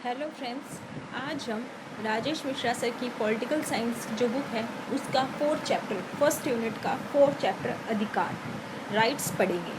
Hello friends, आज हम Rajesh Mishra sir की पॉलिटिकल साइंस जो बुक है उसका 4th चैप्टर फर्स्ट यूनिट का 4th चैप्टर अधिकार राइट्स पढ़ेंगे।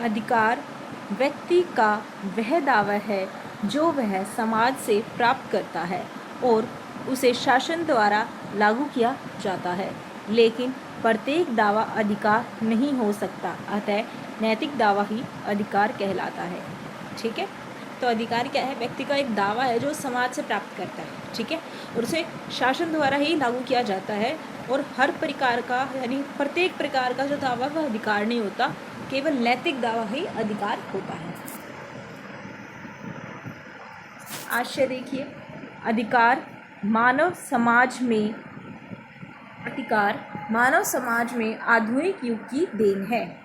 अधिकार व्यक्ति का वह दावा है जो वह समाज से प्राप्त करता है और उसे शासन द्वारा लागू किया जाता है, लेकिन प्रत्येक दावा अधिकार नहीं हो सकता, अतः नैतिक दावा ही अधिकार कहलाता है। ठीक है, तो अधिकार क्या है? व्यक्ति का एक दावा है जो समाज से प्राप्त करता है, ठीक है, और उसे शासन द्वारा ही लागू किया जाता है। और हर प्रकार का यानी प्रत्येक प्रकार का जो दावा वह अधिकार नहीं होता, केवल नैतिक दावा ही अधिकार होता है। आज से देखिए, अधिकार मानव समाज में आधुनिक युग की देन है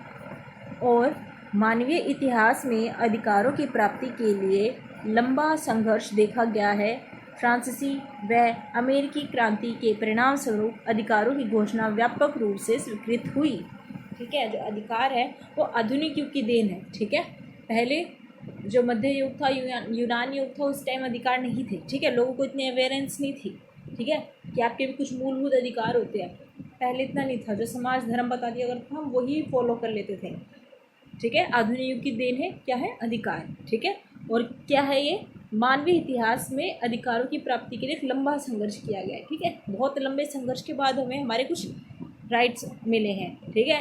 और मानवीय इतिहास में अधिकारों की प्राप्ति के लिए लंबा संघर्ष देखा गया है। फ्रांसीसी व अमेरिकी क्रांति के परिणाम स्वरूप अधिकारों की घोषणा व्यापक रूप से स्वीकृत हुई। ठीक है, जो अधिकार है वो आधुनिक युग की देन है। ठीक है, पहले जो मध्य युग था, यूनान युग था, उस टाइम अधिकार नहीं थे। ठीक है, लोगों को इतनी अवेयरनेस नहीं थी। ठीक है, कि आपके भी कुछ मूलभूत अधिकार होते हैं, पहले इतना नहीं था। जो समाज धर्म बता दिया अगर हम वही फॉलो कर लेते थे। ठीक है, आधुनिक युग की देन है क्या है? अधिकार। ठीक है, और क्या है ये? मानवीय इतिहास में अधिकारों की प्राप्ति के लिए एक लंबा संघर्ष किया गया है। ठीक है, बहुत लंबे संघर्ष के बाद हमें हमारे कुछ राइट्स मिले हैं। ठीक है,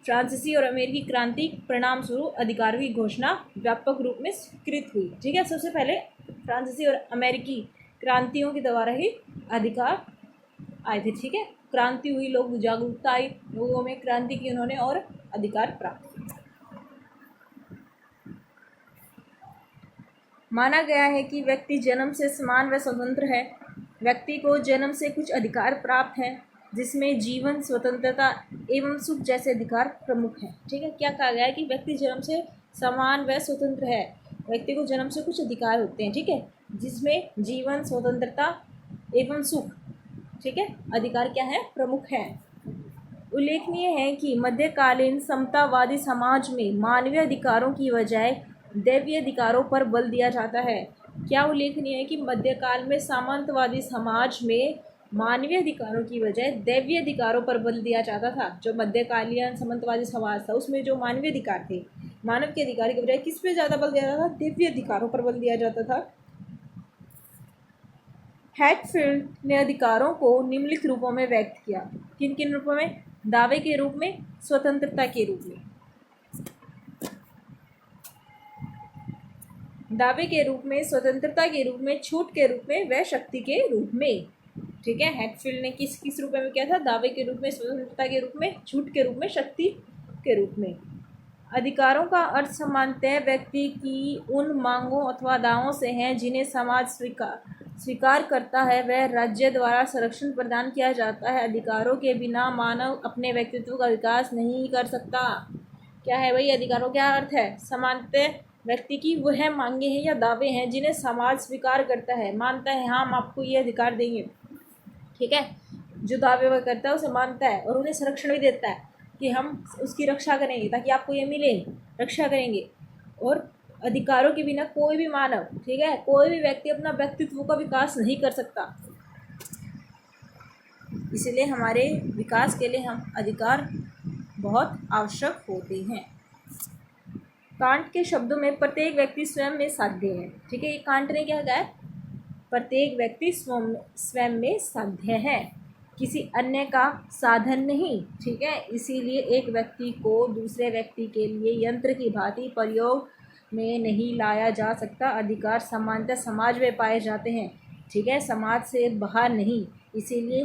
फ्रांसीसी और अमेरिकी क्रांति परिणाम स्वरूप अधिकारों की घोषणा व्यापक रूप में स्वीकृत हुई। ठीक है, सबसे पहले फ्रांसीसी और अमेरिकी क्रांतियों के द्वारा ही अधिकार आए थे। ठीक है, क्रांति हुई, लोग जागरूकता आई, लोगों में क्रांति की उन्होंने और अधिकार प्राप्त किए। माना गया है कि व्यक्ति जन्म से समान व स्वतंत्र है। व्यक्ति को जन्म से कुछ अधिकार प्राप्त हैं, जिसमें जीवन, स्वतंत्रता एवं सुख जैसे अधिकार प्रमुख हैं। ठीक है, क्या कहा गया है कि व्यक्ति जन्म से समान व स्वतंत्र है। व्यक्ति को जन्म से कुछ अधिकार होते हैं, ठीक है, जिसमें जीवन, स्वतंत्रता एवं सुख, ठीक है, अधिकार क्या है? प्रमुख है। उल्लेखनीय है कि मध्यकालीन समतावादी समाज में मानवीय अधिकारों की बजाय दैवीय अधिकारों पर बल दिया जाता है। क्या उल्लेखनीय है कि मध्यकाल में सामंतवादी समाज में मानवीय अधिकारों की बजाय दैवीय अधिकारों पर बल दिया जाता था। जो मध्यकालीन सामंतवादी समाज था उसमें जो मानवीय अधिकार थे, मानव के अधिकार के बजाय किस पे ज़्यादा बल दिया जाता था? दैवीय अधिकारों पर बल दिया जाता था। हैटफील्ड ने अधिकारों को निम्नलिखित रूपों में व्यक्त किया। किन किन रूपों में? दावे के रूप में, स्वतंत्रता के रूप में, दावे के रूप में, स्वतंत्रता के रूप में, छूट के रूप में व शक्ति के रूप में। ठीक है, हैटफील्ड ने किस किस रूप में किया था? दावे के रूप में, स्वतंत्रता के रूप में, छूट के रूप में, शक्ति के रूप में। अधिकारों का अर्थ सामान्यतः व्यक्ति की उन मांगों अथवा दावों से है जिन्हें समाज स्वीकार करता है, वह राज्य द्वारा संरक्षण प्रदान किया जाता है। अधिकारों के बिना मानव अपने व्यक्तित्व का विकास नहीं कर सकता। क्या है भाई? अधिकारों क्या अर्थ है? सामान्यतः व्यक्ति की वह मांगे हैं या दावे हैं जिन्हें समाज स्वीकार करता है, मानता है हाँ हम आपको ये अधिकार देंगे। ठीक है, जो दावे वह करता है उसे मानता है और उन्हें संरक्षण भी देता है कि हम उसकी रक्षा करेंगे ताकि आपको ये मिले, रक्षा करेंगे। और अधिकारों के बिना कोई भी मानव, ठीक है, कोई भी व्यक्ति अपना व्यक्तित्व का विकास नहीं कर सकता। इसलिए हमारे विकास के लिए हम अधिकार बहुत आवश्यक होते हैं। कांट के शब्दों में प्रत्येक व्यक्ति स्वयं में साध्य है। ठीक है, ये कांट ने क्या कहा है? प्रत्येक व्यक्ति स्वयं में साध्य है, किसी अन्य का साधन नहीं। ठीक है, इसीलिए एक व्यक्ति को दूसरे व्यक्ति के लिए यंत्र की भांति प्रयोग में नहीं लाया जा सकता। अधिकार सामान्यतः समाज में पाए जाते हैं, ठीक है, समाज से बाहर नहीं। इसीलिए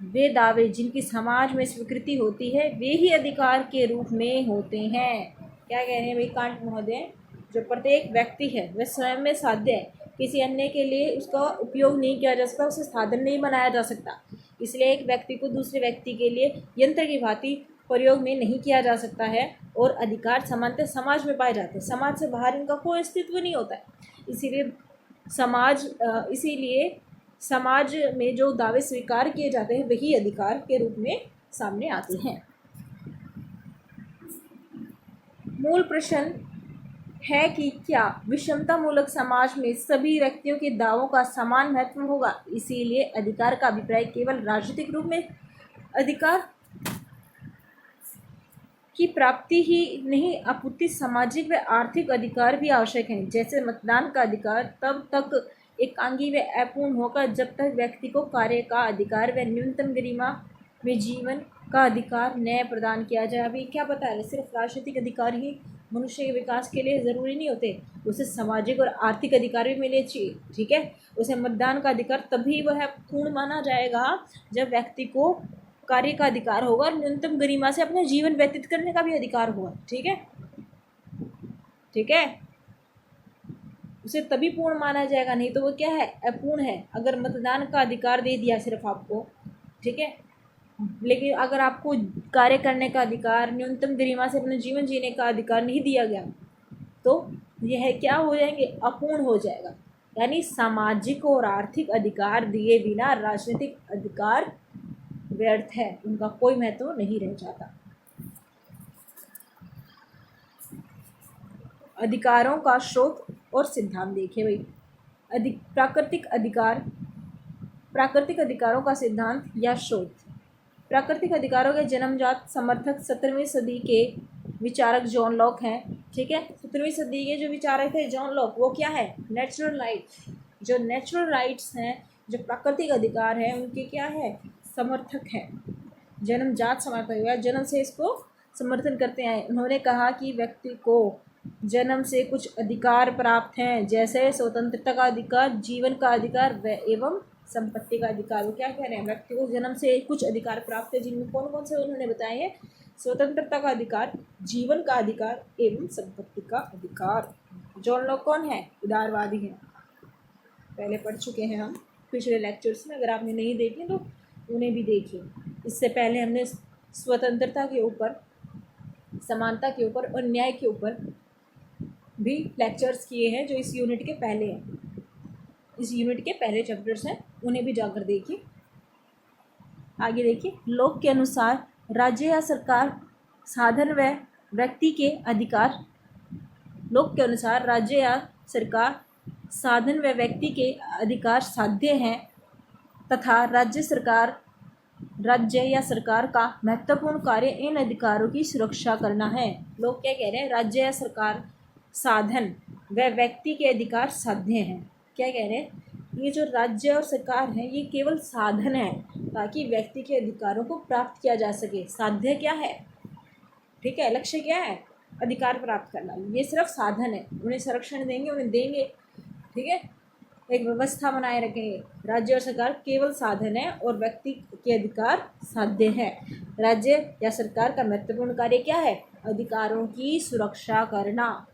वे दावे जिनकी समाज में स्वीकृति होती है वे ही अधिकार के रूप में होते हैं। क्या कह रहे हैं भाई कांट महोदय? जो प्रत्येक व्यक्ति है वह स्वयं में साध्य है, किसी अन्य के लिए उसका उपयोग नहीं किया जा सकता, उसे साधन नहीं बनाया जा सकता। इसलिए एक व्यक्ति को दूसरे व्यक्ति के लिए यंत्र की भांति प्रयोग में नहीं किया जा सकता है। और अधिकार सामान्यतः समाज में पाए जाते हैं, समाज से बाहर इनका कोई अस्तित्व नहीं होता है। इसीलिए समाज में जो दावे स्वीकार किए जाते हैं वही अधिकार के रूप में सामने आते हैं। मूल प्रश्न है कि क्या विषमतामूलक समाज में सभी व्यक्तियों के दावों का समान महत्व होगा। इसीलिए अधिकार का अभिप्राय केवल राजनीतिक रूप में अधिकार की प्राप्ति ही नहीं अपितु सामाजिक व आर्थिक अधिकार भी आवश्यक हैं। जैसे मतदान का अधिकार तब तक एकांगी व अपूर्ण होगा जब तक व्यक्ति को कार्य का अधिकार व न्यूनतम गरिमा में जीवन का अधिकार न्याय प्रदान किया जाए। अभी क्या बता रहे, सिर्फ राजनीतिक अधिकार ही मनुष्य के विकास के लिए ज़रूरी नहीं होते, उसे सामाजिक और आर्थिक अधिकार भी मिले चाहिए। ठीक है, उसे मतदान का अधिकार तभी वह पूर्ण माना जाएगा जब व्यक्ति को कार्य का अधिकार होगा और न्यूनतम गरिमा से अपना जीवन व्यतीत करने का भी अधिकार होगा। ठीक है, ठीक है, उसे तभी पूर्ण माना जाएगा, नहीं तो वो क्या है, अपूर्ण है। अगर मतदान का अधिकार दे दिया सिर्फ आपको, ठीक है, लेकिन अगर आपको कार्य करने का अधिकार, न्यूनतम गरिमा से अपना जीवन जीने का अधिकार नहीं दिया गया तो यह क्या हो जाएंगे, अपूर्ण हो जाएगा। यानी सामाजिक और आर्थिक अधिकार दिए बिना राजनीतिक अधिकार व्यर्थ है, उनका कोई महत्व नहीं रह जाता। अधिकारों का स्रोत और सिद्धांत देखिए भाई। प्राकृतिक अधिकारों का सिद्धांत या स्रोत। प्राकृतिक अधिकारों के जन्मजात समर्थक 17वीं सदी के विचारक जॉन लॉक हैं। ठीक है, 17वीं सदी के जो विचारक थे जॉन लॉक, वो क्या है, नेचुरल राइट्स, जो नेचुरल राइट्स हैं, जो प्राकृतिक अधिकार हैं, उनके क्या है, समर्थक हैं, जन्मजात समर्थक या जन्म से इसको समर्थन करते हैं। उन्होंने कहा कि व्यक्ति को जन्म से कुछ अधिकार प्राप्त हैं, जैसे स्वतंत्रता का अधिकार, जीवन का अधिकार एवं संपत्ति का अधिकार। वो क्या कह रहे हैं, व्यक्ति को जन्म से कुछ अधिकार प्राप्त है, जिनमें कौन कौन से उन्होंने बताए हैं, स्वतंत्रता का अधिकार, जीवन का अधिकार एवं संपत्ति का अधिकार। जॉन लॉक कौन है, उदारवादी हैं, पहले पढ़ चुके हैं हम पिछले लेक्चर्स में, अगर आपने नहीं देखे तो उन्हें भी देखिए। इससे पहले हमने स्वतंत्रता के ऊपर, समानता के ऊपर और न्याय के ऊपर भी लेक्चर्स किए हैं, जो इस यूनिट के पहले हैं, इस यूनिट के पहले चैप्टर्स हैं, उन्हें भी जाकर देखिए। आगे देखिए, लोक के अनुसार राज्य या सरकार साधन व व्यक्ति के अधिकार। लोक के अनुसार राज्य या सरकार साधन व व्यक्ति के अधिकार साध्य हैं तथा राज्य या सरकार का महत्वपूर्ण कार्य इन अधिकारों की सुरक्षा करना है। लोग क्या कह रहे हैं, राज्य या सरकार साधन व व्यक्ति के अधिकार साध्य हैं। क्या कह रहे हैं, ये जो राज्य और सरकार है ये केवल साधन है ताकि व्यक्ति के अधिकारों को प्राप्त किया जा सके। साध्य क्या है, ठीक है, लक्ष्य क्या है, अधिकार प्राप्त करना, ये सिर्फ साधन है। उन्हें संरक्षण देंगे, उन्हें देंगे, ठीक है, एक व्यवस्था बनाए रखेंगे। राज्य और सरकार केवल साधन है और व्यक्ति के अधिकार साध्य है। राज्य या सरकार का महत्वपूर्ण कार्य क्या है, अधिकारों की सुरक्षा करना।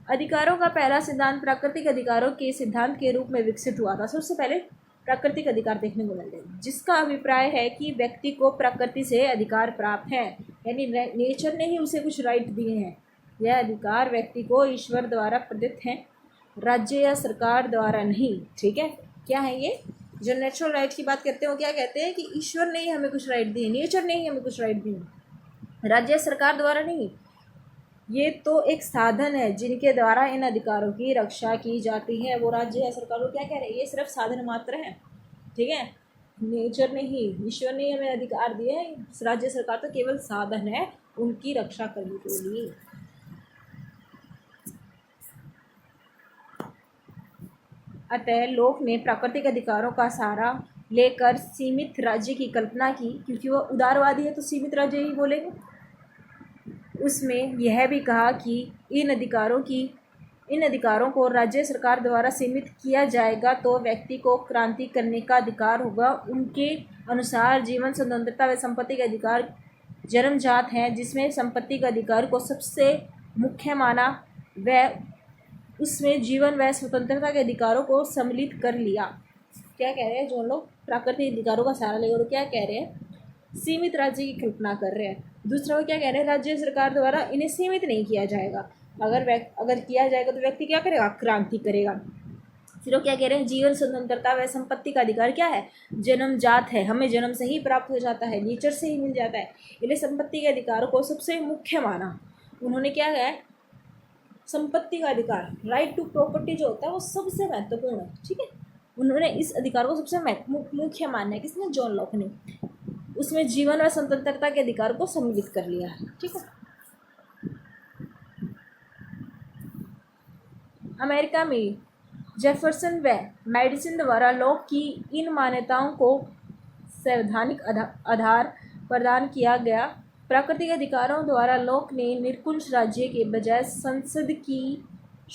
अधिकारों का पहला सिद्धांत प्राकृतिक अधिकारों के सिद्धांत के रूप में विकसित हुआ था। सबसे पहले प्राकृतिक अधिकार देखने को मिलते हैं, जिसका अभिप्राय है कि व्यक्ति को प्रकृति से अधिकार प्राप्त है, यानी नेचर ने ही उसे कुछ राइट दिए हैं। यह अधिकार व्यक्ति को ईश्वर द्वारा प्रदत्त हैं, राज्य या सरकार द्वारा नहीं। ठीक है, क्या है ये, जो नेचुरल राइट की बात करते हैं वो क्या कहते हैं कि ईश्वर ने ही हमें कुछ राइट दिए, नेचर ने ही हमें कुछ राइट दिए, राज्य सरकार द्वारा नहीं। ये तो एक साधन है जिनके द्वारा इन अधिकारों की रक्षा की जाती है। वो राज्य या सरकार को क्या कह रहे हैं, ये सिर्फ साधन मात्र है। ठीक है, नेचर ने ही, ईश्वर ने हमें अधिकार दिए हैं, राज्य सरकार तो केवल साधन है उनकी रक्षा करने के लिए। अतः लोक ने प्राकृतिक अधिकारों का सहारा लेकर सीमित राज्य की कल्पना की, क्योंकि वह उदारवादी है तो सीमित राज्य ही बोलेंगे। उसमें यह भी कहा कि इन अधिकारों को राज्य सरकार द्वारा सीमित किया जाएगा तो व्यक्ति को क्रांति करने का अधिकार होगा। उनके अनुसार जीवन, स्वतंत्रता व संपत्ति के अधिकार जन्मजात हैं, जिसमें संपत्ति के अधिकार को सबसे मुख्य माना व उसमें जीवन व स्वतंत्रता के अधिकारों को सम्मिलित कर लिया। क्या कह रहे हैं, जो लोग प्राकृतिक अधिकारों का सहारा लेकर क्या कह रहे हैं, सीमित राज्य की कल्पना कर रहे हैं। दूसरा वो क्या कह रहे हैं, राज्य सरकार द्वारा इन्हें सीमित नहीं किया जाएगा, अगर किया जाएगा तो व्यक्ति क्या करेगा, क्रांति करेगा। फिर वो क्या कह रहे हैं, जीवन, स्वतंत्रता व संपत्ति का अधिकार क्या है, जन्मजात है, हमें जन्म से ही प्राप्त हो जाता है, नेचर से ही मिल जाता है, इसलिए संपत्ति के अधिकार को सबसे मुख्य माना। उन्होंने क्या है, संपत्ति का अधिकार, राइट टू प्रॉपर्टी जो होता है वो सबसे महत्वपूर्ण है, ठीक है। उन्होंने इस अधिकार को सबसे मुख्य माना है, किसने, जॉन लॉक ने। उसमें जीवन और स्वतंत्रता के अधिकार को सम्मिलित कर लिया है, ठीक है। अमेरिका में जेफरसन व मेडिसन द्वारा लॉक की इन मान्यताओं को संवैधानिक आधार प्रदान किया गया। प्राकृतिक अधिकारों द्वारा लॉक ने निरंकुश राज्य के बजाय संसद की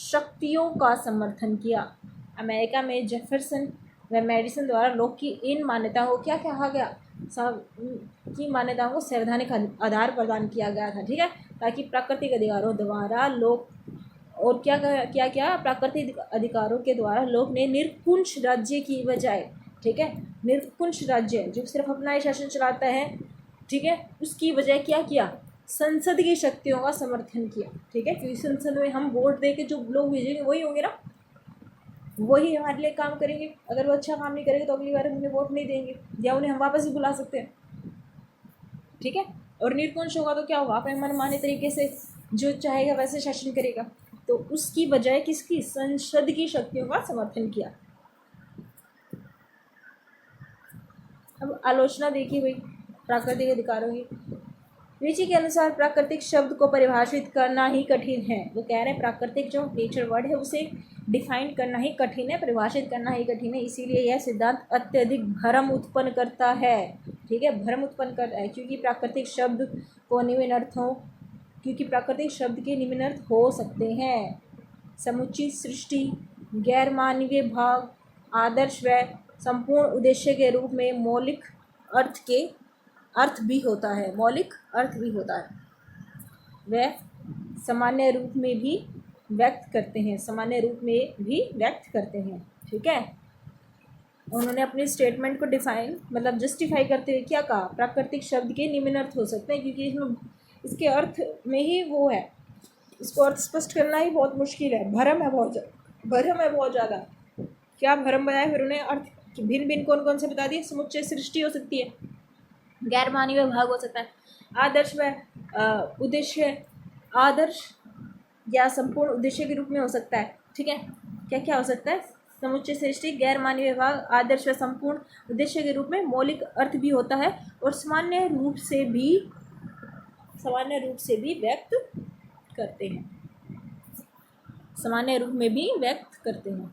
शक्तियों का समर्थन किया। अमेरिका में जेफरसन व मेडिसन द्वारा लॉक की इन मान्यताओं को क्या कहा गया, की मान्यताओं को संवैधानिक आधार प्रदान किया गया था, ठीक है, ताकि प्राकृतिक अधिकारों द्वारा लोग, और क्या प्राकृतिक अधिकारों के द्वारा लोग ने निरंकुश राज्य की बजाय, ठीक है, निरंकुश राज्य जो सिर्फ अपना ही शासन चलाता है, ठीक है, उसकी बजाय क्या किया, संसद की शक्तियों का समर्थन किया, ठीक है, क्योंकि संसद में हम वोट दे के जो लोग भेजेंगे वही होंगे ना, वही हमारे लिए काम करेंगे। अगर वो अच्छा काम नहीं करेंगे तो अगली बार उन्हें वोट नहीं देंगे, या उन्हें हम वापस भी बुला सकते हैं, ठीक है। और निरंकुश होगा तो क्या होगा, अपने मनमाने तरीके से जो चाहेगा वैसे शासन करेगा, तो उसकी बजाय किसकी, संसद की शक्तियों का समर्थन किया। अब आलोचना देखिए भाई प्राकृतिक अधिकारों की। रीची के अनुसार प्राकृतिक शब्द को परिभाषित करना ही कठिन है। वो कह रहे हैं प्राकृतिक जो नेचर वर्ड है उसे डिफाइन करना ही कठिन है, परिभाषित करना ही कठिन है, इसीलिए यह सिद्धांत अत्यधिक भ्रम उत्पन्न करता है, ठीक है, भ्रम उत्पन्न करता है, क्योंकि प्राकृतिक शब्द के निम्न अर्थ हो सकते हैं: समुचित सृष्टि, गैर मानवीय भाग, आदर्श व संपूर्ण उद्देश्य के रूप में मौलिक अर्थ भी होता है, मौलिक अर्थ भी होता है, वह सामान्य रूप में भी व्यक्त करते हैं, सामान्य रूप में भी व्यक्त करते हैं, ठीक है। उन्होंने अपने स्टेटमेंट को डिफाइन मतलब जस्टिफाई करते हुए क्या कहा, प्राकृतिक शब्द के निम्न अर्थ हो सकते हैं, क्योंकि इसमें इसके अर्थ में ही वो है, इसको अर्थ स्पष्ट करना ही बहुत मुश्किल है, भ्रम है बहुत ज़्यादा। क्या भ्रम बनाए, फिर उन्हें अर्थ भिन्न भिन्न कौन कौन से बता दिए, समुच्चय सृष्टि हो सकती है, गैर मानवीय भाग हो सकता है, आदर्श व उद्देश्य, आदर्श या संपूर्ण उद्देश्य के रूप में हो सकता है, ठीक है। क्या क्या हो सकता है, समुच्चय सृष्टि, गैर मानवीय भाग, आदर्श व संपूर्ण उद्देश्य के रूप में मौलिक अर्थ भी होता है, और सामान्य रूप से भी व्यक्त करते हैं, सामान्य रूप में भी व्यक्त करते हैं।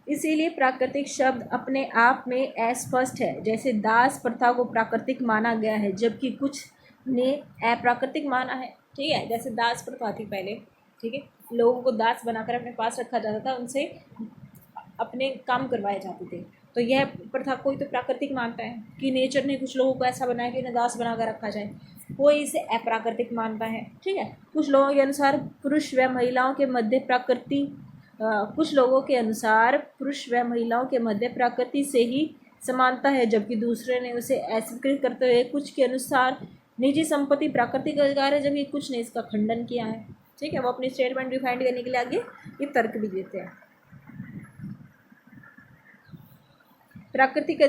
इसीलिए प्राकृतिक शब्द अपने आप में अस्पष्ट है। जैसे दास प्रथा को प्राकृतिक माना गया है, जबकि कुछ ने अप्राकृतिक माना है, ठीक है। जैसे दास प्रथा थी पहले, ठीक है, लोगों को दास बनाकर अपने पास रखा जाता था, उनसे अपने काम करवाए जाते थे, तो यह प्रथा कोई तो प्राकृतिक मानता है कि नेचर ने कुछ लोगों को ऐसा बनाया कि उन्हें दास बनाकर रखा जाए, कोई इसे अप्राकृतिक मानता है, ठीक है। कुछ लोगों के अनुसार पुरुष व महिलाओं के मध्य प्रकृति से ही समानता है, जबकि दूसरे ने उसे अस्वीकृत करते हुए कुछ के अनुसार निजी संपत्ति प्राकृतिक अधिकार है, जबकि कुछ ने इसका खंडन किया है, ठीक है। वो अपनी स्टेटमेंट डिफाइन करने के लिए आगे ये तर्क भी देते हैं। प्राकृतिक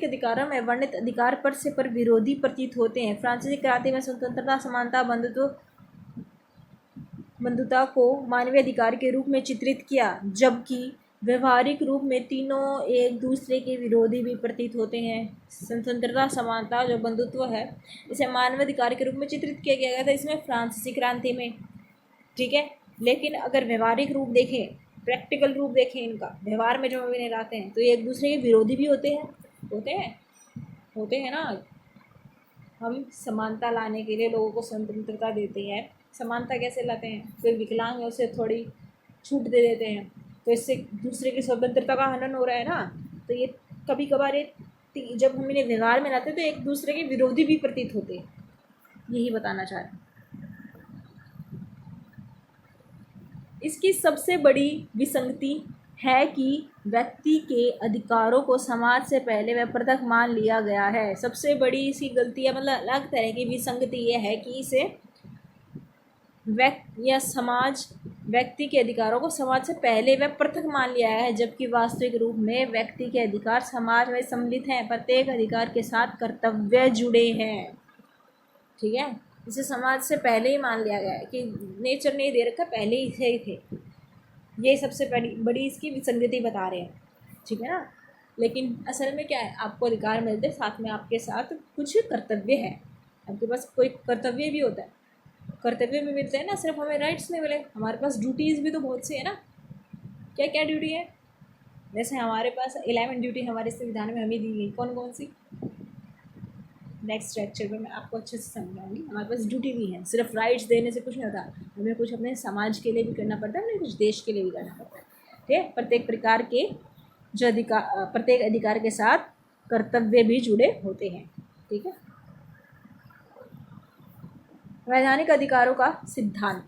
अधिकारों में वर्णित अधिकार पर विरोधी प्रतीत होते हैं। फ्रांसीसी क्रांति में स्वतंत्रता, समानता, बंधुता को मानवीय अधिकार के रूप में चित्रित किया, जबकि व्यवहारिक रूप में तीनों एक दूसरे के विरोधी भी प्रतीत होते हैं। स्वतंत्रता, समानता, जो बंधुत्व है, इसे मानवाधिकार के रूप में चित्रित किया गया था इसमें फ्रांसीसी क्रांति में, ठीक है। लेकिन अगर व्यवहारिक रूप देखें, प्रैक्टिकल रूप देखें, इनका व्यवहार में जो इन्हें लाते हैं, तो ये एक दूसरे के विरोधी भी होते हैं ना। हम समानता लाने के लिए लोगों को स्वतंत्रता देते हैं, समानता कैसे लाते हैं, कोई विकलांग है उसे थोड़ी छूट दे देते हैं, तो इससे दूसरे की स्वतंत्रता का हनन हो रहा है ना। तो ये कभी कभार जब हम इन्हें व्यवहार में लाते हैं तो एक दूसरे के विरोधी भी प्रतीत होते हैं, यही बताना चाह रहे हैं। इसकी सबसे बड़ी विसंगति है कि व्यक्ति के अधिकारों को समाज से पहले व पृथक मान लिया गया है। सबसे बड़ी इसकी गलती है, मतलब अलग तरह की विसंगति यह है कि इसे व्यक्ति या समाज व्यक्ति के अधिकारों को समाज से पहले व पृथक मान लिया है, जबकि वास्तविक रूप में व्यक्ति के अधिकार समाज में सम्मिलित हैं। प्रत्येक अधिकार के साथ कर्तव्य जुड़े हैं। ठीक है, इसे समाज से पहले ही मान लिया गया है कि नेचर ने दे रखा, पहले ही से ही थे। ये सबसे बड़ी इसकी विसंगति बता रहे हैं। ठीक है ना। लेकिन असल में क्या है, आपको अधिकार मिलते हैं, साथ में आपके साथ कुछ कर्तव्य है। आपके पास कोई कर्तव्य भी होता है, कर्तव्य भी मिलते हैं ना, सिर्फ हमें राइट्स नहीं मिले, हमारे पास ड्यूटीज़ भी तो बहुत सी है ना। क्या क्या ड्यूटी है? जैसे हमारे पास 11 ड्यूटी हमारे संविधान में हमें दी गई, कौन कौन सी? नेक्स्ट लेक्चर में मैं आपको अच्छे से समझाऊंगी। हमारे पास ड्यूटी भी है, सिर्फ राइट्स देने से कुछ नहीं होता, हमें कुछ अपने समाज के लिए भी करना पड़ता है, हमें कुछ देश के लिए भी करना पड़ता है। ठीक है, प्रत्येक प्रकार के जो प्रत्येक अधिकार के साथ कर्तव्य भी जुड़े होते हैं। ठीक है। वैधानिक अधिकारों का सिद्धांत।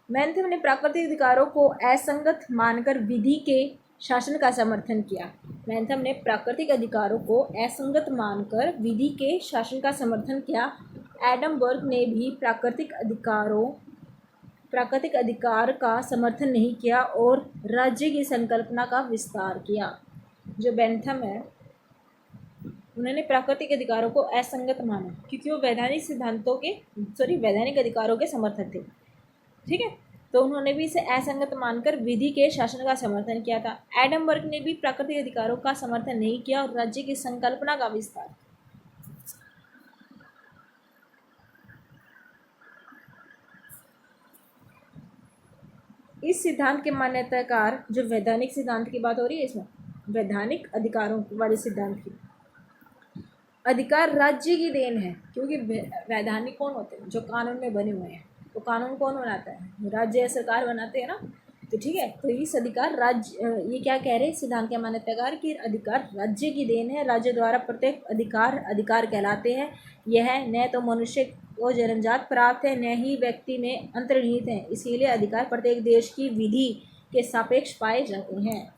बेंथम ने प्राकृतिक अधिकारों को असंगत मानकर विधि के शासन का समर्थन किया। बेंथम ने प्राकृतिक अधिकारों को असंगत मानकर विधि के शासन का समर्थन किया। एडम बर्ग ने भी प्राकृतिक अधिकार का समर्थन नहीं किया और राज्य की संकल्पना का विस्तार किया। जो बेंथम है, उन्होंने प्राकृतिक अधिकारों को असंगत माना क्योंकि वो वैधानिक अधिकारों के समर्थक थे। ठीक है, तो उन्होंने भी इसे असंगत मानकर विधि के शासन का समर्थन किया था। एडम बर्ग ने भी प्राकृतिक अधिकारों का समर्थन नहीं किया और राज्य की संकल्पना का विस्तार। इस सिद्धांत के मान्यताकार, जो वैधानिक सिद्धांत की बात हो रही है इसमें, वैधानिक अधिकारों वाले सिद्धांत की, अधिकार राज्य की देन है, क्योंकि वैधानिक कौन होते हैं? जो कानून में बने हुए हैं। तो कानून कौन बनाता है? राज्य या सरकार बनाते हैं ना। तो ठीक है, तो इस अधिकार राज्य, ये क्या कह रहे हैं सिद्धांत के मान्यताकार कि अधिकार राज्य की देन है। राज्य द्वारा प्रत्येक अधिकार कहलाते हैं। यह न तो मनुष्य को जन्मजात प्राप्त है, न ही व्यक्ति में अंतर्निहित है। इसीलिए अधिकार प्रत्येक देश की विधि के सापेक्ष पाए जाते हैं।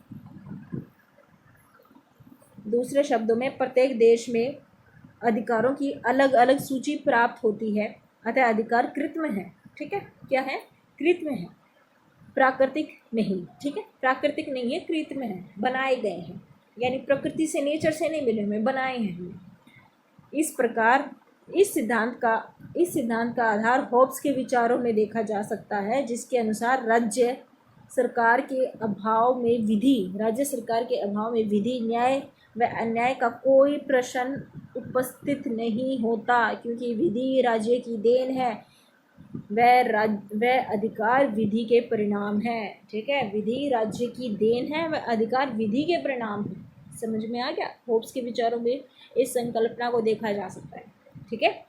दूसरे शब्दों में, प्रत्येक देश में अधिकारों की अलग अलग सूची प्राप्त होती है, अतः अधिकार कृत्रिम है। ठीक है, क्या है? कृत्रिम है, प्राकृतिक नहीं। ठीक है, प्राकृतिक नहीं है, कृत्रिम है, बनाए गए हैं, यानी प्रकृति से, नेचर से नहीं मिले हुए, बनाए हैं हमने। इस प्रकार इस सिद्धांत का आधार होब्स के विचारों में देखा जा सकता है, जिसके अनुसार राज्य सरकार के अभाव में विधि, न्याय व अन्याय का कोई प्रश्न उपस्थित नहीं होता, क्योंकि विधि राज्य की देन है, वह अधिकार विधि के परिणाम है। ठीक है, विधि राज्य की देन है, वह अधिकार विधि के परिणाम है। समझ में आ गया? होब्स के विचारों में इस संकल्पना को देखा जा सकता है। ठीक है,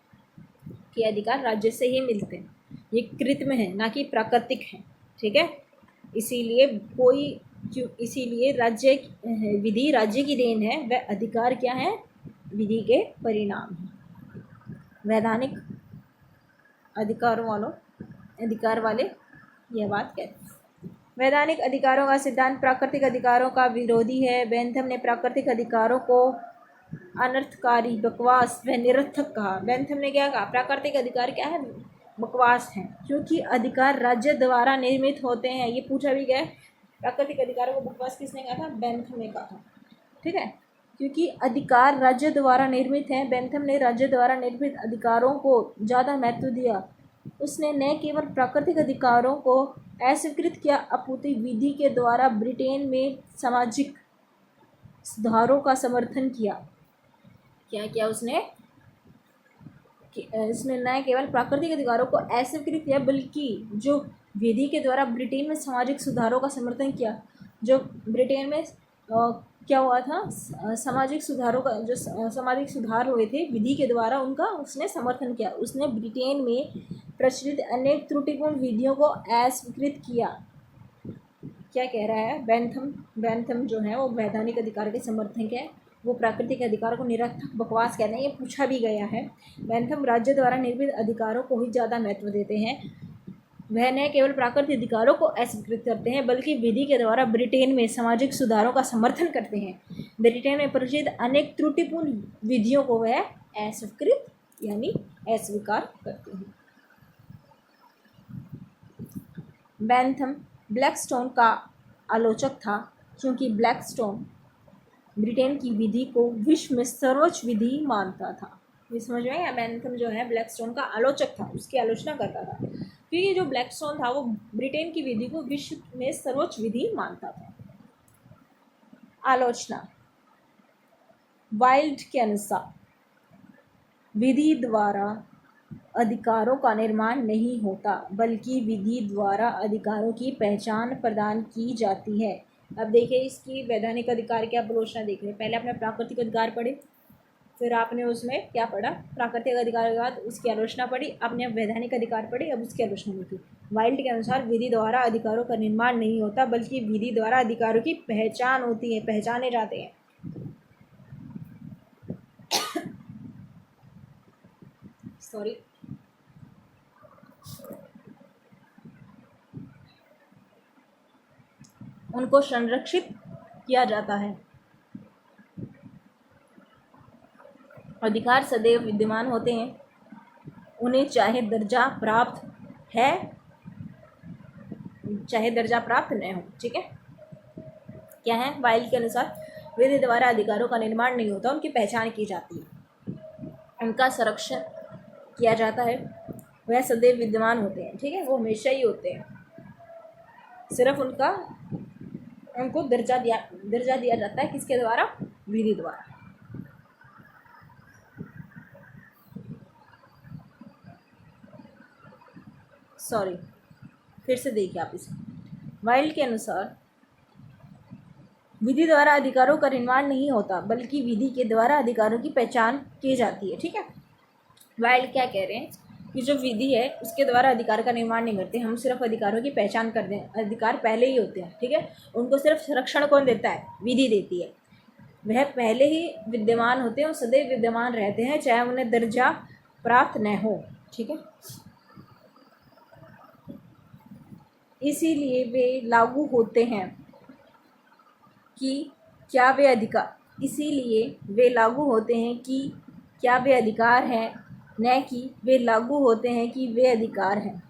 कि अधिकार राज्य से ही मिलते हैं, ये कृत्रिम है, ना कि प्राकृतिक है। ठीक है, इसीलिए विधि राज्य की देन है, वह अधिकार क्या है? विधि के परिणाम है। वैधानिक अधिकार वाले यह बात कहते हैं। वैधानिक अधिकारों का सिद्धांत प्राकृतिक अधिकारों का विरोधी है। बेंथम ने प्राकृतिक अधिकारों को अनर्थकारी, बकवास व निरर्थक कहा। बेंथम ने क्या कहा? प्राकृतिक अधिकार क्या है? बकवास है, क्योंकि अधिकार राज्य द्वारा निर्मित होते हैं। ये पूछा भी गया, प्राकृतिक अधिकारों को बकवास किसने कहा था? बेंथम ने कहा था। ठीक है, क्योंकि अधिकार राज्य द्वारा निर्मित है। बेंथम ने राज्य द्वारा निर्मित अधिकारों को ज़्यादा महत्व दिया। उसने न केवल प्राकृतिक अधिकारों को अस्वीकृत किया, अपितु विधि के द्वारा ब्रिटेन में सामाजिक सुधारों का समर्थन किया। क्या किया उसने? इसने न केवल प्राकृतिक अधिकारों को अस्वीकृत किया, बल्कि जो विधि के द्वारा ब्रिटेन में सामाजिक सुधारों का समर्थन किया। जो ब्रिटेन में क्या हुआ था? सामाजिक सुधार हुए थे विधि के द्वारा, उनका उसने समर्थन किया। उसने ब्रिटेन में प्रचलित अनेक त्रुटिपूर्ण विधियों को अस्वीकृत किया। क्या कह रहा है बेंथम जो है वो वैधानिक अधिकार के समर्थक है। वो प्राकृतिक अधिकारों को निरर्थक, बकवास कहते हैं। ये पूछा भी गया है। बेंथम राज्य द्वारा निर्मित अधिकारों को ही ज़्यादा महत्व देते हैं। वह न केवल प्राकृतिक अधिकारों को अस्वीकृत करते हैं, बल्कि विधि के द्वारा ब्रिटेन में सामाजिक सुधारों का समर्थन करते हैं। ब्रिटेन में प्रचलित अनेक त्रुटिपूर्ण विधियों को वह अस्वीकृत यानी अस्वीकार करते हैं। ब्लैकस्टोन का आलोचक था, क्योंकि ब्लैकस्टोन ब्रिटेन की विधि को विश्व में सर्वोच्च विधि मानता था। ये समझ में आया? बेंथम जो है ब्लैकस्टोन का आलोचक था, उसकी आलोचना करता था, क्योंकि जो ब्लैकस्टोन था वो ब्रिटेन की विधि को विश्व में सर्वोच्च विधि मानता था। आलोचना। वाइल्ड के अनुसार विधि द्वारा अधिकारों का निर्माण नहीं होता, बल्कि विधि द्वारा अधिकारों की पहचान प्रदान की जाती है। अब देखिए इसकी वैधानिक अधिकार की आप आलोचना देख रहे हैं। पहले आपने प्राकृतिक अधिकार पढ़े, फिर आपने उसमें क्या पढ़ा, प्राकृतिक अधिकार के बाद उसकी आलोचना पढ़ी, आपने अब वैधानिक अधिकार पढ़ी, अब उसकी आलोचना देखी। वाइल्ड के अनुसार विधि द्वारा अधिकारों का निर्माण नहीं होता, बल्कि विधि द्वारा अधिकारों की पहचान होती है, पहचाने जाते हैं। सॉरी, उनको संरक्षित किया जाता है। अधिकार सदैव विद्यमान होते हैं, उन्हें चाहे दर्जा प्राप्त है चाहे दर्जा प्राप्त न हो। ठीक है, क्या है? वाइल्ड के अनुसार विधि द्वारा अधिकारों का निर्माण नहीं होता, उनकी पहचान की जाती है, उनका संरक्षण किया जाता है, वह सदैव विद्यमान होते हैं। ठीक है, वो हमेशा ही होते हैं, सिर्फ उनको दर्जा दिया जाता है, किसके द्वारा? विधि द्वारा। सॉरी, फिर से देखिए आप इसे। वाइल्ड के अनुसार विधि द्वारा अधिकारों का निर्माण नहीं होता, बल्कि विधि के द्वारा अधिकारों की पहचान की जाती है। ठीक है, वाइल्ड क्या कह रहे हैं कि जो विधि है उसके द्वारा अधिकार का निर्माण नहीं करते, हम सिर्फ अधिकारों की पहचान करते हैं। अधिकार पहले ही होते हैं। ठीक है, उनको सिर्फ संरक्षण कौन देता है? विधि देती है। वह पहले ही विद्यमान होते हैं और सदैव विद्यमान रहते हैं, चाहे उन्हें दर्जा प्राप्त न हो। ठीक है, इसीलिए वे लागू होते हैं कि क्या वे अधिकार इसीलिए वे लागू होते हैं कि क्या वे अधिकार हैं, न कि वे लागू होते हैं कि वे अधिकार हैं।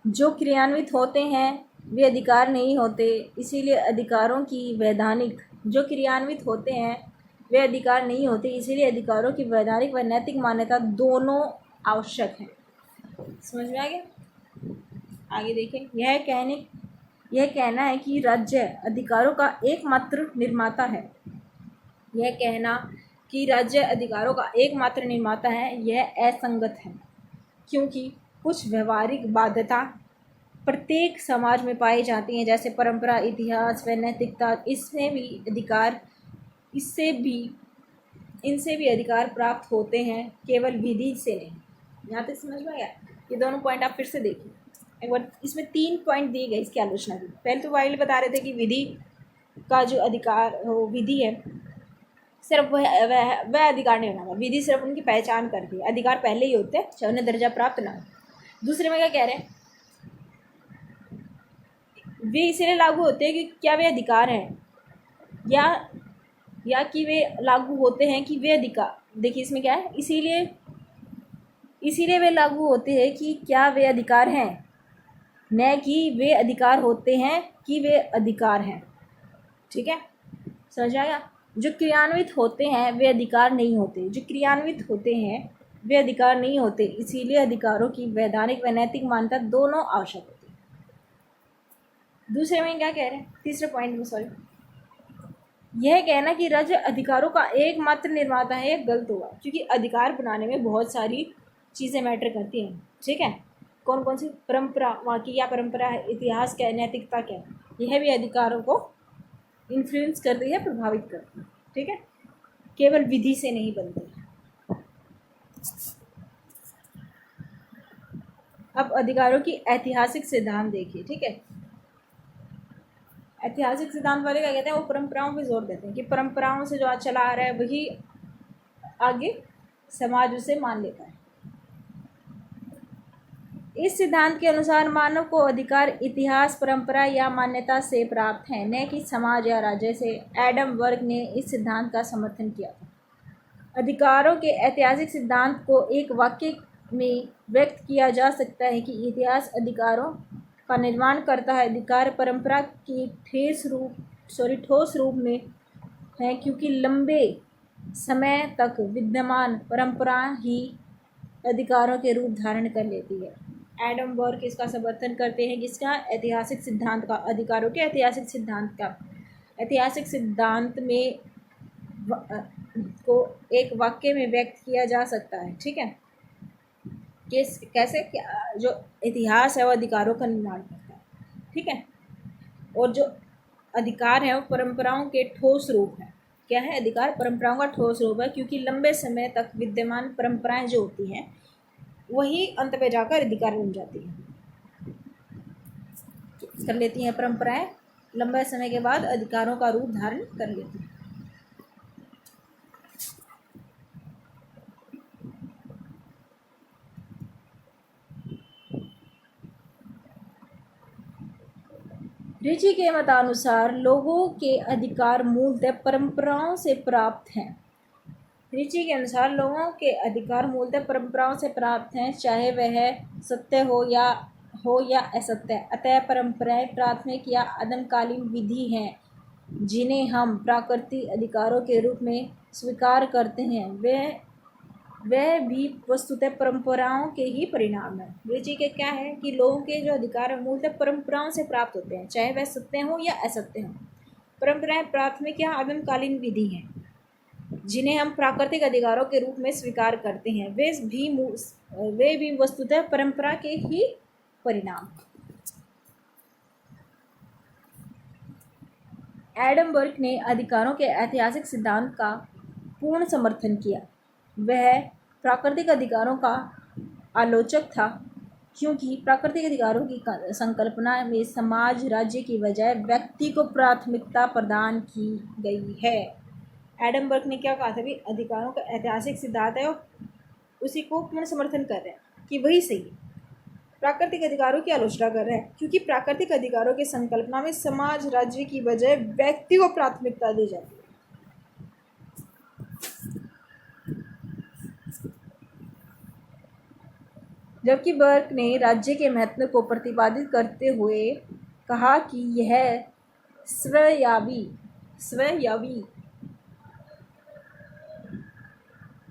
जो क्रियान्वित होते हैं वे अधिकार नहीं होते, इसीलिए अधिकारों की वैधानिक जो क्रियान्वित होते हैं वे अधिकार नहीं होते, इसीलिए अधिकारों की वैधानिक व नैतिक मान्यता दोनों आवश्यक है। समझ में आ गया? आगे देखें। यह कहना है कि राज्य अधिकारों का एकमात्र निर्माता है। यह कहना कि राज्य अधिकारों का एकमात्र निर्माता है, यह असंगत है, क्योंकि कुछ व्यवहारिक बाध्यता प्रत्येक समाज में पाई जाती हैं, जैसे परंपरा, इतिहास व नैतिकता। इनसे भी अधिकार प्राप्त होते हैं, केवल विधि से नहीं। यहाँ तक समझ में आया? ये दोनों पॉइंट आप फिर से देखिए एक बार। इसमें 3 पॉइंट दिए गए इसकी आलोचना की। पहले तो वाइल्ड बता रहे थे कि विधि का जो अधिकार विधि है सिर्फ वह अधिकार नहीं होना, विधि सिर्फ उनकी पहचान करती है, अधिकार पहले ही होते हैं, चाहे उन्हें दर्जा प्राप्त ना हो। दूसरे में क्या कह रहे हैं? वे इसलिए लागू होते हैं कि क्या वे अधिकार हैं, या कि वे लागू होते हैं कि वे अधिकार। देखिए इसमें क्या है, इसीलिए वे लागू होते हैं कि क्या वे अधिकार हैं, न कि वे अधिकार होते हैं कि वे अधिकार हैं। ठीक है, समझ आया? जो क्रियान्वित होते हैं वे अधिकार नहीं होते, जो क्रियान्वित होते हैं वे अधिकार नहीं होते, इसीलिए अधिकारों की वैधानिक व नैतिक मान्यता दोनों आवश्यक होती है। दूसरे में क्या कह रहे हैं? तीसरे पॉइंट में सॉरी, यह कहना कि राज्य अधिकारों का एकमात्र निर्माता है, यह गलत होगा, क्योंकि अधिकार बनाने में बहुत सारी चीज़ें मैटर करती हैं। ठीक है, कौन कौन सी? परंपरा, वहाँ की क्या परंपरा है, इतिहास क्या है, नैतिकता क्या है, यह भी अधिकारों को इन्फ्लुएंस करती है, प्रभावित करती है। ठीक है, केवल विधि से नहीं बनती। अब अधिकारों की ऐतिहासिक सिद्धांत देखिए। ठीक है, ऐतिहासिक सिद्धांत वाले क्या कहते हैं? वो परंपराओं पे जोर देते हैं कि परंपराओं से जो आज चला आ रहा है वही आगे समाज उसे मान लेता है। इस सिद्धांत के अनुसार मानव को अधिकार इतिहास, परंपरा या मान्यता से प्राप्त है, न कि समाज या राज्य से। एडम वर्ग ने इस सिद्धांत का समर्थन किया था। अधिकारों के ऐतिहासिक सिद्धांत को एक वाक्य में व्यक्त किया जा सकता है कि इतिहास अधिकारों का निर्माण करता है। अधिकार परंपरा की ठोस रूप में है, क्योंकि लंबे समय तक विद्यमान परंपरा ही अधिकारों के रूप धारण कर लेती है। एडम बर्क इसका समर्थन करते हैं, किसका? ऐतिहासिक सिद्धांत का, अधिकारों के ऐतिहासिक सिद्धांत का। ऐतिहासिक सिद्धांत में को एक वाक्य में व्यक्त किया जा सकता है, ठीक है? कैसे? जो इतिहास है वो अधिकारों का निर्माण करता है, ठीक है? और जो अधिकार है वो परंपराओं के ठोस रूप है। क्या है? अधिकार परंपराओं का ठोस रूप है, क्योंकि लंबे समय तक विद्यमान परंपराएं जो होती हैं वही अंत में जाकर अधिकार बन जाती हैं, कर लेती हैं। परंपराएं लंबे समय के बाद अधिकारों का रूप धारण कर लेती हैं। रिची के मतानुसार लोगों के अधिकार मूलतः परंपराओं से प्राप्त हैं। रिची के अनुसार लोगों के अधिकार मूलतः परंपराओं से प्राप्त हैं, चाहे वह सत्य हो या असत्य। अतः परंपराएं प्राथमिक या आदमकालीन विधि हैं जिन्हें हम प्राकृतिक अधिकारों के रूप में स्वीकार करते हैं। वह भी वस्तुतः परंपराओं के ही परिणाम है। रिची के क्या है कि लोगों के जो अधिकार है मूलतः परंपराओं से प्राप्त होते हैं, चाहे वह सत्य हो या असत्य हो। परंपराएं प्राथमिक या आदमकालीन विधि हैं जिन्हें हम प्राकृतिक अधिकारों के रूप में स्वीकार करते हैं। वे भी वस्तुतः परंपरा के ही परिणाम। एडम बर्क ने अधिकारों के ऐतिहासिक सिद्धांत का पूर्ण समर्थन किया। वह प्राकृतिक अधिकारों का आलोचक था, क्योंकि प्राकृतिक अधिकारों की संकल्पना में समाज राज्य की बजाय व्यक्ति को प्राथमिकता प्रदान की गई है। एडम बर्क ने क्या कहा था? भी अधिकारों का ऐतिहासिक सिद्धांत है, उसी को पूर्ण समर्थन कर रहे हैं कि वही सही है। प्राकृतिक अधिकारों की आलोचना कर रहे हैं, क्योंकि प्राकृतिक अधिकारों की संकल्पना में समाज राज्य की बजाय व्यक्ति को प्राथमिकता दी जाती है। जबकि बर्क ने राज्य के महत्व को प्रतिपादित करते हुए कहा कि यह स्वायत्त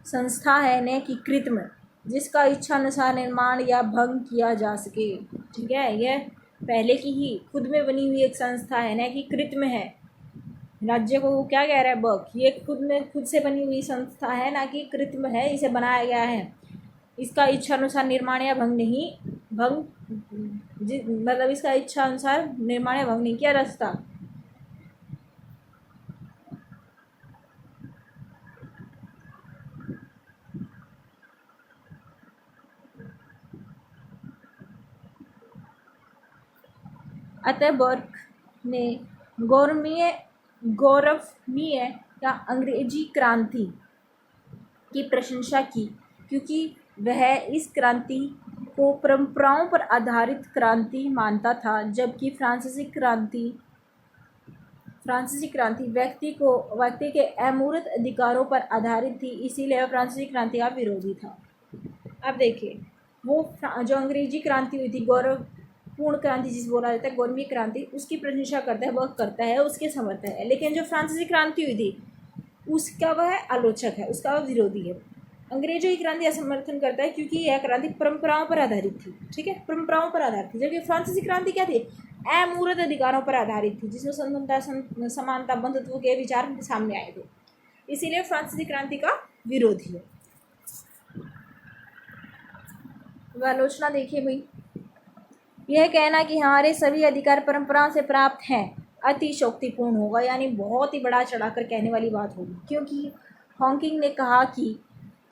संस्था है, न कि कृत्रिम, जिसका इच्छानुसार निर्माण या भंग किया जा सके। ठीक है, यह पहले की ही खुद में बनी हुई एक संस्था है, न कि कृत्रिम है। राज्य को क्या कह रहा है बर्क? ये खुद से बनी हुई संस्था है, ना कि कृत्रिम है, इसे बनाया गया है। इसका इच्छानुसार निर्माण या भंग नहीं मतलब इसका इच्छानुसार निर्माण या भंग नहीं किया जा सकता। अतः बर्क ने गौरवनीय या अंग्रेजी क्रांति की प्रशंसा की, क्योंकि वह इस क्रांति को परंपराओं पर आधारित क्रांति मानता था, जबकि फ्रांसीसी क्रांति व्यक्ति के अमूर्त अधिकारों पर आधारित थी, इसीलिए वह फ्रांसीसी क्रांति का विरोधी था। अब देखिए, वो जो अंग्रेजी क्रांति हुई थी, गौरवपूर्ण क्रांति जिसे बोला जाता है, गौरवीय क्रांति, उसकी प्रशंसा करता है, वह करता है, उसके समर्थन है। लेकिन जो फ्रांसीसी क्रांति हुई थी उसका वह आलोचक है, उसका वह विरोधी है। अंग्रेजों की क्रांति का समर्थन करता है, क्योंकि यह क्रांति परंपराओं पर आधारित थी। ठीक है, परंपराओं पर आधारित थी। जबकि फ्रांसीसी क्रांति क्या थी? अमूर्त अधिकारों पर आधारित थी, जिसमें स्वतंत्रता, समानता, बंधुत्व के विचार सामने आए थे। इसीलिए फ्रांसीसी क्रांति का विरोधी है। वह आलोचना देखिए भाई, यह कहना कि हमारे सभी अधिकार परंपराओं से प्राप्त हैं अतिशयोक्तिपूर्ण होगा, यानी बहुत ही बड़ा चढ़ाकर कहने वाली बात होगी। क्योंकि हॉकिंग ने कहा कि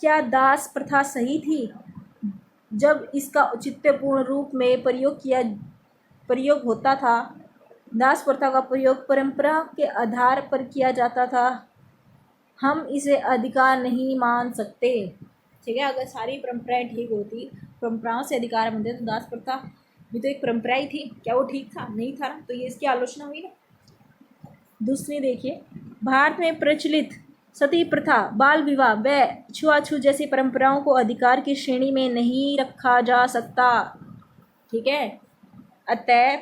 क्या दास प्रथा सही थी जब इसका औचित्यपूर्ण रूप में प्रयोग होता था? दास प्रथा का प्रयोग परंपरा के आधार पर किया जाता था। हम इसे अधिकार नहीं मान सकते। ठीक है, अगर सारी परंपराएं ठीक होती, परंपराओं से अधिकार बनते, तो दास प्रथा भी तो एक परंपरा ही थी। क्या वो ठीक था? नहीं था। तो ये इसकी आलोचना हुई ना। दूसरी देखिए, भारत में प्रचलित सती प्रथा, बाल विवाह व छुआछूत जैसी परंपराओं को अधिकार की श्रेणी में नहीं रखा जा सकता। ठीक है, अतः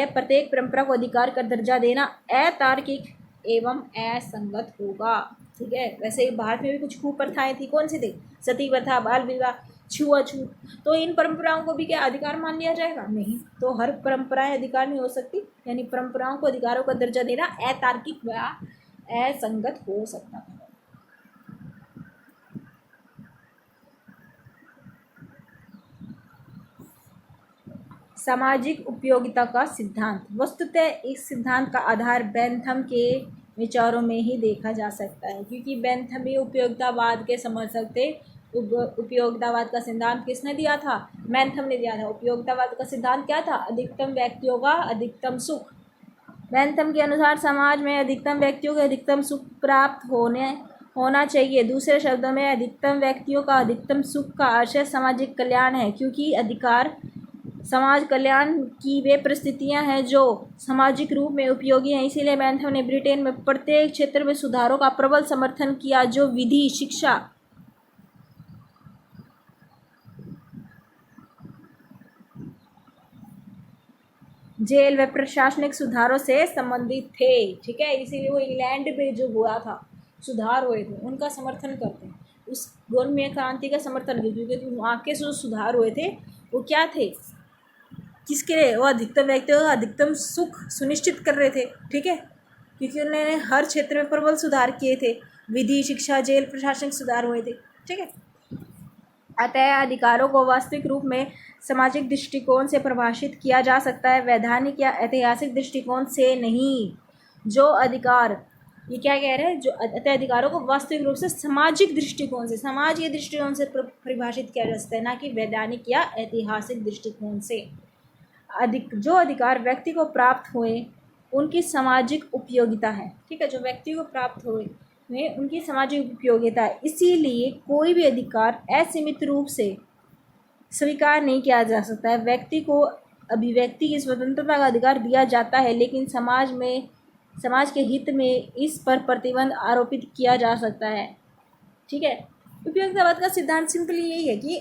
प्रत्येक परंपरा को अधिकार का दर्जा देना अतार्किक एवं असंगत होगा। ठीक है, वैसे ही भारत में भी कुछ कुप्रथाएं थी, कौन सी थी? सती प्रथा, बाल विवाह, छुआछूत। तो इन परंपराओं को भी क्या अधिकार मान लिया जाएगा? नहीं। तो हर परंपराएं अधिकार नहीं हो सकती, यानी परंपराओं को अधिकारों का दर्जा देना अतार्किक व असंगत हो सकता है। सामाजिक उपयोगिता का सिद्धांत। वस्तुतः इस सिद्धांत का आधार बेंथम के विचारों में ही देखा जा सकता है, क्योंकि बेंथम ही उपयोगितावाद के समर्थक थे। उपयोगितावाद का सिद्धांत किसने दिया था? बेंथम ने दिया था। उपयोगितावाद का सिद्धांत क्या था? अधिकतम व्यक्तियों का अधिकतम सुख। बेंथम के अनुसार समाज में अधिकतम व्यक्तियों को अधिकतम सुख प्राप्त होना चाहिए। दूसरे शब्दों में अधिकतम व्यक्तियों का अधिकतम सुख का आशय सामाजिक कल्याण है, क्योंकि अधिकार समाज कल्याण की वे परिस्थितियां हैं जो सामाजिक रूप में उपयोगी हैं। इसीलिए बेंथम ने ब्रिटेन में प्रत्येक क्षेत्र में सुधारों का प्रबल समर्थन किया, जो विधि, शिक्षा, जेल व प्रशासनिक सुधारों से संबंधित थे। ठीक है, इसीलिए वो इंग्लैंड में जो हुआ था, सुधार हुए थे, उनका समर्थन करते हैं। उस गोलमेज क्रांति का समर्थन किया, क्योंकि वहाँ के जो सुधार हुए थे वो क्या थे? किसके लिए? वो अधिकतम व्यक्तियों का अधिकतम सुख सुनिश्चित कर रहे थे। ठीक है, क्योंकि उन्होंने हर क्षेत्र में प्रबल सुधार किए थे। विधि, शिक्षा, जेल, प्रशासनिक सुधार हुए थे। ठीक है, अतः अधिकारों को वास्तविक रूप में सामाजिक दृष्टिकोण से परिभाषित किया जा सकता है, वैधानिक या ऐतिहासिक दृष्टिकोण से नहीं। जो अधिकार, ये क्या कह रहे हैं? जो अतः अधिकारों को वास्तविक रूप से सामाजिक दृष्टिकोण से, समाज के दृष्टिकोण से परिभाषित किया जा सकता है, ना कि वैधानिक या ऐतिहासिक दृष्टिकोण से। जो अधिकार व्यक्ति को प्राप्त हुए उनकी सामाजिक उपयोगिता है। ठीक है, जो व्यक्ति को प्राप्त हुए में उनकी सामाजिक उपयोगिता है। इसीलिए कोई भी अधिकार असीमित रूप से स्वीकार नहीं किया जा सकता है। व्यक्ति को अभिव्यक्ति की स्वतंत्रता का अधिकार दिया जाता है, लेकिन समाज के हित में इस पर प्रतिबंध आरोपित किया जा सकता है। ठीक है, उपयोगितावाद का सिद्धांत सिंपली यही है कि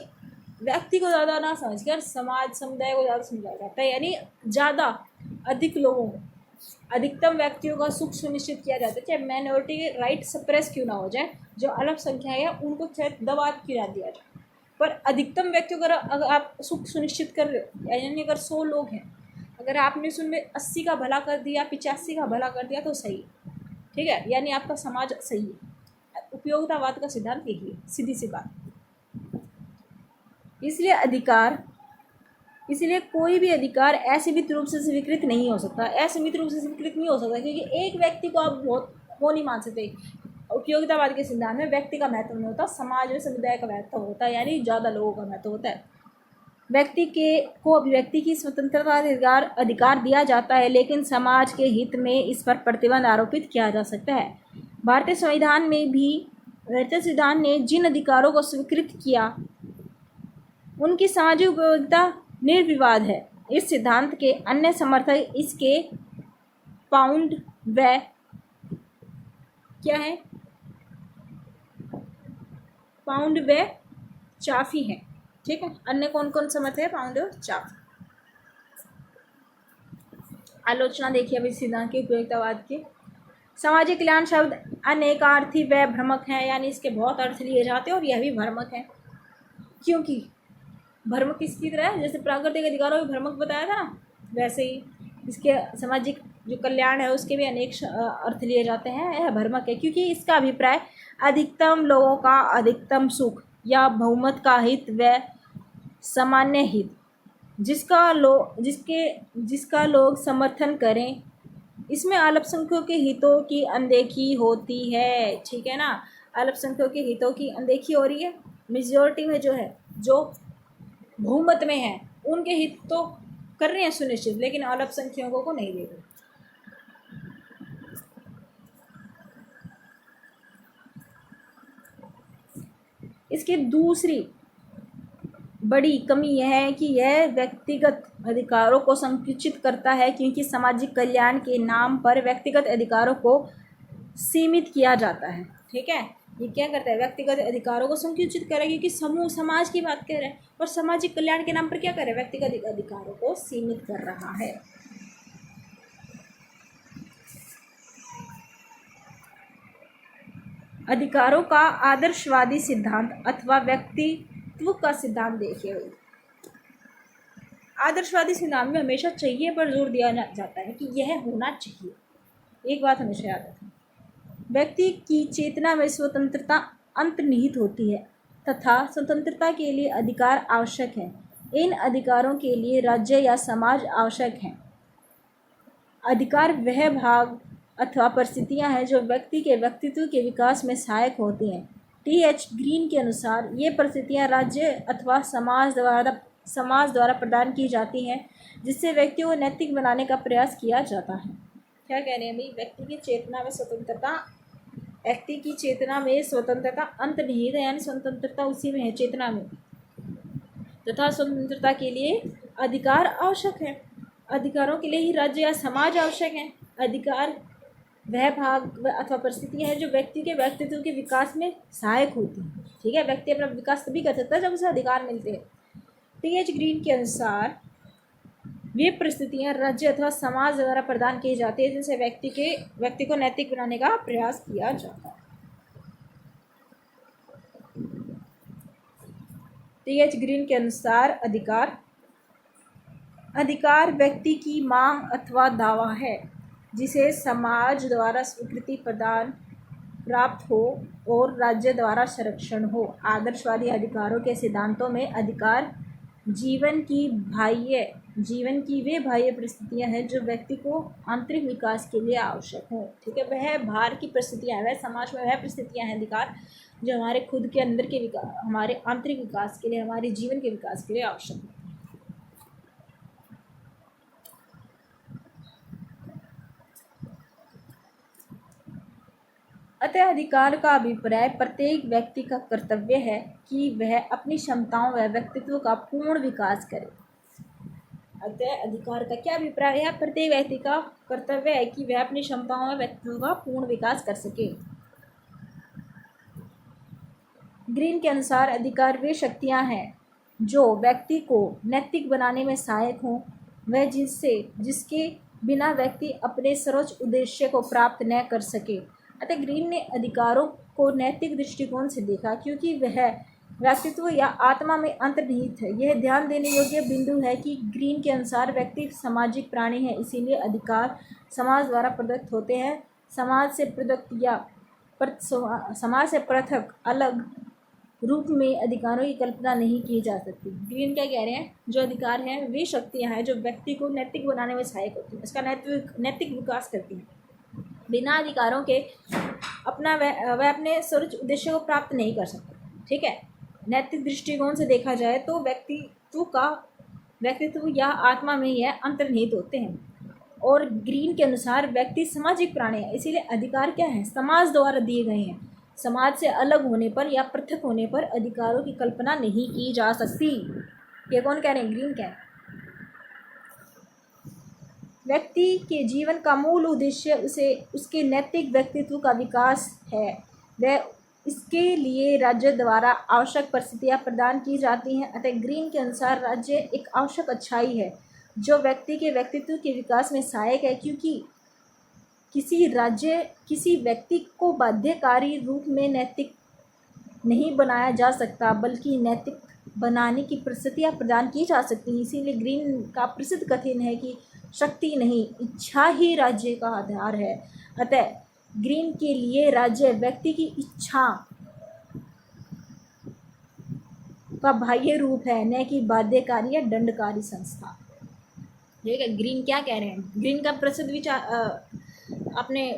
व्यक्ति को ज़्यादा ना समझकर समाज, समुदाय को ज़्यादा समझाया जाता है, यानी ज़्यादा अधिक लोगों को, अधिकतम व्यक्तियों का सुख सुनिश्चित किया जाता है। चाहे माइनॉरिटी के राइट सप्रेस क्यों ना हो जाए, जो अलग संख्या है उनको चाहे दबा क्यों ना दिया जाए, पर अधिकतम व्यक्तियों का अगर आप सुख सुनिश्चित कर रहे हो, यानी अगर 100 लोग हैं, अगर आपने उसमें 80 का भला कर दिया, 85 का भला कर दिया तो सही। ठीक है, यानी आपका समाज सही है। उपयोगितावाद का सिद्धांत यही है, सीधी सी बात। इसलिए कोई भी अधिकार असीमित रूप से स्वीकृत नहीं हो सकता। असीमित रूप से स्वीकृत नहीं हो सकता, क्योंकि एक व्यक्ति को आप बहुत वो नहीं मान सकते। उपयोगितावाद के सिद्धांत में व्यक्ति का महत्व नहीं होता, समाज में समुदाय का महत्व होता है, यानी ज़्यादा लोगों का महत्व होता है। व्यक्ति को अभिव्यक्ति की स्वतंत्रता अधिकार दिया जाता है, लेकिन समाज के हित में इस पर प्रतिबंध आरोपित किया जा सकता है। भारतीय संविधान ने जिन अधिकारों को स्वीकृत किया उनकी सामाजिक उपयोगिता निर्विवाद है। इस सिद्धांत के अन्य समर्थक इसके पाउंड व क्या है? पाउंड व चाफी है। ठीक है, अन्य कौन कौन समर्थक है? पाउंड व चाफी। आलोचना देखिए अभी सिद्धांत के उपयोगितावाद के। सामाजिक कल्याण शब्द अनेकार्थी व भ्रमक है, यानी इसके बहुत अर्थ लिए जाते हैं और यह भी भ्रमक है। क्योंकि भ्रमक किसकी तरह है? जैसे प्राकृतिक अधिकारों में भ्रमक बताया था ना, वैसे ही इसके सामाजिक जो कल्याण है उसके भी अनेक अर्थ लिए जाते हैं। यह भ्रमक है क्योंकि इसका अभिप्राय अधिकतम लोगों का अधिकतम सुख या बहुमत का हित व सामान्य हित जिसका लोग समर्थन करें, इसमें अल्पसंख्यकों के हितों की अनदेखी होती है। ठीक है ना, अल्पसंख्यकों के हितों की अनदेखी हो रही है। मेजॉरिटी में जो है, जो बहुमत में है, उनके हित तो कर रहे हैं सुनिश्चित, लेकिन अल्पसंख्यकों को नहीं दे रहे। इसकी दूसरी बड़ी कमी यह है कि यह व्यक्तिगत अधिकारों को संकुचित करता है, क्योंकि सामाजिक कल्याण के नाम पर व्यक्तिगत अधिकारों को सीमित किया जाता है। ठीक है, ये क्या करता है, व्यक्तिगत अधिकारों को संकुचित करे, क्योंकि समूह समाज की बात कर रहे हैं और सामाजिक कल्याण के नाम पर क्या करे, व्यक्तिगत अधिकारों को सीमित कर रहा है। अधिकारों का आदर्शवादी सिद्धांत अथवा व्यक्तित्व का सिद्धांत देखिए। आदर्शवादी सिद्धांत में हमेशा चाहिए पर जोर दिया जाता है कि यह होना चाहिए। एक बात हमेशा याद रखें, व्यक्ति की चेतना में स्वतंत्रता अंतर्निहित होती है तथा स्वतंत्रता के लिए अधिकार आवश्यक है। इन अधिकारों के लिए राज्य या समाज आवश्यक है। अधिकार वह भाग अथवा परिस्थितियां हैं जो व्यक्ति के व्यक्तित्व के विकास में सहायक होती हैं। टी.एच. ग्रीन के अनुसार ये परिस्थितियां राज्य अथवा समाज द्वारा प्रदान की जाती हैं, जिससे व्यक्तियों को नैतिक बनाने का प्रयास किया जाता है। क्या कह रहे हैं भाई, व्यक्ति की चेतना में स्वतंत्रता अंतर्निहित है, यानी स्वतंत्रता उसी में है, चेतना में, तथा स्वतंत्रता के लिए अधिकार आवश्यक है। अधिकारों के लिए ही राज्य या समाज आवश्यक है। अधिकार वह भाग अथवा परिस्थितियां हैं जो व्यक्ति के व्यक्तित्व के विकास में सहायक होती हैं। ठीक है, व्यक्ति अपना विकास तभी कर सकता है जब उसे अधिकार मिलते हैं। टी.एच. ग्रीन के अनुसार वे परिस्थितियां राज्य अथवा समाज द्वारा प्रदान की जाती है, जिनसे व्यक्ति को नैतिक बनाने का प्रयास किया जाता है। टी.एच. ग्रीन के अनुसार अधिकार व्यक्ति की मांग अथवा दावा है, जिसे समाज द्वारा स्वीकृति प्राप्त हो और राज्य द्वारा संरक्षण हो। आदर्शवादी अधिकारों के सिद्धांतों में अधिकार जीवन की वे बाह्य परिस्थितियां हैं जो व्यक्ति को आंतरिक विकास के लिए आवश्यक हो। ठीक है, वह बाहर की परिस्थितियां हैं, वह समाज में वह परिस्थितियां हैं, अधिकार जो हमारे खुद के अंदर के विकास, हमारे आंतरिक विकास के लिए, हमारे जीवन के विकास के लिए आवश्यक है। अतः अधिकार का अभिप्राय प्रत्येक व्यक्ति का कर्तव्य है कि वह अपनी क्षमताओं व व्यक्तित्व का पूर्ण विकास करे। अतः अधिकार का क्या अभिप्राय है, प्रत्येक व्यक्ति का कर्तव्य है कि वह अपनी क्षमताओं व व्यक्तित्व का पूर्ण विकास कर सके। ग्रीन के अनुसार अधिकार वे शक्तियां हैं जो व्यक्ति को नैतिक बनाने में सहायक हों, वह जिसके बिना व्यक्ति अपने सर्वोच्च उद्देश्य को प्राप्त न कर सके। अतः ग्रीन ने अधिकारों को नैतिक दृष्टिकोण से देखा, क्योंकि वह व्यक्तित्व या आत्मा में अंतर्निहित है। यह ध्यान देने योग्य बिंदु है कि ग्रीन के अनुसार व्यक्ति सामाजिक प्राणी है, इसीलिए अधिकार समाज द्वारा प्रदत्त होते हैं। समाज से पृथक अलग रूप में अधिकारों की कल्पना नहीं की जा सकती। ग्रीन क्या कह रहे हैं, जो अधिकार हैं वे शक्तियां हैं जो व्यक्ति को नैतिक बनाने में सहायक होती हैं, इसका नैतिक विकास करती हैं। बिना अधिकारों के वह अपने सर्वोच्च उद्देश्य को प्राप्त नहीं कर सकता। ठीक है, नैतिक दृष्टिकोण से देखा जाए तो व्यक्तित्व या आत्मा में यह अंतर्निहित होते हैं। और ग्रीन के अनुसार व्यक्ति सामाजिक प्राणी है, इसीलिए अधिकार क्या है, समाज द्वारा दिए गए हैं। समाज से अलग होने पर या पृथक होने पर अधिकारों की कल्पना नहीं की जा सकती। ये कौन कह रहे हैं, ग्रीन कह रहे हैं। व्यक्ति के जीवन का मूल उद्देश्य उसके नैतिक व्यक्तित्व का विकास है। वह इसके लिए राज्य द्वारा आवश्यक परिस्थितियां प्रदान की जाती हैं। अतः ग्रीन के अनुसार राज्य एक आवश्यक अच्छाई है जो व्यक्ति के व्यक्तित्व के विकास में सहायक है, क्योंकि किसी व्यक्ति को बाध्यकारी रूप में नैतिक नहीं बनाया जा सकता, बल्कि नैतिक बनाने की परिस्थितियां प्रदान की जा सकती हैं। इसीलिए ग्रीन का प्रसिद्ध कथन है कि शक्ति नहीं, इच्छा ही राज्य का आधार है। अतः ग्रीन के लिए राज्य व्यक्ति की इच्छा का बाह्य रूप है, न कि बाध्यकारी या दंडकारी संस्था। ठीक है, ग्रीन क्या कह रहे हैं, ग्रीन का प्रसिद्ध विचार आपने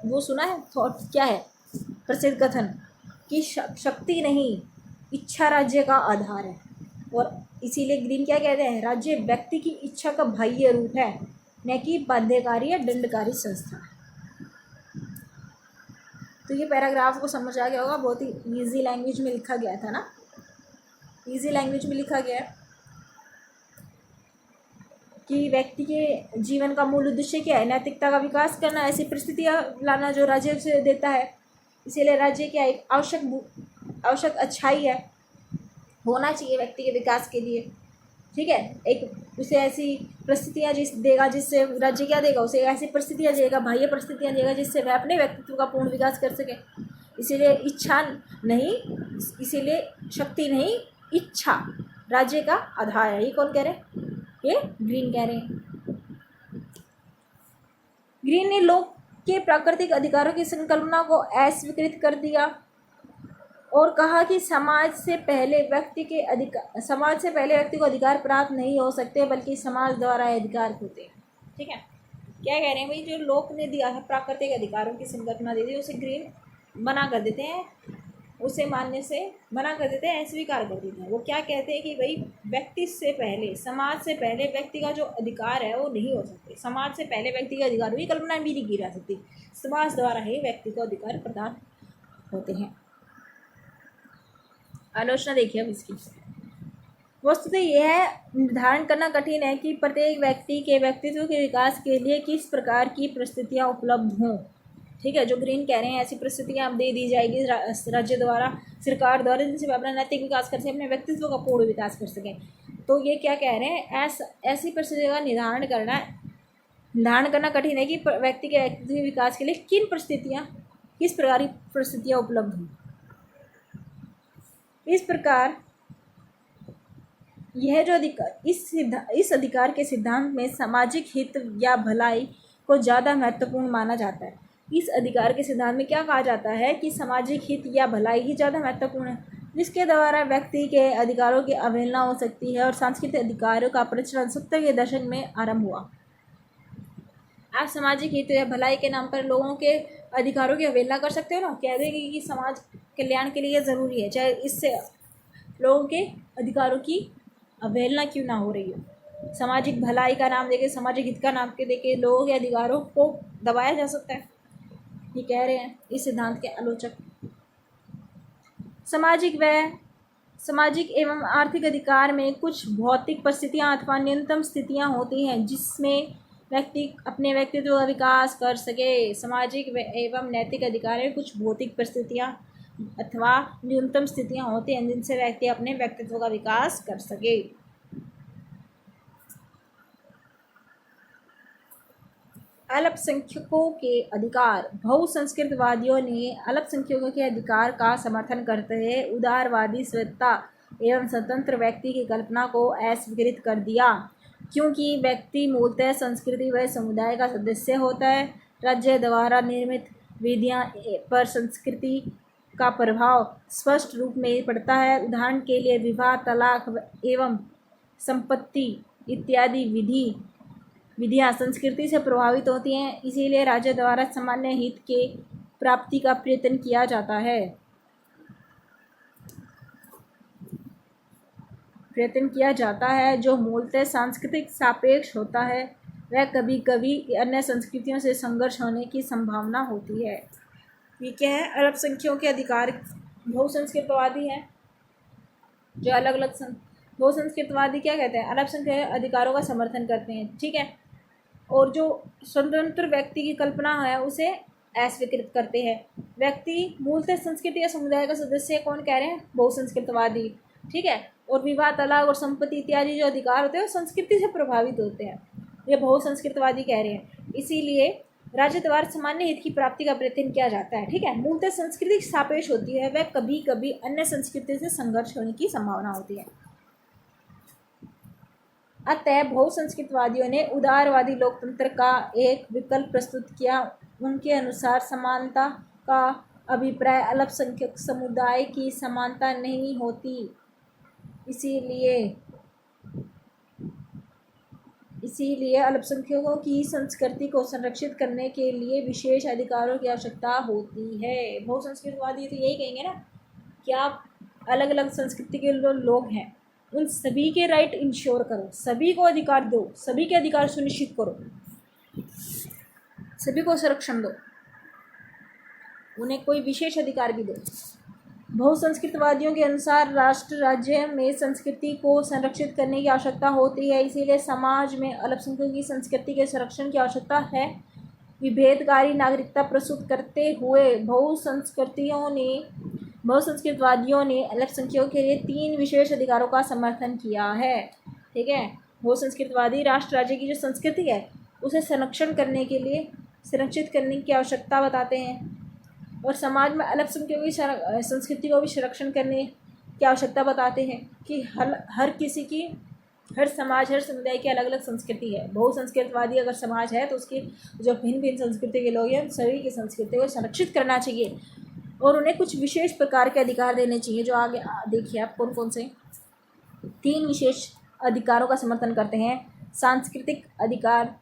वो सुना है, थॉट क्या है, प्रसिद्ध कथन कि शक्ति नहीं, इच्छा राज्य का आधार है। और इसीलिए ग्रीन क्या कहते हैं, राज्य व्यक्ति की इच्छा का बाह्य रूप है, न कि बाध्यकारी या दंडकारी संस्था। तो ये पैराग्राफ को समझ आ गया होगा, बहुत ही इजी लैंग्वेज में लिखा गया था ना, इजी लैंग्वेज में लिखा गया है। कि व्यक्ति के जीवन का मूल उद्देश्य क्या है, नैतिकता का विकास करना, ऐसी परिस्थितियाँ लाना जो राज्य उसे देता है। इसीलिए राज्य क्या एक आवश्यक अच्छाई है, होना चाहिए व्यक्ति के विकास के लिए। ठीक है, एक उसे ऐसी परिस्थितियाँ देगा जिससे राज्य क्या देगा, उसे ऐसी परिस्थितियाँ देगा, बाह्य परिस्थितियाँ देगा जिससे वह अपने व्यक्तित्व का पूर्ण विकास कर सके। इसीलिए इच्छा नहीं, इसीलिए शक्ति नहीं, इच्छा राज्य का आधार है। ये कौन कह रहे हैं? ये ग्रीन कह रहे हैं। ग्रीन ने लोक के प्राकृतिक अधिकारों की संकल्पना को अस्वीकृत कर दिया और कहा कि समाज से पहले व्यक्ति को अधिकार प्राप्त नहीं हो सकते, बल्कि समाज द्वारा अधिकार होते हैं। ठीक है, क्या कह रहे हैं भाई, जो लोक ने दिया है प्राकृतिक अधिकारों की संकल्पना दे दी, उसे ग्रीन मना कर देते हैं, उसे मानने से मना कर देते हैं, अस्वीकार कर देते हैं। वो क्या कहते हैं कि भाई व्यक्ति से पहले, समाज से पहले व्यक्ति का जो अधिकार है वो नहीं हो सकते। समाज से पहले व्यक्ति के अधिकारों की कल्पना भी नहीं की जा सकती, समाज द्वारा ही व्यक्ति को अधिकार प्रदान होते हैं। आलोचना देखिए अब इसकी। वस्तुतः यह निर्धारण करना कठिन है कि प्रत्येक व्यक्ति के व्यक्तित्व के विकास के लिए किस प्रकार की परिस्थितियाँ उपलब्ध हों। ठीक है, जो ग्रीन कह रहे हैं ऐसी परिस्थितियाँ अब दे दी जाएगी राज्य द्वारा, सरकार द्वारा, जिनसे अपना नैतिक विकास कर सकें, अपने व्यक्तित्व का पूर्ण विकास कर सकें। तो ये क्या कह रहे हैं, ऐसी परिस्थितियों का निर्धारण करना कठिन है कि व्यक्ति के व्यक्तित्व के विकास के लिए किस प्रकार की परिस्थितियाँ उपलब्ध हों। इस प्रकार यह जो इस अधिकार के सिद्धांत में सामाजिक हित या भलाई को ज़्यादा महत्वपूर्ण माना जाता है। इस अधिकार के सिद्धांत में क्या कहा जाता है कि सामाजिक हित या भलाई ही ज़्यादा महत्वपूर्ण है, जिसके द्वारा व्यक्ति के अधिकारों की अवहेलना हो सकती है। और सांस्कृतिक अधिकारों का प्रचलन 70 के दशक में आरंभ हुआ। आप सामाजिक हित या भलाई के नाम पर लोगों के अधिकारों की अवहेलना कर सकते हो ना, कह देंगे कि समाज कल्याण के लिए ज़रूरी है, चाहे इससे लोगों के अधिकारों की अवहेलना क्यों ना हो रही हो। सामाजिक भलाई का नाम देके, सामाजिक हित का नाम के देके लोगों के अधिकारों को दबाया जा सकता है, ये कह रहे हैं इस सिद्धांत के आलोचक। सामाजिक एवं आर्थिक अधिकार में कुछ भौतिक परिस्थितियाँ अथवा न्यूनतम स्थितियाँ होती हैं जिसमें व्यक्ति अपने व्यक्तित्व का विकास कर सके। सामाजिक एवं नैतिक अधिकार में कुछ भौतिक परिस्थितियाँ अथवा न्यूनतम स्थितियाँ होती हैं जिनसे व्यक्ति अपने व्यक्तित्व का विकास कर सके। अल्पसंख्यकों के अधिकार। बहुसंस्कृतवादियों ने अल्पसंख्यकों के अधिकार का समर्थन करते हुए उदारवादी स्वायत्तता एवं स्वतंत्र व्यक्ति की कल्पना को अस्वीकृत कर दिया, क्योंकि व्यक्ति मूलतः संस्कृति व समुदाय का सदस्य होता है। राज्य द्वारा निर्मित विधियां पर संस्कृति का प्रभाव स्पष्ट रूप में पड़ता है। उदाहरण के लिए विवाह, तलाक एवं संपत्ति इत्यादि विधियां संस्कृति से प्रभावित होती हैं। इसीलिए राज्य द्वारा सामान्य हित के प्राप्ति का प्रयत्न किया जाता है जो मूलतः सांस्कृतिक सापेक्ष होता है। वह कभी कभी अन्य संस्कृतियों से संघर्ष होने की संभावना होती है। ये क्या है, अल्पसंख्यकों के अधिकार। बहुसंस्कृतवादी है जो अलग अलग बहुसंस्कृतवादी क्या कहते हैं, अल्पसंख्यक अधिकारों का समर्थन करते हैं। ठीक है, और जो स्वतंत्र व्यक्ति की कल्पना है उसे अस्वीकृत करते हैं। व्यक्ति मूलतः संस्कृति या समुदाय का सदस्य कौन कह रहे हैं, बहुसंस्कृतवादी। ठीक है, और विवाह, तलाक और संपत्ति इत्यादि जो अधिकार होते हैं वो संस्कृति से प्रभावित होते हैं, ये बहुसंस्कृतवादी कह रहे हैं। इसीलिए राज्य द्वारा सामान्य हित की प्राप्ति का प्रयत्न किया जाता है। ठीक है, मूलतः संस्कृति सापेक्ष होती है, वह कभी कभी अन्य संस्कृति से संघर्ष होने की संभावना होती है। अतः बहुसंस्कृतवादियों ने उदारवादी लोकतंत्र का एक विकल्प प्रस्तुत किया। उनके अनुसार समानता का अभिप्राय अल्पसंख्यक समुदाय की समानता नहीं होती। इसीलिए अल्पसंख्यकों की संस्कृति को संरक्षित करने के लिए विशेष अधिकारों की आवश्यकता होती है। बहुसंस्कृतवादी तो यही कहेंगे ना कि आप अलग अलग संस्कृति के लोग हैं, उन सभी के राइट इंश्योर करो, सभी को अधिकार दो, सभी के अधिकार सुनिश्चित करो, सभी को संरक्षण दो, उन्हें कोई विशेष अधिकार भी दो। बहुसंस्कृतवादियों के अनुसार राष्ट्र राज्य में संस्कृति को संरक्षित करने की आवश्यकता होती है, इसीलिए समाज में अल्पसंख्यकों की संस्कृति के संरक्षण की आवश्यकता है। विभेदकारी नागरिकता प्रस्तुत करते हुए बहुसंस्कृतवादियों ने अल्पसंख्यकों के लिए 3 विशेष अधिकारों का समर्थन किया है। ठीक है, बहुसंस्कृतवादी राष्ट्र राज्य की जो संस्कृति है उसे संरक्षण करने के लिए संरक्षित करने की आवश्यकता बताते हैं और समाज में अल्पसंख्यकों की संस्कृति को भी संरक्षण करने की आवश्यकता बताते हैं कि हर किसी की, हर समाज, हर समुदाय की अलग अलग संस्कृति है। बहुसंस्कृतवादी अगर समाज है तो उसकी जो भिन्न भिन्न संस्कृति के लोग हैं सभी की संस्कृति को संरक्षित करना चाहिए और उन्हें कुछ विशेष प्रकार के अधिकार देने चाहिए, जो आगे देखिए आप कौन कौन से 3 विशेष अधिकारों का समर्थन करते हैं। सांस्कृतिक अधिकार,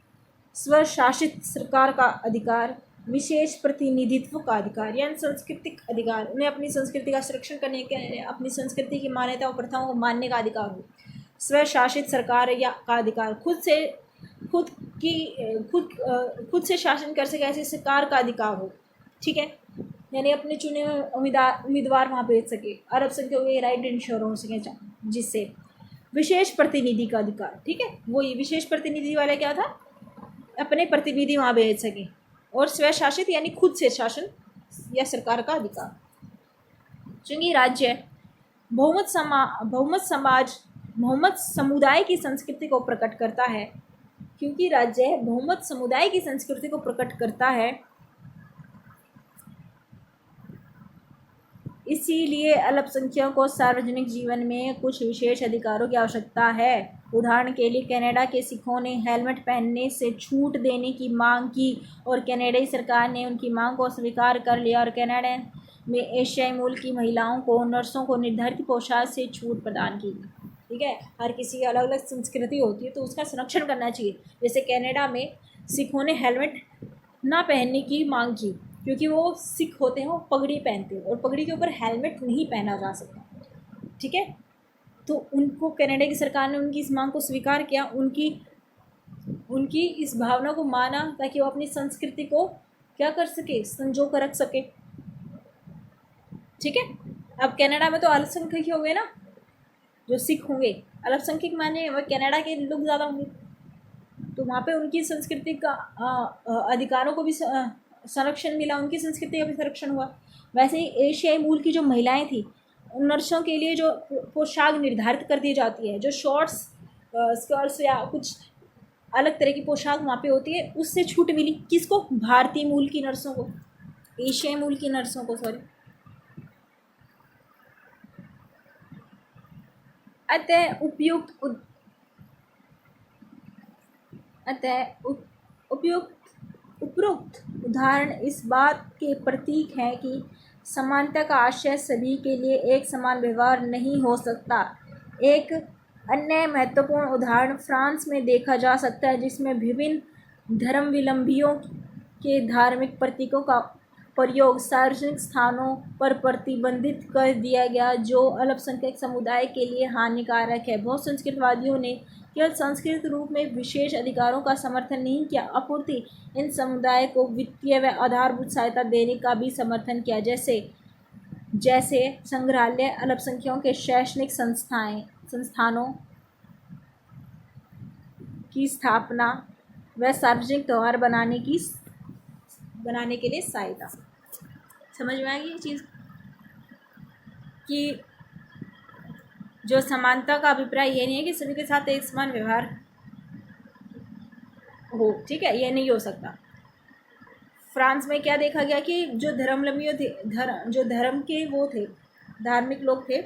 स्वशासित सरकार का अधिकार, विशेष प्रतिनिधित्व का अधिकार। यानी सांस्कृतिक अधिकार, उन्हें अपनी संस्कृति का संरक्षण करने के, अपनी संस्कृति की मान्यता और प्रथाओं को मानने का अधिकार हो। स्वशासित सरकार या का अधिकार, खुद से शासन कर सके ऐसी सरकार का अधिकार हो। ठीक है, यानी अपने चुने हुए उम्मीदवार वहाँ भेज सके, अल्पसंख्यकों के राइट इंश्योर हो सके, जिससे विशेष प्रतिनिधि का अधिकार। ठीक है, वो ये विशेष प्रतिनिधि वाला क्या था, अपने प्रतिनिधि वहाँ भेज सके। और स्वशासित यानी खुद से शासन या सरकार का अधिकार। चूँकि राज्य बहुमत समुदाय की संस्कृति को प्रकट करता है, क्योंकि राज्य बहुमत समुदाय की संस्कृति को प्रकट करता है, इसीलिए अल्पसंख्यकों को सार्वजनिक जीवन में कुछ विशेष अधिकारों की आवश्यकता है। उदाहरण के लिए कनाडा के सिखों ने हेलमेट पहनने से छूट देने की मांग की और कनाडाई सरकार ने उनकी मांग को स्वीकार कर लिया और कनाडा में एशियाई मूल की महिलाओं को, नर्सों को निर्धारित पोशाक से छूट प्रदान की। ठीक है, हर किसी की अलग अलग संस्कृति होती है तो उसका संरक्षण करना चाहिए। जैसे कनाडा में सिखों ने हेलमेट ना पहनने की मांग की क्योंकि वो सिख होते हैं, वो पगड़ी पहनते हैं और पगड़ी के ऊपर हेलमेट नहीं पहना जा सकता। ठीक है, तो उनको कनाडा की सरकार ने उनकी इस मांग को स्वीकार किया, उनकी इस भावना को माना ताकि वो अपनी संस्कृति को क्या कर सके, संजो कर रख सके। ठीक है, अब कनाडा में तो अल्पसंख्यक हो गए ना, जो सिख होंगे अल्पसंख्यक माने वह कनाडा के लोग ज़्यादा होंगे, तो वहाँ पे उनकी संस्कृति का अधिकारों को भी संरक्षण मिला, उनकी संस्कृति का भी संरक्षण हुआ। वैसे ही एशियाई मूल की जो महिलाएं थी, उन नर्सों के लिए जो पोशाक निर्धारित कर दी जाती है, जो शॉर्ट्स, स्कर्ट्स या कुछ अलग तरह की पोशाक वहाँ पे होती है, उससे छूट मिली। किसको? भारतीय मूल की नर्सों को, एशियाई मूल की नर्सों को, सॉरी। अतः उपरोक्त उदाहरण इस बात के प्रतीक हैं कि समानता का आशय सभी के लिए एक समान व्यवहार नहीं हो सकता। एक अन्य महत्वपूर्ण उदाहरण फ्रांस में देखा जा सकता है, जिसमें विभिन्न धर्मावलंबियों के धार्मिक प्रतीकों का प्रयोग सार्वजनिक स्थानों पर प्रतिबंधित कर दिया गया, जो अल्पसंख्यक समुदाय के लिए हानिकारक है। बहुसंस्कृतवादियों ने केवल सांस्कृतिक रूप में विशेष अधिकारों का समर्थन नहीं किया, अपूर्ति इन समुदाय को वित्तीय व आधारभूत सहायता देने का भी समर्थन किया, जैसे संग्रहालय, अल्पसंख्यकों के शैक्षणिक संस्थानों की स्थापना व सार्वजनिक त्यौहार बनाने के लिए सहायता। समझ में आ गई ये चीज़ कि जो समानता का अभिप्राय ये नहीं है कि सभी के साथ एक समान व्यवहार हो। ठीक है, ये नहीं हो सकता। फ्रांस में क्या देखा गया कि जो धर्मावलंबी थे, जो धर्म के वो थे, धार्मिक लोग थे,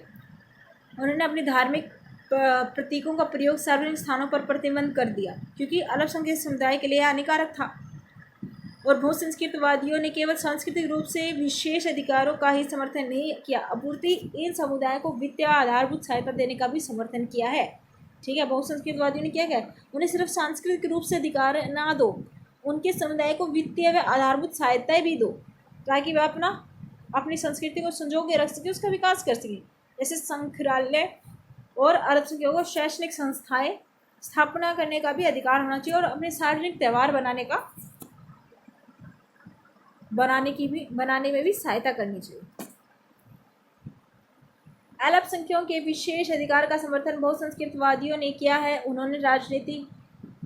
उन्होंने अपने धार्मिक प्रतीकों का प्रयोग सार्वजनिक स्थानों पर प्रतिबंध कर दिया क्योंकि अल्पसंख्यक समुदाय के लिए हानिकारक था। और बहुसंस्कृतवादियों ने केवल सांस्कृतिक रूप से विशेष अधिकारों का ही समर्थन नहीं किया, अपूर्ति इन समुदायों को वित्तीय आधारभूत सहायता देने का भी समर्थन किया है। ठीक है, बहुसंस्कृतवादियों ने क्या किया, उन्हें सिर्फ सांस्कृतिक रूप से अधिकार ना दो, उनके समुदाय को वित्तीय व आधारभूत सहायताएं भी दो ताकि वह अपनी संस्कृति को संजो के रख सके, उसका विकास कर सके। जैसे संग्रहालय और अल्पसंख्यकों को शैक्षणिक संस्थाएं स्थापना करने का भी अधिकार होना चाहिए और अपने सार्वजनिक त्यौहार बनाने में भी सहायता करनी चाहिए। अल्पसंख्यकों के विशेष अधिकार का समर्थन बहुसंस्कृतवादियों ने किया है। उन्होंने राजनीतिक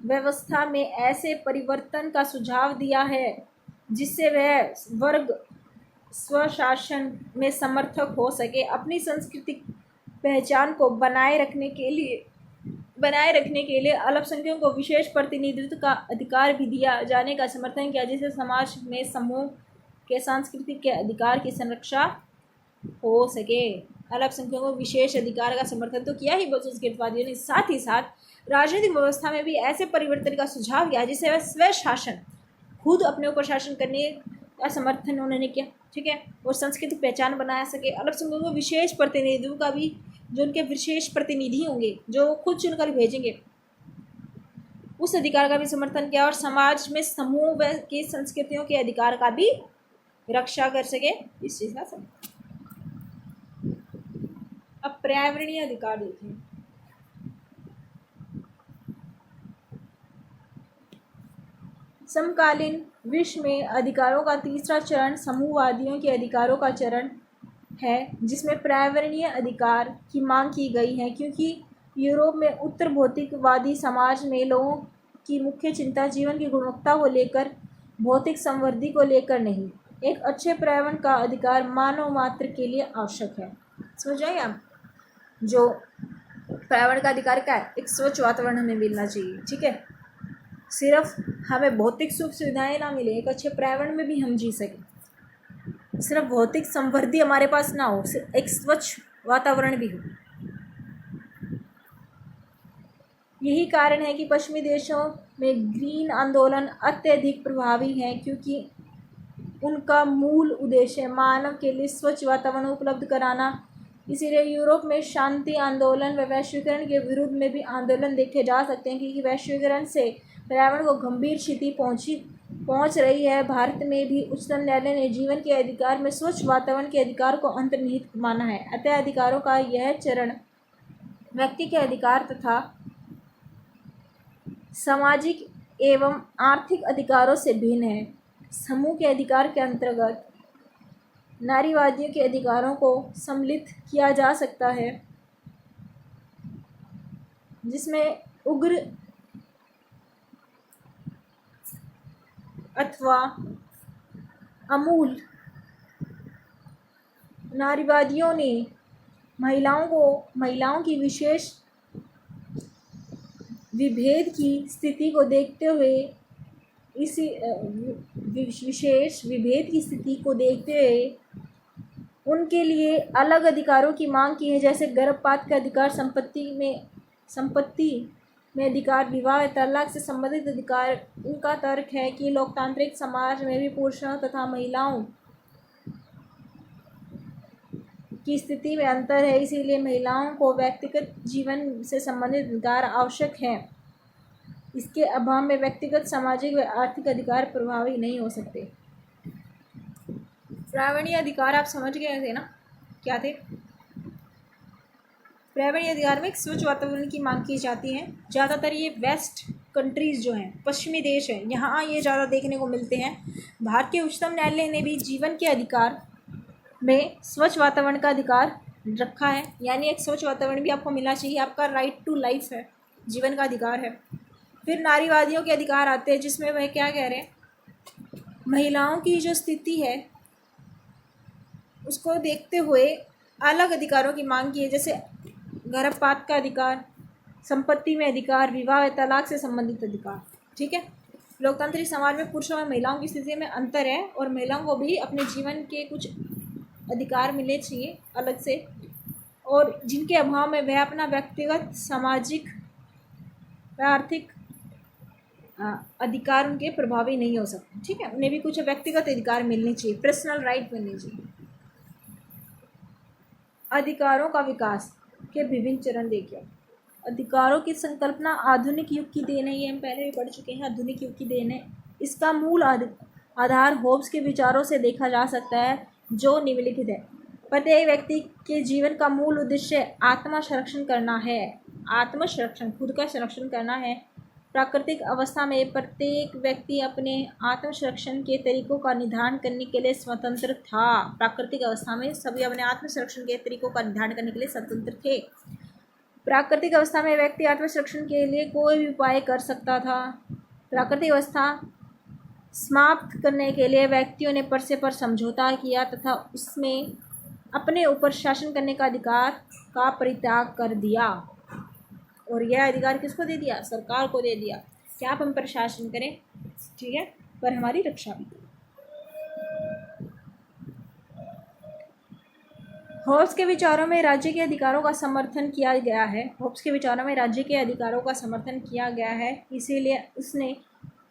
व्यवस्था में ऐसे परिवर्तन का सुझाव दिया है जिससे वह वर्ग स्वशासन में समर्थक हो सके। अपनी सांस्कृतिक पहचान को बनाए रखने के लिए अल्पसंख्यकों को विशेष प्रतिनिधित्व का अधिकार भी दिया जाने का समर्थन किया, जिससे समाज में समूह के सांस्कृतिक के अधिकार की संरक्षा हो सके। अल्पसंख्यकों को विशेष अधिकार का समर्थन तो किया ही बहुसंस्कृतवादियों ने, साथ ही साथ राजनीतिक व्यवस्था में भी ऐसे परिवर्तन का सुझाव किया जिससे वह स्वशासन, खुद अपने ऊपर शासन करने का समर्थन उन्होंने किया, ठीक है, और सांस्कृतिक पहचान बना सके। अल्पसंख्यकों को विशेष प्रतिनिधित्व का भी, जो उनके विशेष प्रतिनिधि होंगे जो खुद चुनकर भेजेंगे, उस अधिकार का भी समर्थन किया, और समाज में समूह व की संस्कृतियों के अधिकार का भी रक्षा कर सके, इस चीज़ का समर्थन। अब पर्यावरणीय अधिकार देखें। समकालीन विश्व में अधिकारों का तीसरा चरण समूहवादियों के अधिकारों का चरण है, जिसमें पर्यावरणीय अधिकार की मांग की गई है, क्योंकि यूरोप में उत्तर भौतिकवादी समाज में लोगों की मुख्य चिंता जीवन की गुणवत्ता को लेकर, भौतिक समृद्धि को लेकर नहीं, एक अच्छे पर्यावरण का अधिकार मानव मात्र के लिए आवश्यक है। समझ आए आप? जो पर्यावरण का अधिकार क्या है? एक स्वच्छ वातावरण हमें मिलना चाहिए, ठीक है, सिर्फ हमें भौतिक सुख सुविधाएं ना मिले, एक अच्छे पर्यावरण में भी हम जी सकें, सिर्फ भौतिक समृद्धि हमारे पास ना हो, सिर्फ एक स्वच्छ वातावरण भी हो। यही कारण है कि पश्चिमी देशों में ग्रीन आंदोलन अत्यधिक प्रभावी है, क्योंकि उनका मूल उद्देश्य मानव के लिए स्वच्छ वातावरण उपलब्ध कराना। इसीलिए यूरोप में शांति आंदोलन व वैश्वीकरण के विरुद्ध में भी आंदोलन देखे जा सकते हैं, क्योंकि वैश्वीकरण से पर्यावरण को गंभीर क्षति पहुंच रही है। भारत में भी उच्चतम न्यायालय ने जीवन के अधिकार में स्वच्छ वातावरण के अधिकार को अंतर्निहित माना है। अतः अधिकारों का यह चरण व्यक्ति के अधिकार तथा सामाजिक एवं आर्थिक अधिकारों से भिन्न है। समूह के अधिकार के अंतर्गत नारीवादियों के अधिकारों को सम्मिलित किया जा सकता है, जिसमें उग्र अथवा अमूल नारीवादियों ने महिलाओं की विशेष विभेद की स्थिति को देखते हुए उनके लिए अलग अधिकारों की मांग की है, जैसे गर्भपात का अधिकार, संपत्ति में अधिकार, विवाह तलाक से संबंधित अधिकार। उनका तर्क है कि लोकतांत्रिक समाज में भी पुरुषों तथा महिलाओं की स्थिति में अंतर है, इसीलिए महिलाओं को व्यक्तिगत जीवन से संबंधित अधिकार आवश्यक हैं। इसके अभाव में व्यक्तिगत, सामाजिक व आर्थिक अधिकार प्रभावी नहीं हो सकते। पर्यावरणीय अधिकार आप समझ गए थे ना, क्या थे? पर्यावरणीय अधिकार में एक स्वच्छ वातावरण की मांग की जाती है। ज़्यादातर ये वेस्ट कंट्रीज़ जो हैं, पश्चिमी देश हैं, यहाँ ये ज़्यादा देखने को मिलते हैं। भारत के उच्चतम न्यायालय ने भी जीवन के अधिकार में स्वच्छ वातावरण का अधिकार रखा है, यानी एक स्वच्छ वातावरण भी आपको मिलना चाहिए, आपका राइट टू लाइफ है, जीवन का अधिकार है। फिर नारीवादियों के अधिकार आते हैं, जिसमें वह क्या कह रहे हैं, महिलाओं की जो स्थिति है उसको देखते हुए अलग अधिकारों की मांग की है, जैसे गर्भपात का अधिकार, संपत्ति में अधिकार, विवाह तलाक से संबंधित अधिकार, ठीक है। लोकतांत्रिक समाज में पुरुषों और महिलाओं की स्थिति में अंतर है, और महिलाओं को भी अपने जीवन के कुछ अधिकार मिलने चाहिए अलग से, और जिनके अभाव में वह अपना व्यक्तिगत, सामाजिक व आर्थिक अधिकार उनके प्रभावी नहीं हो सकते, ठीक है। उन्हें भी कुछ व्यक्तिगत अधिकार मिलने चाहिए, पर्सनल राइट मिलने चाहिए। अधिकारों का विकास के विभिन्न चरण देखिए। अधिकारों की संकल्पना आधुनिक युग की देन है, ये हम पहले भी पढ़ चुके हैं, आधुनिक युग की देन है। इसका मूल आधार होब्स के विचारों से देखा जा सकता है, जो निम्नलिखित है। प्रत्येक व्यक्ति के जीवन का मूल उद्देश्य आत्म संरक्षण करना है, आत्म संरक्षण, खुद का संरक्षण करना है। प्राकृतिक अवस्था में प्रत्येक व्यक्ति अपने आत्मसंरक्षण के तरीकों का निर्धारण करने के लिए स्वतंत्र था। प्राकृतिक अवस्था में सभी अपने आत्मसंरक्षण के तरीकों का निर्धारण करने के लिए स्वतंत्र थे। प्राकृतिक अवस्था में व्यक्ति आत्मसंरक्षण के लिए कोई भी उपाय कर सकता था। प्राकृतिक अवस्था समाप्त करने के लिए व्यक्तियों ने परस्पर समझौता किया तथा उसमें अपने ऊपर शासन करने का अधिकार का परित्याग कर दिया। और यह अधिकार किसको दे दिया? सरकार को दे दिया कि आप हम पर शासन करें, ठीक है, पर हमारी रक्षा भी करें। होब्स के विचारों में राज्य के अधिकारों का समर्थन किया गया है। होब्स के विचारों में राज्य के अधिकारों का समर्थन किया गया है, इसीलिए उसने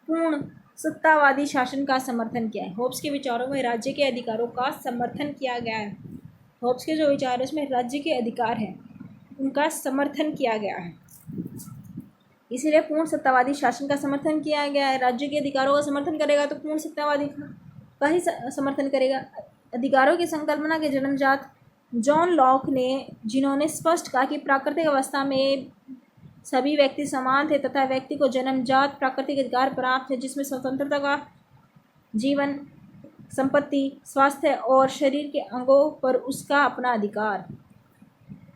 पूर्ण सत्तावादी शासन का समर्थन किया है। होब्स के विचारों में राज्य के अधिकारों का समर्थन किया गया है। होब्स के जो विचार है उसमें राज्य के अधिकार हैं उनका समर्थन किया गया है, इसीलिए पूर्ण सत्तावादी शासन का समर्थन किया गया है। राज्य के अधिकारों का समर्थन करेगा तो पूर्ण सत्तावादी का ही समर्थन करेगा। अधिकारों की संकल्पना के जन्मजात जॉन लॉक ने, जिन्होंने स्पष्ट कहा कि प्राकृतिक अवस्था में सभी व्यक्ति समान थे तथा व्यक्ति को जन्मजात प्राकृतिक अधिकार प्राप्त है जिसमें स्वतंत्रता का जीवन, संपत्ति, स्वास्थ्य और शरीर के अंगों पर उसका अपना अधिकार।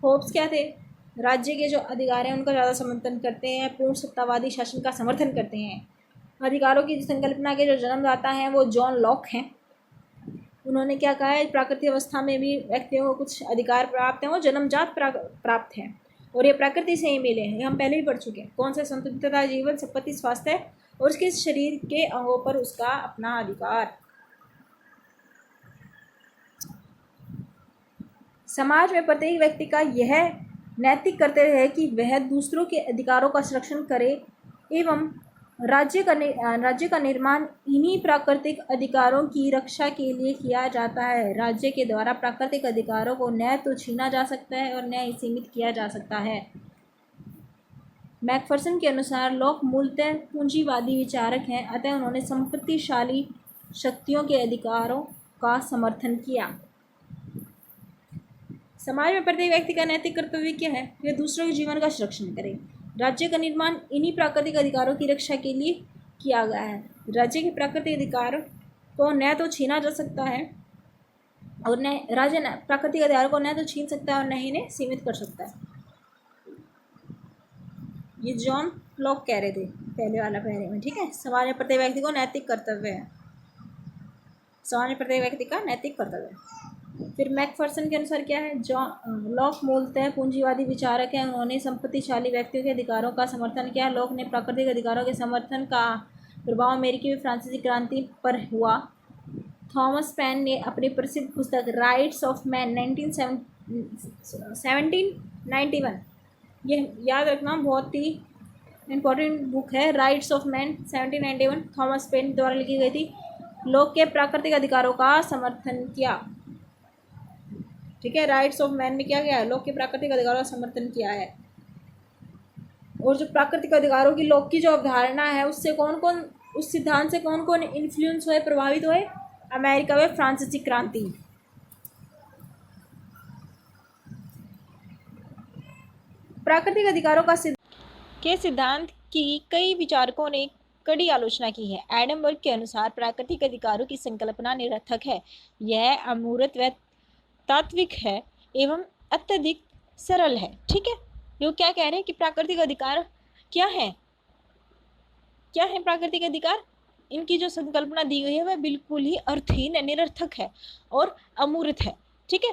होब्स क्या थे? राज्य के जो अधिकार हैं उनका ज़्यादा समर्थन करते हैं, पूर्ण सत्तावादी शासन का समर्थन करते हैं। अधिकारों की संकल्पना के जो जन्मदाता हैं वो जॉन लॉक हैं। उन्होंने क्या कहा है? प्राकृतिक अवस्था में भी व्यक्तियों को कुछ अधिकार प्राप्त हैं, वो जन्मजात प्राप्त हैं और ये प्रकृति से ही मिले हैं। हम पहले भी पढ़ चुके हैं। कौन सा? स्वतंत्रता, जीवन, संपत्ति, स्वास्थ्य और उसके शरीर के अंगों पर उसका अपना अधिकार। समाज में प्रत्येक व्यक्ति का यह नैतिक कर्तव्य है कि वह दूसरों के अधिकारों का संरक्षण करे एवं राज्य का निर्माण इन्हीं प्राकृतिक अधिकारों की रक्षा के लिए किया जाता है। राज्य के द्वारा प्राकृतिक अधिकारों को न तो छीना जा सकता है और न ही सीमित किया जा सकता है। मैकफर्सन के अनुसार लॉक मूलतः पूंजीवादी विचारक हैं, अतः उन्होंने संपत्तिशाली शक्तियों के अधिकारों का समर्थन किया। समाज में प्रत्येक व्यक्ति का नैतिक कर्तव्य क्या है? वह दूसरों के जीवन का संरक्षण करे। राज्य का निर्माण इन्हीं प्राकृतिक अधिकारों की रक्षा के लिए किया गया है। राज्य के प्राकृतिक अधिकार को न तो छीना जा सकता है और न राज्य प्राकृतिक अधिकारों को न तो छीन सकता है और न ही इन्हें सीमित कर सकता है। ये जॉन लॉक कह रहे थे पहले वाला पैरे में, ठीक है। समाज में प्रत्येक व्यक्ति को नैतिक कर्तव्य है। समाज में प्रत्येक व्यक्ति का नैतिक कर्तव्य है। फिर मैकफर्सन के अनुसार क्या है? जॉन लॉक मूलतः पूंजीवादी विचारक हैं। उन्होंने संपत्तिशाली व्यक्तियों के अधिकारों का समर्थन किया। लॉक ने प्राकृतिक अधिकारों के समर्थन का प्रभाव अमेरिकी में फ्रांसीसी क्रांति पर हुआ। थॉमस पेन ने अपनी प्रसिद्ध पुस्तक राइट्स ऑफ मैन 1791, ये याद रखना बहुत ही इम्पोर्टेंट बुक है। Rights of man 1791 Thomas pen द्वारा लिखी गई थी। लॉक के प्राकृतिक अधिकारों का समर्थन किया, ठीक है। राइट्स ऑफ मैन में क्या गया है? लॉक के प्राकृतिक अधिकारों का समर्थन किया है। और जो प्राकृतिक अधिकारों की लॉक की जो अवधारणा है उससे कौन कौन, उस सिद्धांत से कौन कौन इन्फ्लुएंस हुए, प्रभावित हुए? अमेरिका में फ्रांसीसी क्रांति। प्राकृतिक अधिकारों के सिद्धांत की कई विचारकों ने कड़ी आलोचना की है। एडमबर्ग के अनुसार प्राकृतिक अधिकारों की संकल्पना निरर्थक है। यह अमूर्त व तात्विक है एवं अत्यधिक सरल है, ठीक है। जो क्या कह रहे हैं कि प्राकृतिक अधिकार क्या है? क्या है प्राकृतिक अधिकार? इनकी जो संकल्पना दी गई है वह बिल्कुल ही अर्थहीन है, निरर्थक है और अमूर्त है, ठीक है।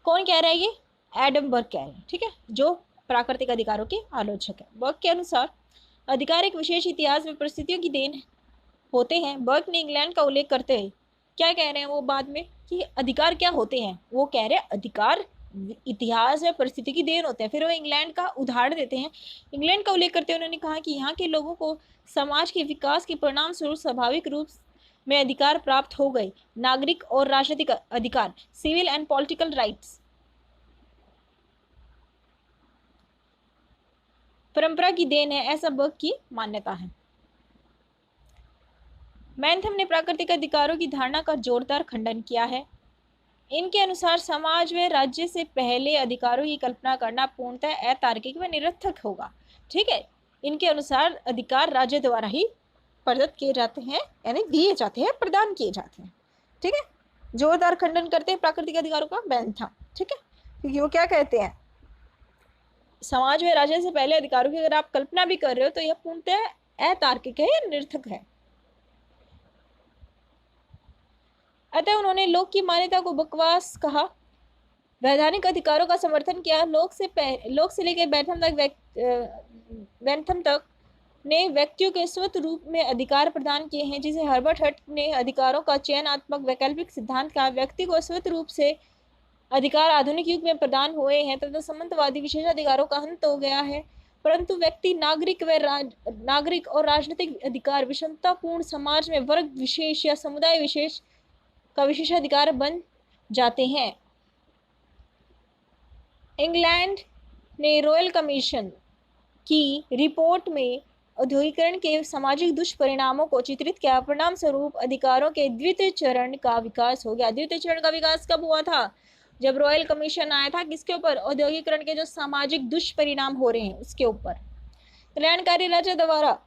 कौन कह रहा है? ये एडमबर्ग कह रहे हैं, ठीक है, जो प्राकृतिक अधिकारों के आलोचक है। बर्ग के अनुसार अधिकार एक विशेष इतिहास में परिस्थितियों की देन होते हैं। बर्ग ने इंग्लैंड का उल्लेख करते हैं, क्या कह रहे हैं वो बाद में कि अधिकार क्या होते हैं? वो कह रहे हैं अधिकार इतिहास में परिस्थिति की देन होते हैं। फिर वो इंग्लैंड का उदाहरण देते हैं। इंग्लैंड का उल्लेख करते हुए उन्होंने कहा कि यहाँ के लोगों को समाज के विकास के परिणाम स्वरूप स्वाभाविक रूप में अधिकार प्राप्त हो गए। नागरिक और राजनीतिक अधिकार, सिविल एंड पॉलिटिकल राइट्स, परंपरा की देन है, ऐसा बर्ग की मान्यता है। मैनथम ने प्राकृतिक अधिकारों की धारणा का जोरदार खंडन किया है। इनके अनुसार समाज व राज्य से पहले अधिकारों की कल्पना करना पूर्णतः अतार्किक व निरर्थक होगा, ठीक है। इनके अनुसार अधिकार राज्य द्वारा ही प्रदत्त किए जाते हैं, यानी दिए जाते हैं, प्रदान किए जाते हैं। ठीक है, जोरदार खंडन करते हैं प्राकृतिक अधिकारों का बेंथम। ठीक है, क्योंकि वो क्या कहते हैं, समाज में राज्य से पहले अधिकारों की अगर आप कल्पना भी कर रहे हो तो यह पूर्णतः अतार्किक है या निरर्थक है। अतः उन्होंने लोक की मान्यता को बकवास कहा, वैधानिक अधिकारों का समर्थन किया। लोक से लेकर बेंथम तक ने व्यक्तियों के स्वतः रूप में अधिकार प्रदान किए हैं, जिसे हर्बर्ट हट ने अधिकारों का चयनात्मक वैकल्पिक सिद्धांत कहा। व्यक्ति को स्वतः रूप से अधिकार आधुनिक युग में प्रदान हुए हैं तथा संबंधवादी विशेषाधिकारों का अंत हो गया है, परंतु व्यक्ति नागरिक और राजनीतिक अधिकार विषमतापूर्ण समाज में वर्ग विशेष या समुदाय विशेष का विशेषाधिकार बन जाते हैं। इंग्लैंड ने रॉयल कमीशन की रिपोर्ट में औद्योगिकरण के सामाजिक दुष्परिणामों को चित्रित किया। परिणाम स्वरूप अधिकारों के द्वितीय चरण का विकास हो गया। द्वितीय चरण का विकास कब हुआ था? जब रॉयल कमीशन आया था। किसके ऊपर? औद्योगिकरण के जो सामाजिक दुष्परिणाम हो रहे हैं उसके ऊपर। कल्याणकारी राज्य द्वारा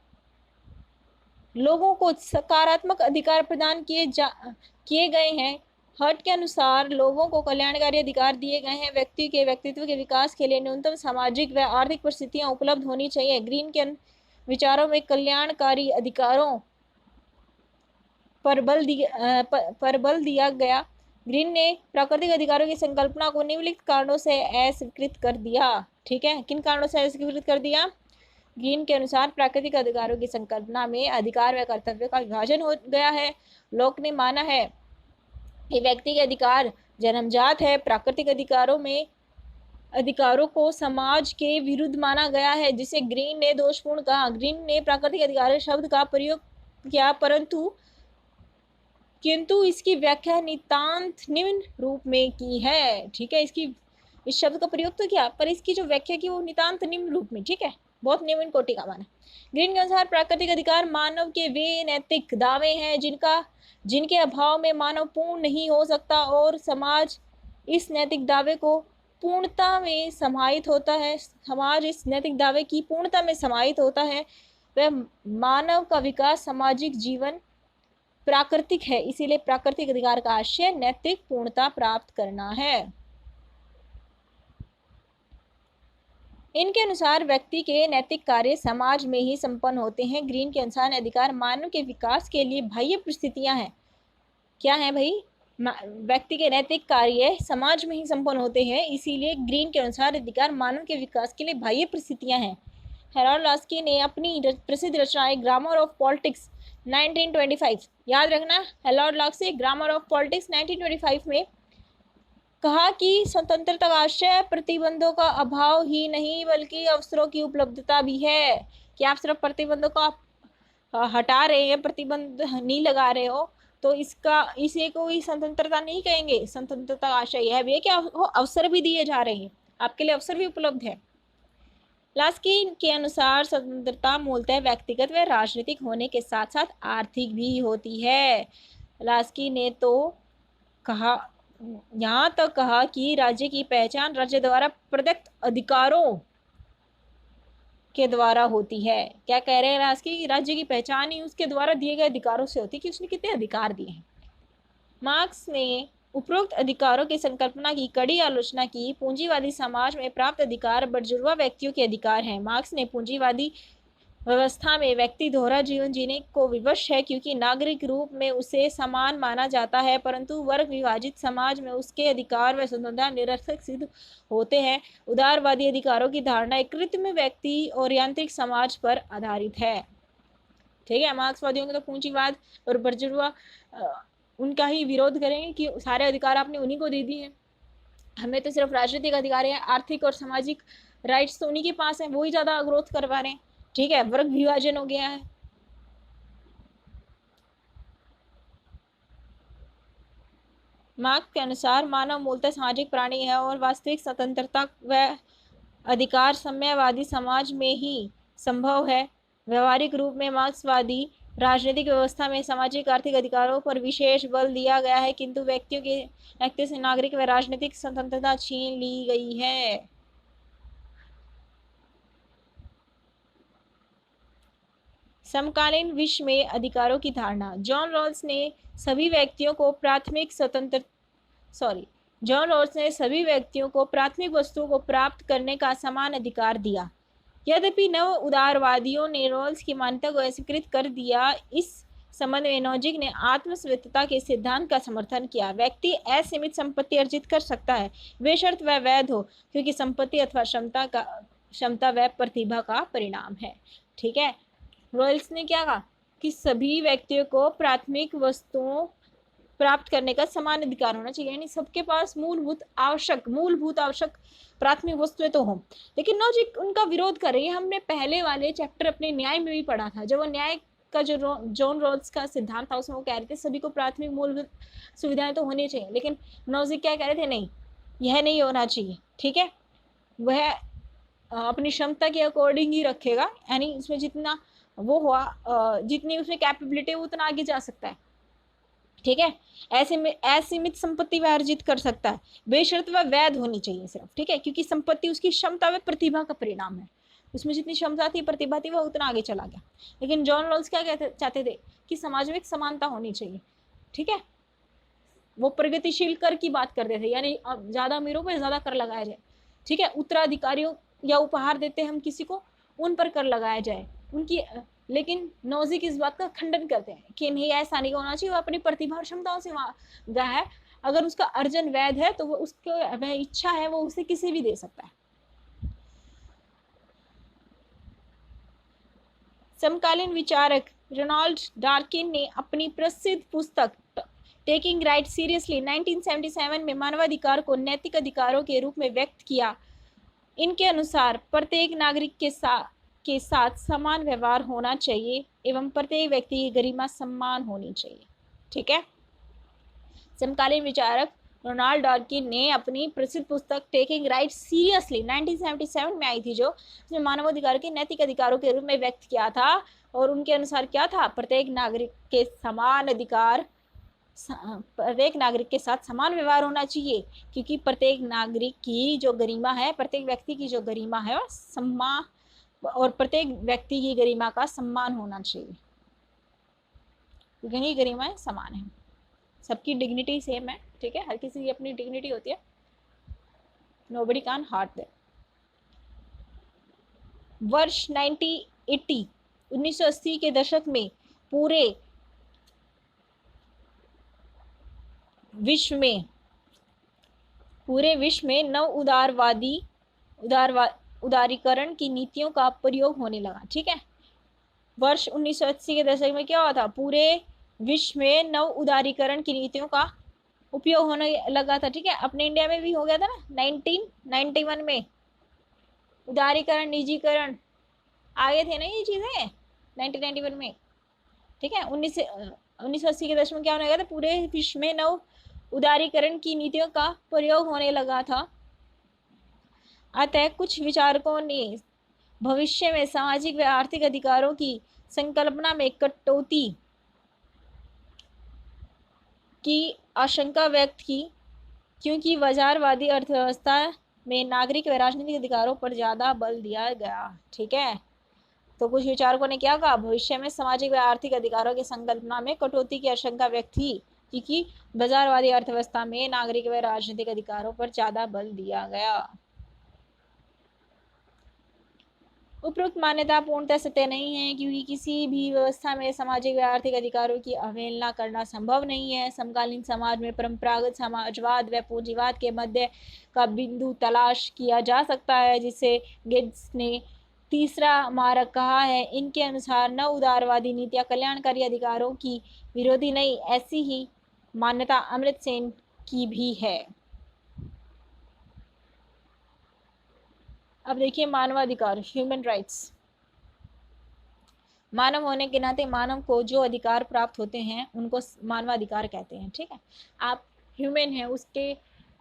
लोगों को सकारात्मक अधिकार प्रदान किए गए हैं। हर्ट के अनुसार लोगों को कल्याणकारी अधिकार दिए गए हैं। व्यक्ति के व्यक्तित्व के विकास के लिए न्यूनतम सामाजिक व आर्थिक परिस्थितियां उपलब्ध होनी चाहिए। ग्रीन के विचारों में कल्याणकारी अधिकारों पर बल दिया गया। ग्रीन ने प्राकृतिक अधिकारों की संकल्पना को निम्नलिखित कारणों से अस्वीकृत कर दिया। ठीक है, किन कारणों से अस्वीकृत कर दिया? ग्रीन के अनुसार प्राकृतिक अधिकारों की संकल्पना में अधिकार व कर्तव्य का विभाजन हो गया है। लोक ने माना है कि व्यक्ति के अधिकार जन्मजात है। प्राकृतिक अधिकारों को समाज के विरुद्ध माना गया है, जिसे ग्रीन ने दोषपूर्ण कहा। ग्रीन ने प्राकृतिक अधिकार शब्द का प्रयोग किया, किंतु इसकी व्याख्या नितांत निम्न रूप में की है। ठीक है, इस शब्द का प्रयोग तो किया, पर इसकी जो व्याख्या की वो नितांत निम्न रूप में। ठीक है, बहुत निम्न कोटि का माना। ग्रीन के अनुसार प्राकृतिक अधिकार मानव के वे नैतिक दावे हैं जिनके अभाव में मानव पूर्ण नहीं हो सकता, और समाज इस नैतिक दावे को पूर्णता में समाहित होता है। समाज इस नैतिक दावे की पूर्णता में समाहित होता है। वह मानव का विकास सामाजिक जीवन प्राकृतिक है, इसीलिए प्राकृतिक अधिकार का आशय नैतिक पूर्णता प्राप्त करना है। इनके अनुसार व्यक्ति के नैतिक कार्य समाज में ही संपन्न होते हैं। ग्रीन के अनुसार अधिकार मानव के विकास के लिए बाह्य परिस्थितियां हैं। क्या है भाई? व्यक्ति के नैतिक कार्य समाज में ही संपन्न होते हैं, इसीलिए ग्रीन के अनुसार अधिकार मानव के विकास के लिए बाह्य परिस्थितियां हैं। हेरोल्ड लास्की ने अपनी प्रसिद्ध रचनाएं ग्रामर ऑफ पॉलिटिक्स 1925, याद रखना, Harold Laski grammar of politics 1925 में कहा कि स्वतंत्रता का आशय प्रतिबंधों का अभाव ही नहीं बल्कि अवसरों की उपलब्धता भी है। कि आप सिर्फ प्रतिबंधों को हटा रहे हैं, प्रतिबंध नहीं लगा रहे हो, तो इसे कोई स्वतंत्रता नहीं कहेंगे। स्वतंत्रता का आशय यह भी है कि अवसर भी दिए जा रहे हैं, आपके लिए अवसर भी उपलब्ध है। लास्की के अनुसार स्वतंत्रता मूलतः व्यक्तिगत व राजनीतिक होने के साथ साथ आर्थिक भी होती है। लास्की ने तो यहाँ तक कहा कि राज्य की पहचान राज्य द्वारा प्रदत्त अधिकारों के द्वारा होती है। क्या कह रहे हैं लास्की? राज्य की पहचान ही उसके द्वारा दिए गए अधिकारों से होती है, कि उसने कितने अधिकार दिए हैं। मार्क्स ने उपरोक्त अधिकारों की संकल्पना की कड़ी आलोचना की। पूंजीवादी समाज में प्राप्त अधिकार बर्जुआ व्यक्तियों के अधिकार हैं। मार्क्स ने पूंजीवादी व्यवस्था में व्यक्ति दोहरा जीवन जीने को विवश है, क्योंकि नागरिक रूप में उसे समान माना जाता है, परंतु वर्ग विभाजित समाज में उसके अधिकार व स्वतंत्रता निरर्थक सिद्ध होते हैं। उदारवादी अधिकारों की धारणा एक कृत्रिम व्यक्ति और यांत्रिक समाज पर आधारित है। ठीक है, मार्क्सवादियों के तो पूंजीवाद और बर्जुआ उनका ही विरोध करेंगे कि सारे अधिकार आपने उन्हीं को दे दिए हैं, हमें तो सिर्फ राजनीतिक अधिकार है, आर्थिक और सामाजिक राइट्स तो उन्हीं के पास है, वो ही ज्यादा ग्रोथ करवा रहे हैं। ठीक है, वर्ग विभाजन हो गया है। मार्क्स के अनुसार मानव मूलतः सामाजिक प्राणी है और वास्तविक स्वतंत्रता व अधिकार साम्यवादी समाज में ही संभव है। व्यवहारिक रूप में मार्क्सवादी राजनीतिक व्यवस्था में सामाजिक आर्थिक अधिकारों पर विशेष बल दिया गया है, किंतु व्यक्ति से नागरिक व राजनीतिक स्वतंत्रता छीन ली गई है। समकालीन विश्व में अधिकारों की धारणा। सभी व्यक्तियों को प्राथमिक स्वतंत्र जॉन रॉल्स ने सभी व्यक्तियों को प्राथमिक वस्तुओं को प्राप्त करने का समान अधिकार दिया। यद्यपि नव उदारवादियों ने रॉल्स की मान्यता को अस्वीकृत कर दिया। इस संबंध में नोजिक ने आत्मस्वतंत्रता के सिद्धांत का समर्थन किया। व्यक्ति असीमित संपत्ति अर्जित कर सकता है बेशर्त वह वैध हो, क्योंकि संपत्ति अथवा क्षमता व प्रतिभा का परिणाम है। ठीक है, रॉल्स ने क्या कहा कि सभी व्यक्तियों को प्राथमिक वस्तुओं प्राप्त करने का समान अधिकार होना चाहिए, यानी सबके पास मूलभूत आवश्यक प्राथमिक वस्तुएं तो हों। लेकिन नोजिक उनका विरोध कर रही है। हमने पहले वाले चैप्टर अपने न्याय में भी पढ़ा था, जब वो न्याय का जो जॉन रॉल्स का सिद्धांत था उसमें वो कह रहे थे सभी को प्राथमिक मूलभूत सुविधाएं तो होनी चाहिए, लेकिन नोजिक क्या कह रहे थे, नहीं, यह नहीं होना चाहिए। ठीक है, वह अपनी क्षमता के अकॉर्डिंग ही रखेगा, यानी उसमें जितना वो हुआ, जितनी उसमें कैपेबिलिटी है उतना आगे जा सकता है। ठीक है, असीमित संपत्ति वह अर्जित कर सकता है बेशर्त वह वैध होनी चाहिए सिर्फ। ठीक है, क्योंकि संपत्ति उसकी क्षमता व प्रतिभा का परिणाम है। उसमें जितनी क्षमता थी, प्रतिभा थी, वह उतना आगे चला गया। लेकिन जॉन रॉल्स क्या चाहते थे कि समाज में एक समानता होनी चाहिए। ठीक है, वो प्रगतिशील कर की बात करते थे, यानी अब ज्यादा अमीरों पर ज्यादा कर लगाया जाए। ठीक है, उत्तराधिकारियों या उपहार देते हम किसी को, उन पर कर लगाया जाए उनकी। लेकिन नोजिक इस बात का खंडन करते हैं कि नहीं, ऐसा नहीं होना चाहिए। वो अपनी प्रतिभा और क्षमताओं से वह है, अगर उसका अर्जन वैध है तो वो उसको वह इच्छा है वो उसे किसी भी दे सकता है। समकालीन विचारक रोनाल्ड डार्किन ने अपनी प्रसिद्ध पुस्तक टेकिंग राइट सीरियसली 1977 में मानवाधिकार को नैतिक अधिकारों के रूप में व्यक्त किया। इनके अनुसार प्रत्येक नागरिक के साथ समान व्यवहार होना चाहिए एवं प्रत्येक व्यक्ति की गरिमा सम्मान होनी चाहिए। ठीक है, समकालीन विचारक रोनाल्ड डार्किन ने अपनी प्रसिद्ध पुस्तक टेकिंग राइट सीरियसली 1977 में आई थी, जो उसमें मानवाधिकार के नैतिक अधिकारों के रूप में व्यक्त किया था। और उनके अनुसार क्या था, प्रत्येक नागरिक के साथ समान व्यवहार होना चाहिए, क्योंकि प्रत्येक नागरिक की जो गरिमा है, प्रत्येक व्यक्ति की जो गरिमा है वह सम्मान, और प्रत्येक व्यक्ति की गरिमा का सम्मान होना चाहिए, क्योंकि गरिमाएं समान है, सबकी डिग्निटी सेम है। ठीक है, हर किसी की अपनी डिग्निटी होती है, नोबडी कैन हार्ट दैट। वर्ष 1980 के दशक में पूरे विश्व में नव उदारीकरण की नीतियों का प्रयोग होने लगा। ठीक है, वर्ष 1980 के दशक में क्या हुआ था, पूरे विश्व में नव उदारीकरण की नीतियों का उपयोग होने लगा था। ठीक है, अपने इंडिया में भी हो गया था ना 1991 में, उदारीकरण, निजीकरण आ गए थे ना ये चीजें 1991 में। ठीक है, 1980 के दशक में क्या होने लगा था, पूरे विश्व में नव उदारीकरण की नीतियों का प्रयोग होने लगा था। अतः कुछ विचारकों ने भविष्य में सामाजिक व आर्थिक अधिकारों की संकल्पना में कटौती की आशंका व्यक्त की, क्योंकि बाजारवादी अर्थव्यवस्था में नागरिक व राजनीतिक अधिकारों पर ज्यादा बल दिया गया। ठीक है, तो कुछ विचारकों ने क्या कहा, भविष्य में सामाजिक व आर्थिक अधिकारों की संकल्पना में कटौती की आशंका व्यक्त की, क्योंकि बाजारवादी अर्थव्यवस्था में नागरिक व राजनीतिक अधिकारों पर ज्यादा बल दिया गया। उपरोक्त मान्यता पूर्णतः सत्य नहीं है, क्योंकि किसी भी व्यवस्था में सामाजिक व आर्थिक अधिकारों की अवहेलना करना संभव नहीं है। समकालीन समाज में परंपरागत समाजवाद व पूंजीवाद के मध्य का बिंदु तलाश किया जा सकता है, जिसे गिब्स ने तीसरा मार्ग कहा है। इनके अनुसार नव उदारवादी नीतियां कल्याणकारी अधिकारों की विरोधी नहीं, ऐसी ही मान्यता अमर्त्य सेन की भी है। अब देखिए मानवाधिकार, ह्यूमन राइट्स। मानव होने के नाते मानव को जो अधिकार प्राप्त होते हैं उनको मानवाधिकार कहते हैं। ठीक है, आप ह्यूमन हैं, उसके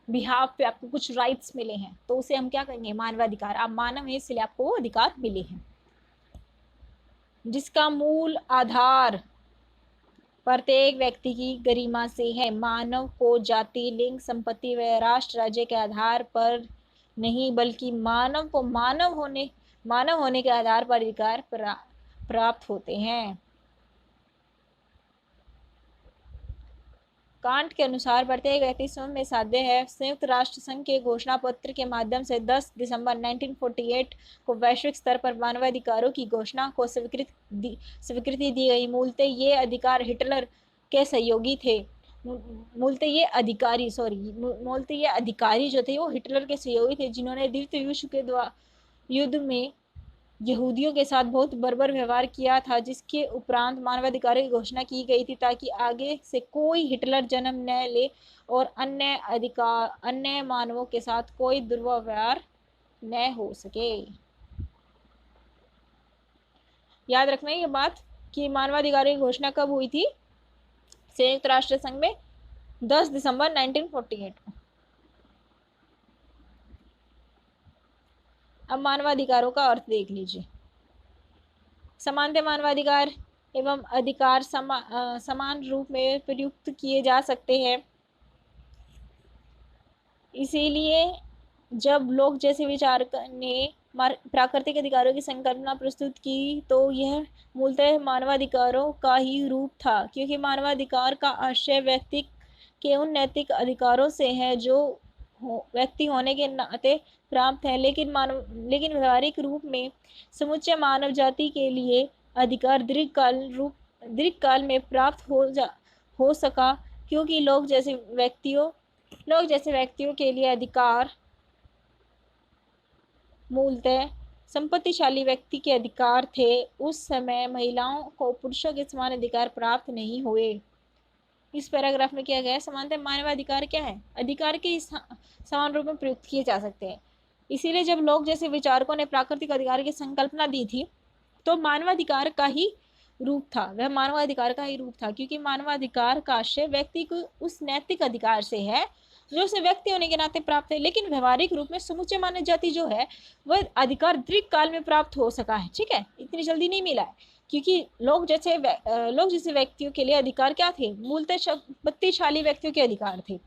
बिहाफ पे आपको कुछ राइट्स मिले हैं, तो उसे हम क्या कहेंगे, मानवाधिकार। आप मानव हैं इसलिए आपको वो अधिकार मिले हैं, जिसका मूल आधार प्रत्येक व्यक्ति की गरिमा से है। मानव को जाति, लिंग, संपत्ति व राष्ट्र राज्य के आधार पर नहीं, बल्कि मानव को मानव होने के आधार पर अधिकार प्राप्त होते हैं। कांट के अनुसार प्रत्येक व्यक्ति स्वयं में साध्य है। संयुक्त राष्ट्र संघ के घोषणा पत्र के माध्यम से 10 दिसंबर 1948 को वैश्विक स्तर पर मानवाधिकारों की घोषणा को स्वीकृति दी गई। मूलतः ये अधिकार हिटलर के सहयोगी थे। मूलतः ये अधिकारी जो थे वो हिटलर के सहयोगी थे, जिन्होंने द्वितीय विश्व के युद्ध में यहूदियों के साथ बहुत बर्बर व्यवहार किया था, जिसके उपरांत मानवाधिकारों की घोषणा की गई थी ताकि आगे से कोई हिटलर जन्म न ले और अन्य मानवों के साथ कोई दुर्व्यवहार न हो सके। याद रखना ये बात कि मानवाधिकारों की घोषणा कब हुई थी? संयुक्त राष्ट्र संघ में 10 दिसंबर 1948 को। अब मानवाधिकारों का अर्थ देख लीजिए। समानता मानवाधिकार एवं अधिकार समान रूप में प्रयुक्त किए जा सकते हैं। इसीलिए जब लोग जैसे विचारक ने प्राकृतिक अधिकारों की संकल्पना प्रस्तुत की तो यह मूलतः मानवाधिकारों का ही रूप था, क्योंकि मानवाधिकार का आशय व्यक्ति के उन नैतिक अधिकारों से है जो व्यक्ति होने के नाते प्राप्त है, लेकिन व्यवहारिक रूप में समुच्चय मानव जाति के लिए अधिकार दीर्घकाल में प्राप्त हो सका, क्योंकि लोग जैसे व्यक्तियों के लिए अधिकार मूलतः संपत्तिशाली व्यक्ति के अधिकार थे। उस समय महिलाओं को पुरुषों के समान अधिकार प्राप्त नहीं हुए। इस पैराग्राफ में किया गया समानता मानवाधिकार क्या है? अधिकार के समान रूप में प्रयुक्त किए जा सकते हैं। इसीलिए जब लोग जैसे विचारकों ने प्राकृतिक अधिकार की संकल्पना दी थी तो मानवाधिकार का ही रूप था, वह मानवाधिकार का ही रूप था, क्योंकि मानवाधिकार का आशय व्यक्ति को उस नैतिक अधिकार से है जो उसे व्यक्ति होने के नाते प्राप्त है, लेकिन व्यवहारिक रूप में समुच्चय मानव जाति जो है वह अधिकार दीर्घकाल में प्राप्त हो सका है। ठीक है, इतनी जल्दी नहीं मिला है, क्योंकि लोग जैसे व्यक्तियों के लिए अधिकार क्या थे? मूलतः शक्तिशाली व्यक्तियों के अधिकार थे।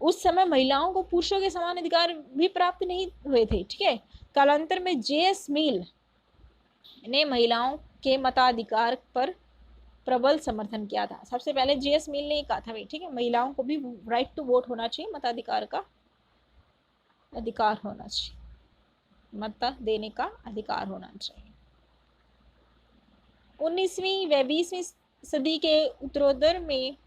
उस समय महिलाओं को पुरुषों के समान अधिकार भी प्राप्त नहीं हुए थे। ठीक है, कालांतर में J.S. मिल ने महिलाओं के मताधिकार पर प्रबल समर्थन किया था। सबसे पहले J.S. मिल ने कहा था भाई, ठीक है, महिलाओं को भी राइट टू वोट होना चाहिए, मताधिकार का अधिकार होना चाहिए, मत देने का अधिकार होना चाहिए। 19वीं व 20वीं सदी के उत्तरोत्तर में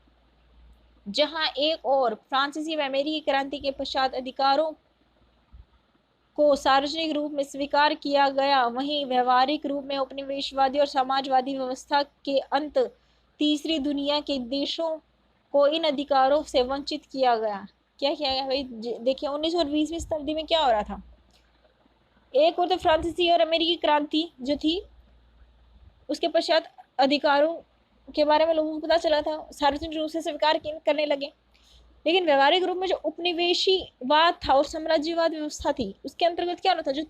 जहां एक और फ्रांसीसी व अमेरिकी क्रांति के पश्चात अधिकारों को सार्वजनिक रूप में स्वीकार किया गया, वहीं व्यवहारिक रूप में उपनिवेशवादी और समाजवादी व्यवस्था के अंत तीसरी दुनिया के देशों को इन अधिकारों से वंचित किया गया। क्या किया गया भाई? देखिए 19 और 20वीं शताब्दी में क्या हो रहा था। एक और तो फ्रांसीसी और अमेरिकी क्रांति जो थी, उसके पश्चात अधिकारों के बारे में लोगों को पता चला था, सार्वजनिक रूप से स्वीकार करने लगे। लेकिन व्यवहारिक रूप में जो उपनिवेशीवाद था और साम्राज्यवाद व्यवस्था थी, उसके अंतर्गत क्या होता था? जो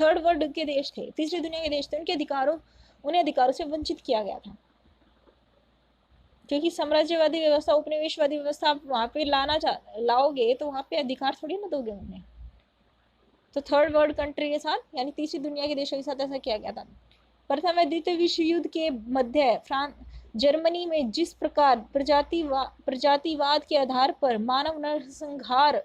थर्ड वर्ल्ड के देश थे, तीसरी दुनिया के देश थे, उन्हें अधिकारों से वंचित किया गया था, क्योंकि साम्राज्यवादी व्यवस्था, उपनिवेशवादी व्यवस्था आप वहां पे लाओगे तो वहां पे अधिकार थोड़ी ना दोगे उन्हें। तो थर्ड वर्ल्ड कंट्री के साथ, यानी तीसरी दुनिया के देशों के साथ ऐसा किया गया था। प्रथम व द्वितीय विश्व युद्ध के मध्य जर्मनी में जिस प्रकार प्रजातिवाद के आधार पर मानव नरसंहार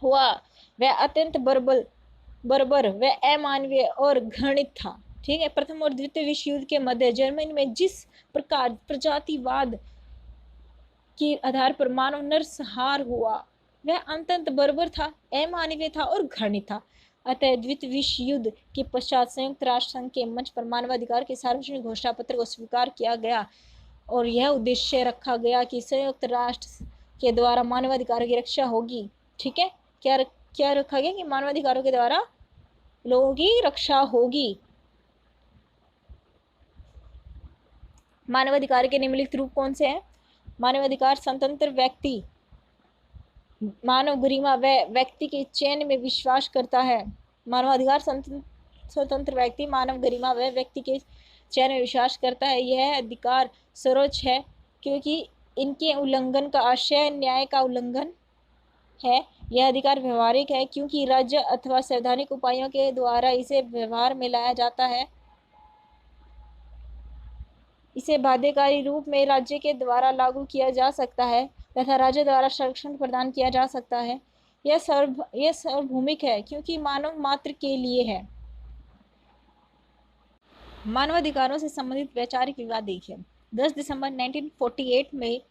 हुआ, वह अत्यंत बर्बर व अमानवीय और घृणित था। ठीक है, प्रथम और द्वितीय विश्व युद्ध के मध्य जर्मनी में जिस प्रकार प्रजातिवाद के आधार पर मानव नरसंहार हुआ, वह अत्यंत बर्बर था, अमानवीय था और घृणित था। अतः द्वितीय विश्व युद्ध के पश्चात संयुक्त राष्ट्र संघ के मंच पर मानवाधिकार के सार्वजनिक घोषणा पत्र को स्वीकार किया गया और यह उद्देश्य रखा गया कि संयुक्त राष्ट्र के द्वारा मानवाधिकारों की रक्षा होगी। ठीक है, क्या रखा गया? कि मानवाधिकारों के द्वारा लोगों की रक्षा होगी। मानवाधिकार के निम्नलिखित रूप कौन से हैं? मानवाधिकार स्वतंत्र व्यक्ति मानव गरिमा व व्यक्ति के चयन में विश्वास करता है। मानवाधिकार स्वतंत्र व्यक्ति मानव गरिमा व व्यक्ति के चयन में विश्वास करता है। यह अधिकार सर्वोच्च है क्योंकि इनके उल्लंघन का आशय न्याय का उल्लंघन है। यह अधिकार व्यवहारिक है क्योंकि राज्य अथवा संवैधानिक उपायों के द्वारा इसे व्यवहार में लाया जाता है। इसे बाध्यकारी रूप में राज्य के द्वारा लागू किया जा सकता है तथा राज्य द्वारा संरक्षण प्रदान किया जा सकता है। यह सार्वभौमिक है क्योंकि मानव मात्र के लिए है। मानवाधिकारों से संबंधित वैचारिक विवाद देखिए। 10 दिसंबर 1948 में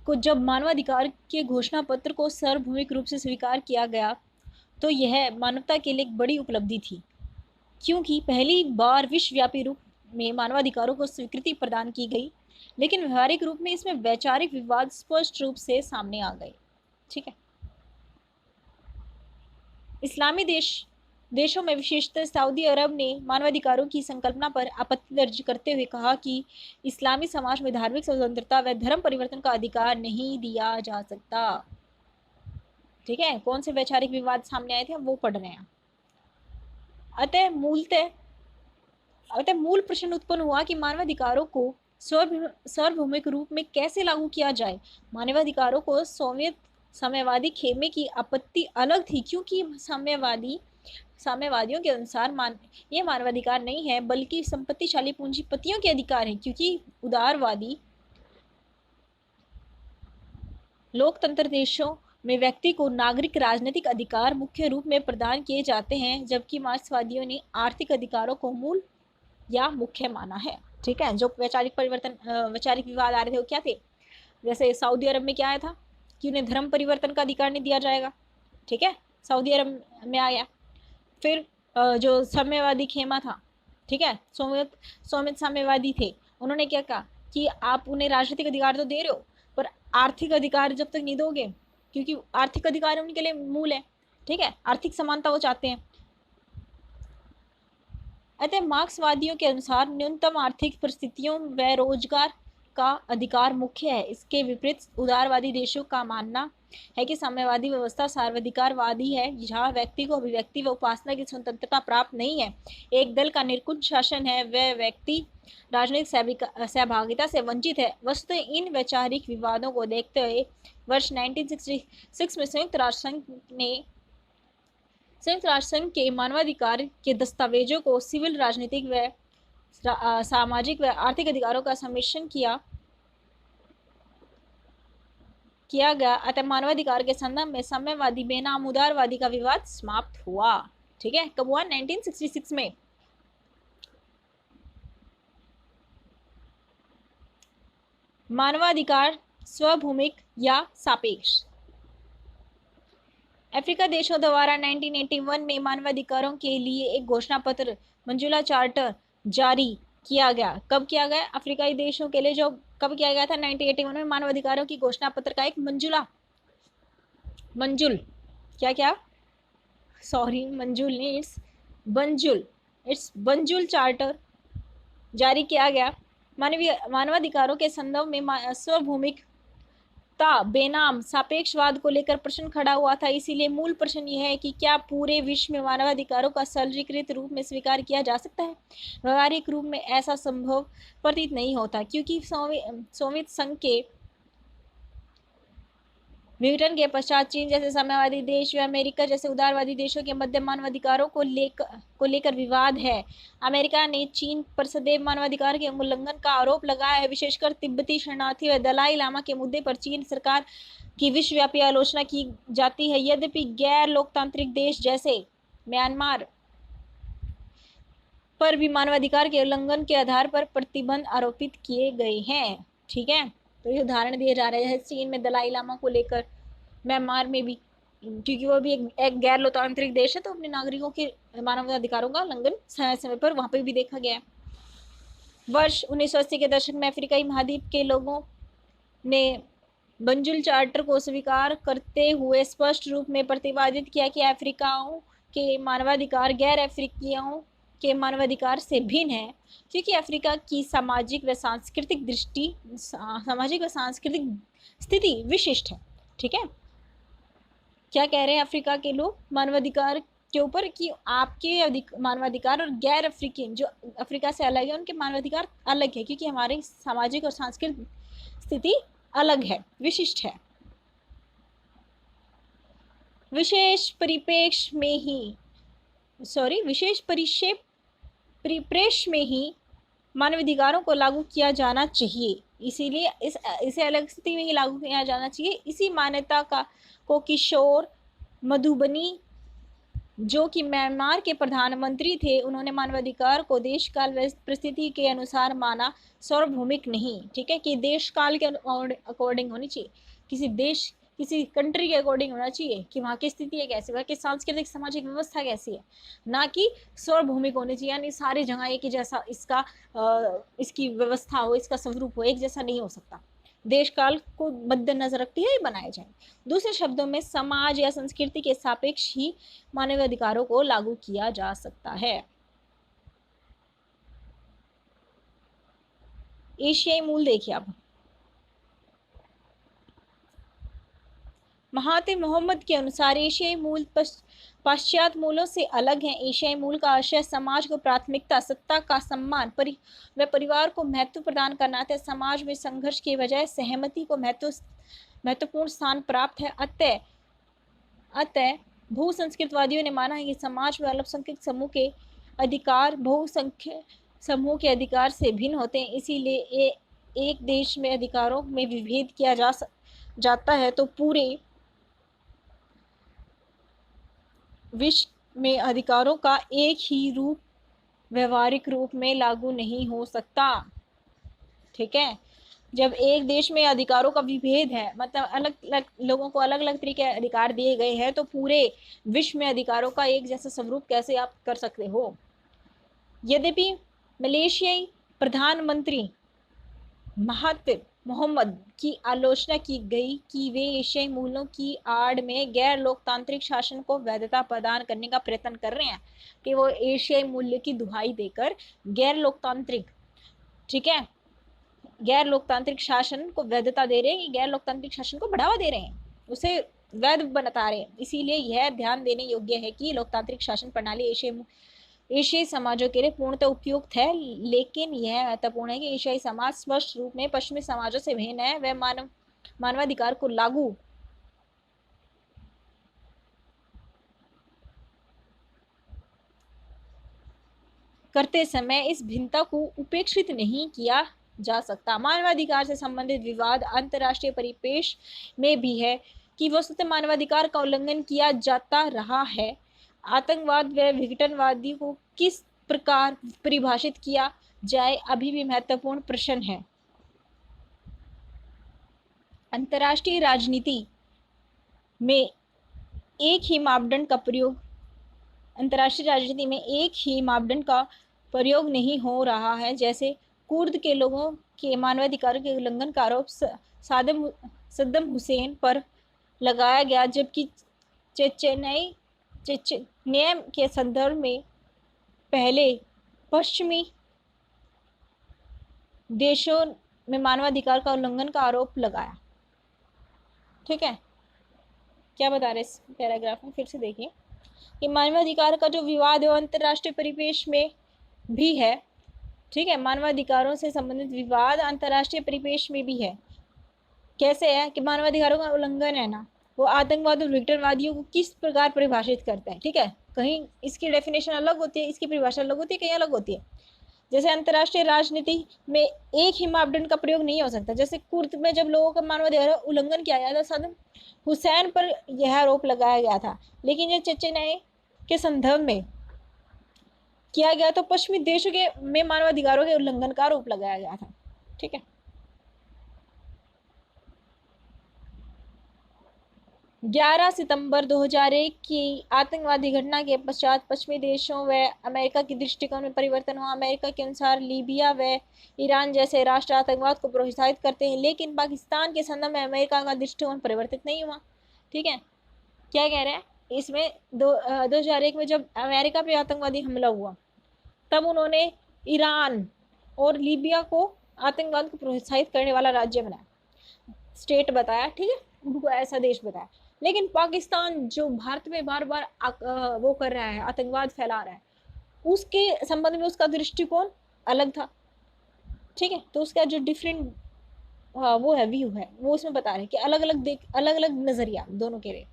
को जब मानवाधिकार के घोषणा पत्र को सार्वभौमिक रूप से स्वीकार किया गया तो यह मानवता के लिए एक बड़ी उपलब्धि थी, क्योंकि पहली बार विश्वव्यापी रूप में मानवाधिकारों को स्वीकृति प्रदान की गई। लेकिन व्यवहारिक रूप में इसमें वैचारिक विवाद स्पष्ट रूप से सामने आ गए। ठीक है। इस्लामी देशों में विशेषतर सऊदी अरब ने मानवाधिकारों की संकल्पना पर आपत्ति दर्ज करते हुए कहा कि इस्लामी समाज में धार्मिक स्वतंत्रता व धर्म परिवर्तन का अधिकार नहीं दिया जा सकता। ठीक है। कौन से वैचारिक विवाद सामने आए थे वो पढ़ रहे हैं। अतः मूल प्रश्न उत्पन्न हुआ कि मानवाधिकारों को सार्वभौमिक रूप में कैसे लागू किया जाए। मानवाधिकारों को सोवियत साम्यवादी खेमे की आपत्ति अलग थी, क्योंकि साम्यवादियों के अनुसार ये मानवाधिकार नहीं है बल्कि संपत्तिशाली पूंजीपतियों के अधिकार है, क्योंकि उदारवादी लोकतंत्र देशों में व्यक्ति को नागरिक राजनीतिक अधिकार मुख्य रूप में प्रदान किए जाते हैं, जबकि मार्क्सवादियों ने आर्थिक अधिकारों को मूल या मुख्य माना है। ठीक है। जो वैचारिक विवाद आ रहे थे वो क्या थे? जैसे सऊदी अरब में क्या आया था कि उन्हें धर्म परिवर्तन का अधिकार नहीं दिया जाएगा। ठीक है। सऊदी अरब में आया। फिर जो साम्यवादी खेमा था, ठीक है, सोवियत साम्यवादी थे, उन्होंने क्या कहा कि आप उन्हें राजनीतिक अधिकार तो दे रहे हो पर आर्थिक अधिकार जब तक नहीं दोगे, क्योंकि आर्थिक अधिकार उनके लिए मूल है। ठीक है। आर्थिक समानता वो चाहते हैं। अतः मार्क्सवादियों के अनुसार न्यूनतम आर्थिक परिस्थितियों व रोजगार का अधिकार मुख्य है। इसके विपरीत उदारवादी देशों का मानना है कि साम्यवादी व्यवस्था सर्वाधिकारवादी है, जहाँ व्यक्ति को अभिव्यक्ति व उपासना की स्वतंत्रता प्राप्त नहीं है। एक दल का निरंकुश शासन है, वह व्यक्ति राजनीतिक सहभागिता से वंचित है। वस्तुतः इन वैचारिक विवादों को देखते हुए वर्ष 1966 में संयुक्त राष्ट्र संघ के मानवाधिकार के दस्तावेजों को सिविल, राजनीतिक व सामाजिक व आर्थिक अधिकारों का सम्मिश्रण किया गया। अतः मानवाधिकार के संदर्भ में साम्यवादी बेनाम उदारवादी का विवाद समाप्त हुआ। ठीक है। कब हुआ? 1966 में। मानवाधिकार सार्वभौमिक या सापेक्ष। अफ्रीका देशों द्वारा 1981 में मानवाधिकारों के लिए एक घोषणा पत्र मंजुला चार्टर जारी किया गया। कब किया गया? अफ्रीकाई देशों के लिए जो कब किया गया था? 1981 में मानवाधिकारों की घोषणा पत्र का एक बंजुल चार्टर जारी किया गया। मानवाधिकारों के संदर्भ में सार्वभौमिक बेनाम सापेक्षवाद को लेकर प्रश्न खड़ा हुआ था। इसीलिए मूल प्रश्न यह है कि क्या पूरे विश्व में मानवाधिकारों का सरलीकृत रूप में स्वीकार किया जा सकता है? व्यवहारिक रूप में ऐसा संभव प्रतीत नहीं होता, क्योंकि सोवियत संघ के विघटन के पश्चात चीन जैसे साम्यवादी देश व अमेरिका जैसे उदारवादी देशों के मध्य मानवाधिकारों को लेकर विवाद है। अमेरिका ने चीन पर सदैव मानवाधिकार के उल्लंघन का आरोप लगाया है। विशेषकर तिब्बती शरणार्थी व दलाई लामा के मुद्दे पर चीन सरकार की विश्वव्यापी आलोचना की जाती है। यद्यपि गैर लोकतांत्रिक देश जैसे म्यांमार पर भी मानवाधिकार के उल्लंघन के आधार पर प्रतिबंध आरोपित किए गए हैं। ठीक है। तो ये उदाहरण दिए जा रहे हैं चीन में दलाई लामा को लेकर, म्यांमार में भी, क्योंकि वो भी एक गैर लोकतांत्रिक देश है, तो अपने नागरिकों के मानवाधिकारों का उल्लंघन समय समय पर वहां पर भी देखा गया है। वर्ष 1980 के दशक में अफ्रीकाई महाद्वीप के लोगों ने बंजुल चार्टर को स्वीकार करते हुए स्पष्ट रूप में प्रतिपादित किया कि अफ्रीकाओं के मानवाधिकार गैर अफ्रीकियों के मानवाधिकार से भिन्न है, क्योंकि अफ्रीका की सामाजिक व सांस्कृतिक स्थिति विशिष्ट है। ठीक है। क्या कह रहे हैं अफ्रीका के लोग मानवाधिकार के ऊपर कि आपके मानवाधिकार और गैर अफ्रीकी जो अफ्रीका से अलग है उनके मानवाधिकार अलग है, क्योंकि हमारी सामाजिक और सांस्कृतिक स्थिति अलग है, विशिष्ट है। विशेष परिप्रेक्ष्य में ही मानवाधिकारों को लागू किया जाना चाहिए। इसीलिए इसे अलग स्थिति में ही लागू किया जाना चाहिए। इसी मान्यता का को किशोर मधुबनी, जो कि म्यांमार के प्रधानमंत्री थे, उन्होंने मानवाधिकार को देश काल व परिस्थिति के अनुसार माना, सार्वभौमिक नहीं। ठीक है, कि देश काल के अकॉर्डिंग होनी चाहिए, किसी देश किसी कंट्री के अकॉर्डिंग होना चाहिए कि वहाँ की स्थिति है कैसी, वहाँ की सांस्कृतिक सामाजिक व्यवस्था कैसी है, ना कि सार्वभौमिक होनी चाहिए, यानी सारी जगह एक ही जैसा इसकी व्यवस्था हो, इसका स्वरूप हो, एक जैसा नहीं हो सकता। देश काल को मद्देनजर रखते हुए बनाए जाए। दूसरे शब्दों में समाज या संस्कृति के सापेक्ष ही मानवाधिकारों को लागू किया जा सकता है। एशियाई मूल देखिए अब। महातिर मोहम्मद के अनुसार एशियाई मूल पाश्चात्य मूलों से अलग हैं। एशियाई मूल का आशय समाज को प्राथमिकता, सत्ता का सम्मान व परिवार को महत्व प्रदान करना था। समाज में संघर्ष के बजाय सहमति को महत्वपूर्ण स्थान प्राप्त है। अतः बहुसंस्कृतवादियों ने माना है कि समाज में अल्पसंख्यक समूह के अधिकार बहुसंख्यक समूह के अधिकार से भिन्न होते हैं। इसीलिए एक देश में अधिकारों में विभेद किया जाता है तो पूरे विश्व में अधिकारों का एक ही रूप व्यवहारिक रूप में लागू नहीं हो सकता। ठीक है, जब एक देश में अधिकारों का विभेद है, मतलब अलग अलग लोगों को अलग अलग तरीके के अधिकार दिए गए हैं, तो पूरे विश्व में अधिकारों का एक जैसा स्वरूप कैसे आप कर सकते हो। यद्यपि मलेशियाई प्रधानमंत्री महातिर मोहम्मद की आलोचना की गई कि वे एशियाई मूलों की आड़ में गैर लोकतांत्रिक शासन को वैधता प्रदान करने का प्रयत्न कर रहे हैं, कि वो एशियाई मूल्य की दुहाई देकर गैर लोकतांत्रिक, ठीक है, गैर लोकतांत्रिक शासन को वैधता दे रहे हैं, गैर लोकतांत्रिक शासन को बढ़ावा दे रहे हैं, उसे वैध बता रहे हैं। इसीलिए यह ध्यान देने योग्य है कि लोकतांत्रिक शासन प्रणाली एशियाई समाजों के लिए पूर्णतः उपयुक्त है, लेकिन यह महत्वपूर्ण है कि एशियाई समाज स्पष्ट रूप में पश्चिमी समाजों से भिन्न है। वह मानवाधिकार को लागू करते समय इस भिन्नता को उपेक्षित नहीं किया जा सकता। मानवाधिकार से संबंधित विवाद अंतर्राष्ट्रीय परिपेक्ष में भी है कि वस्तुतः मानवाधिकार का उल्लंघन किया जाता रहा है। आतंकवाद व विघटनवादी को किस प्रकार परिभाषित किया जाए अभी भी महत्वपूर्ण प्रश्न है। अंतर्राष्ट्रीय राजनीति में एक ही मापदंड का प्रयोग नहीं हो रहा है। जैसे कुर्द के लोगों के मानवाधिकारों के उल्लंघन का आरोप सद्दाम हुसैन पर लगाया गया, जबकि चेचन्या के संदर्भ में पहले पश्चिमी देशों में मानवाधिकार का उल्लंघन का आरोप लगाया। ठीक है, क्या बता रहे इस पैराग्राफ में, फिर से देखिए कि मानवाधिकार का जो विवाद है अंतर्राष्ट्रीय परिपेक्ष में भी है। ठीक है, मानवाधिकारों से संबंधित विवाद अंतर्राष्ट्रीय परिपेक्ष में भी है। कैसे है कि मानवाधिकारों का उल्लंघन है ना, वो आतंकवाद और विघटनवादियों को किस प्रकार परिभाषित करता है। ठीक है, कहीं इसकी डेफिनेशन अलग होती है, इसकी परिभाषा अलग होती है, कहीं अलग होती है। जैसे अंतर्राष्ट्रीय राजनीति में एक ही मापदंड का प्रयोग नहीं हो सकता। जैसे कुर्द में जब लोगों का मानवाधिकार उल्लंघन किया गया था, सद्दाम हुसैन पर यह आरोप लगाया गया था, लेकिन ये चेचन्या के संदर्भ में किया गया तो पश्चिमी देशों के में मानवाधिकारों के उल्लंघन का आरोप लगाया गया था। ठीक है, 11 सितंबर 2001 की आतंकवादी घटना के पश्चात पश्चिमी देशों व अमेरिका के दृष्टिकोण में परिवर्तन हुआ। अमेरिका के अनुसार लीबिया व ईरान जैसे राष्ट्र आतंकवाद को प्रोत्साहित करते हैं, लेकिन पाकिस्तान के संदर्भ में अमेरिका का दृष्टिकोण परिवर्तित नहीं हुआ। ठीक है, क्या कह रहे हैं इसमें, 2001 में जब अमेरिका पे आतंकवादी हमला हुआ, तब उन्होंने ईरान और लीबिया को आतंकवाद को प्रोत्साहित करने वाला राज्य बनाया, स्टेट बताया। ठीक है, उनको ऐसा देश बताया। लेकिन पाकिस्तान जो भारत में बार बार वो कर रहा है, आतंकवाद फैला रहा है, उसके संबंध में उसका दृष्टिकोण अलग था। ठीक है, तो उसका जो डिफरेंट वो है, व्यू है, वो उसमें बता रहे हैं कि अलग अलग नजरिया दोनों के लिए।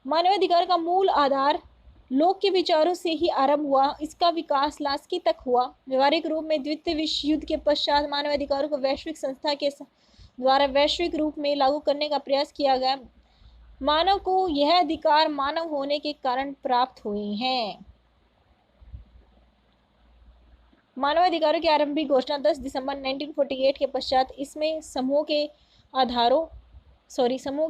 मानवाधिकार का मूल आधार लोक के विचारों से ही आरंभ हुआ, इसका विकास लास्की तक हुआ। व्यवहारिक रूप में द्वितीय विश्व युद्ध के पश्चात मानवाधिकारों को वैश्विक संस्था के द्वारा वैश्विक रूप में लागू करने का प्रयास किया गया। मानव को यह अधिकार मानव होने के कारण प्राप्त हुए हैं। मानवाधिकारों की आरंभिक घोषणा 10 दिसंबर 1948 के पश्चात इसमें समूह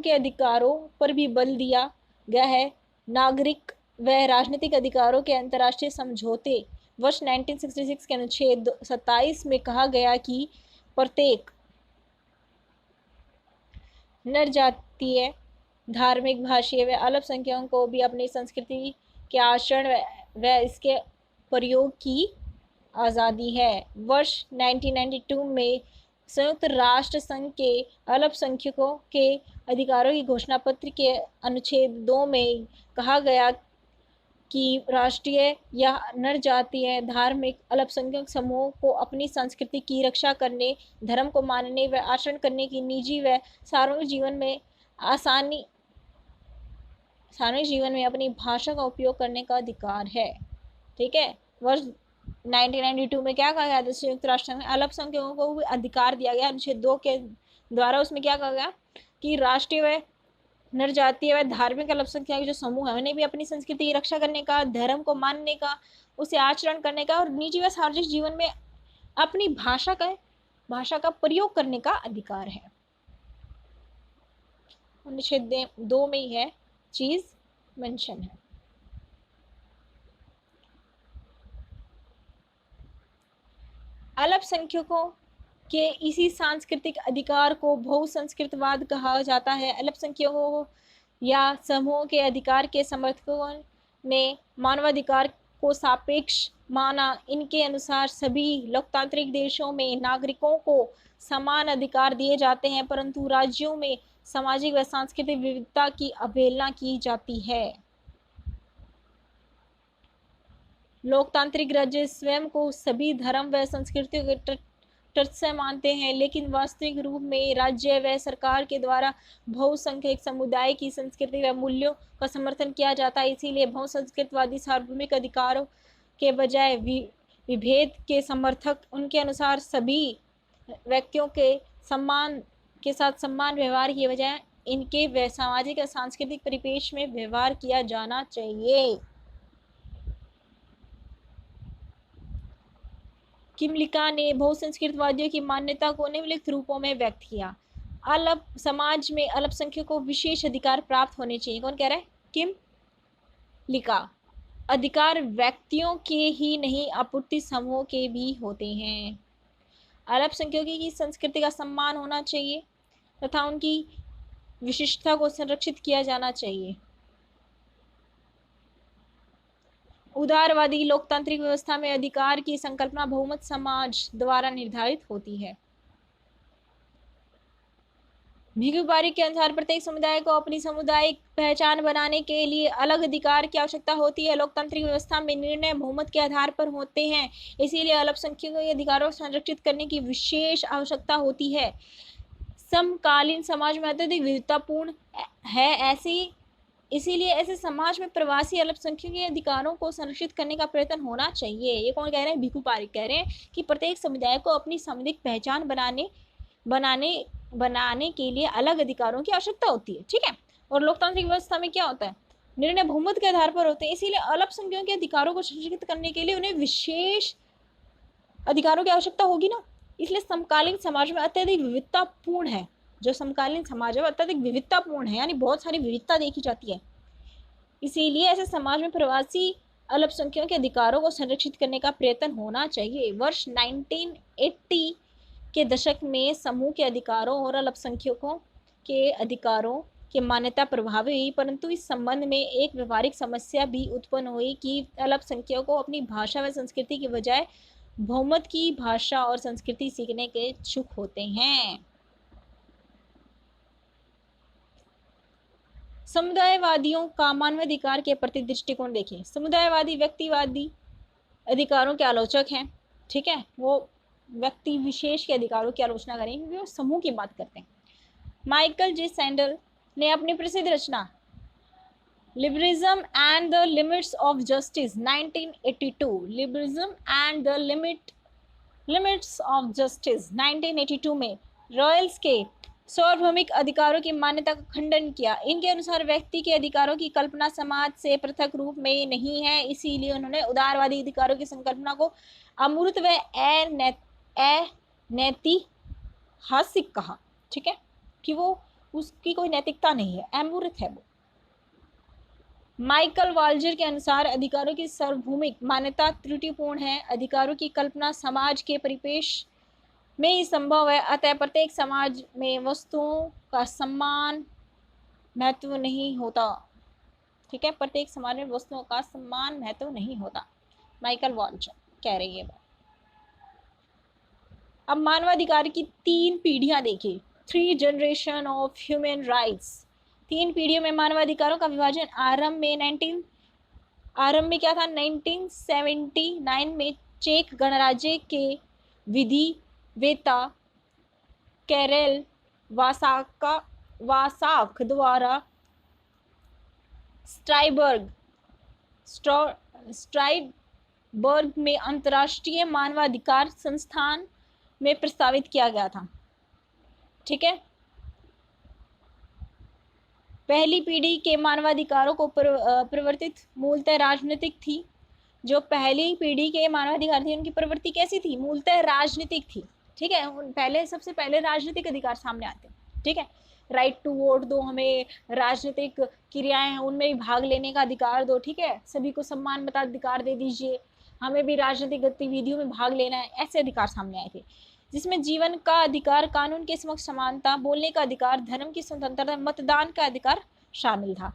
के अधिकारों पर भी बल दिया गया है। नागरिक व राजनीतिक अधिकारों के अंतर्राष्ट्रीय समझौते वर्ष 1966 के अनुच्छेद 27 में कहा गया कि प्रत्येक नर जातीय, धार्मिक, भाषीय व अल्पसंख्यकों को भी अपनी संस्कृति के आचरण व इसके प्रयोग की आज़ादी है। वर्ष 1992 में संयुक्त राष्ट्र संघ के अल्पसंख्यकों के अधिकारों की घोषणा पत्र के अनुच्छेद 2 में कहा गया कि राष्ट्रीय या नर जातीय, धार्मिक, अल्पसंख्यक समूहों को अपनी संस्कृति की रक्षा करने, धर्म को मानने व आचरण करने की निजी व सार्वजनिक जीवन में अपनी भाषा का उपयोग करने का अधिकार है। ठीक है। वर्ष 1992 में क्या कहा गया था? संयुक्त राष्ट्र में अल्पसंख्यकों को भी अधिकार दिया गया अनुच्छेद 2 के द्वारा। उसमें क्या कहा गया कि राष्ट्रीय व नर जातीय व धार्मिक अल्पसंख्यक जो समूह है उन्हें भी अपनी संस्कृति की रक्षा करने का, धर्म को मानने का, उसे आचरण करने का और निजी व सार्वजनिक जीवन में अपनी भाषा का प्रयोग करने का अधिकार है। अनुच्छेद 2 में यह चीज मेंशन है। अल्पसंख्यकों के इसी सांस्कृतिक अधिकार को बहुसंस्कृतवाद कहा जाता है। अल्पसंख्यकों या समूह के अधिकार के समर्थकों ने मानवाधिकार को सापेक्ष माना। इनके अनुसार सभी लोकतांत्रिक देशों में नागरिकों को समान अधिकार दिए जाते हैं, परंतु राज्यों में सामाजिक व सांस्कृतिक विविधता की अवहेलना की जाती है। लोकतांत्रिक राज्य स्वयं को सभी धर्म व संस्कृतियों के तटस्थ से मानते हैं, लेकिन वास्तविक रूप में राज्य व सरकार के द्वारा बहुसंख्यक समुदाय की संस्कृति व मूल्यों का समर्थन किया जाता है। इसीलिए बहुसंस्कृतवादी सार्वभौमिक अधिकारों के बजाय विभेद के समर्थक उनके अनुसार सभी व्यक्तियों के साथ समान व्यवहार की बजाय इनके सामाजिक और सांस्कृतिक परिपेक्ष में व्यवहार किया जाना चाहिए। किमलिका ने बहुसंस्कृतवादियों की मान्यता को निम्नलिखित रूपों में व्यक्त किया। समाज में अल्पसंख्यकों को विशेष अधिकार प्राप्त होने चाहिए। कौन कह रहा है? किमलिका। अधिकार व्यक्तियों के ही नहीं, आपूर्ति समूह के भी होते हैं। अल्पसंख्यकों की संस्कृति का सम्मान होना चाहिए तथा उनकी विशिष्टता को संरक्षित किया जाना चाहिए। उदारवादी लोकतांत्रिक व्यवस्था में अधिकार की संकल्पना बहुमत समाज द्वारा निर्धारित होती है। भिखु पारिक के अनुसार प्रत्येक समुदाय को अपनी सामुदायिक पहचान बनाने के लिए अलग अधिकार की आवश्यकता होती है। लोकतांत्रिक व्यवस्था में निर्णय बहुमत के आधार पर होते हैं, इसीलिए अल्पसंख्यकों के अधिकारों को संरक्षित करने की विशेष आवश्यकता होती है। समकालीन समाज में अत्यधिक विविधतापूर्ण है, इसीलिए ऐसे समाज में प्रवासी अल्पसंख्यकों के अधिकारों को संरक्षित करने का प्रयत्न होना चाहिए। ये कौन कह रहे हैं? भिखु पारिक कह रहे हैं कि प्रत्येक समुदाय को अपनी सामुदायिक पहचान बनाने के लिए अलग अधिकारों की आवश्यकता होती है। ठीक है। और लोकतांत्रिक व्यवस्था में क्या होता है? निर्णय बहुमत के आधार पर होते हैं, इसीलिए अल्पसंख्यकों के अधिकारों को संरक्षित करने के लिए उन्हें विशेष अधिकारों की आवश्यकता होगी ना। इसलिए समकालीन समाज में अत्यधिक विविधतापूर्ण है। जो समकालीन समाज है वो अत्यधिक विविधतापूर्ण है, यानी बहुत सारी विविधता देखी जाती है। इसीलिए ऐसे समाज में प्रवासी अल्पसंख्यकों के अधिकारों को संरक्षित करने का प्रयत्न होना चाहिए। वर्ष 1980 के दशक में समूह के अधिकारों और अल्पसंख्यकों के अधिकारों की मान्यता प्रभावी हुई, परंतु इस संबंध में एक व्यवहारिक समस्या भी उत्पन्न हुई कि अल्पसंख्यकों को अपनी भाषा व संस्कृति के बजाय बहुमत की भाषा और संस्कृति सीखने के इच्छुक होते हैं। समुदायवादियों का मानवाधिकार के प्रति दृष्टिकोण देखिए। समुदायवादी व्यक्तिवादी अधिकारों के आलोचक हैं। ठीक है। वो व्यक्ति विशेष के अधिकारों की आलोचना करेंगे क्योंकि वो समूह की बात करते हैं। माइकल जे सैंडल ने अपनी प्रसिद्ध रचना liberalism and the limits of justice 1982, liberalism and the limits of justice 1982 में रॉयल्स के सार्वभौमिक अधिकारों की मान्यता का खंडन किया। इनके अनुसार व्यक्ति के अधिकारों की कल्पना समाज से पृथक रूप में नहीं है, इसीलिए उन्होंने उदारवादी अधिकारों की संकल्पना को अमूर्त व अनैतिहासिक कहा। ठीक है, कि वो उसकी कोई नैतिकता नहीं है, अमूर्त है वो। माइकल वाल्जर के अनुसार अधिकारों की सार्वभौमिक मान्यता त्रुटिपूर्ण है। अधिकारों की कल्पना समाज के परिपेक्ष में ही संभव है, अतः प्रत्येक समाज में वस्तुओं का सम्मान महत्व नहीं होता। ठीक है, प्रत्येक समाज में वस्तुओं का सम्मान महत्व नहीं होता, माइकल वाल्जर कह रही है बात। अब मानवाधिकार की 3 पीढ़ियां देखिए, 3 जनरेशन ऑफ ह्यूमन राइट्स। 3 पीढ़ियों में मानवाधिकारों का विभाजन आरंभ में क्या था, 1979 में चेक गणराज्य के विधिवेता कैरेल वासाक द्वारा स्ट्राइडबर्ग में अंतर्राष्ट्रीय मानवाधिकार संस्थान में प्रस्तावित किया गया था। ठीक है, पहली पीढ़ी के मानवाधिकारों को प्रवर्तित मूलतः राजनीतिक थी। जो पहली पीढ़ी के मानवाधिकार थे उनकी प्रवृत्ति कैसी थी, मूलतः राजनीतिक थी। ठीक है, सबसे पहले राजनीतिक अधिकार सामने आते हैं। ठीक है, राइट टू वोट दो, हमें राजनीतिक क्रियाएं हैं उनमें भी भाग लेने का अधिकार दो। ठीक है, सभी को सम्मान मताधिकार दे दीजिए, हमें भी राजनीतिक गतिविधियों में भाग लेना है, ऐसे अधिकार सामने आए थे, जिसमें जीवन का अधिकार, कानून के समक्ष समानता, बोलने का अधिकार, धर्म की स्वतंत्रता, मतदान का अधिकार शामिल था।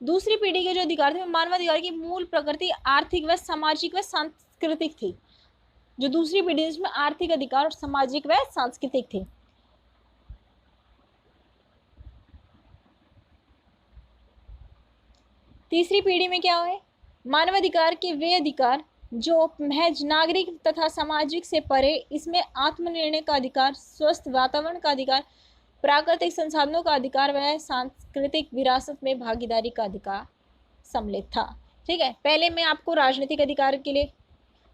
दूसरी पीढ़ी के जो अधिकार थे, मानवाधिकार की मूल प्रकृति आर्थिक व सामाजिक व सांस्कृतिक थी। जो दूसरी पीढ़ी जिसमें आर्थिक अधिकार और सामाजिक व सांस्कृतिक थे। तीसरी पीढ़ी में क्या हुए, मानवाधिकार के वे अधिकार जो महज नागरिक तथा सामाजिक से परे, इसमें आत्मनिर्णय का अधिकार, स्वस्थ वातावरण का अधिकार, प्राकृतिक संसाधनों का अधिकार व सांस्कृतिक विरासत में भागीदारी का अधिकार सम्मिलित था। ठीक है, पहले में आपको राजनीतिक अधिकार के लिए,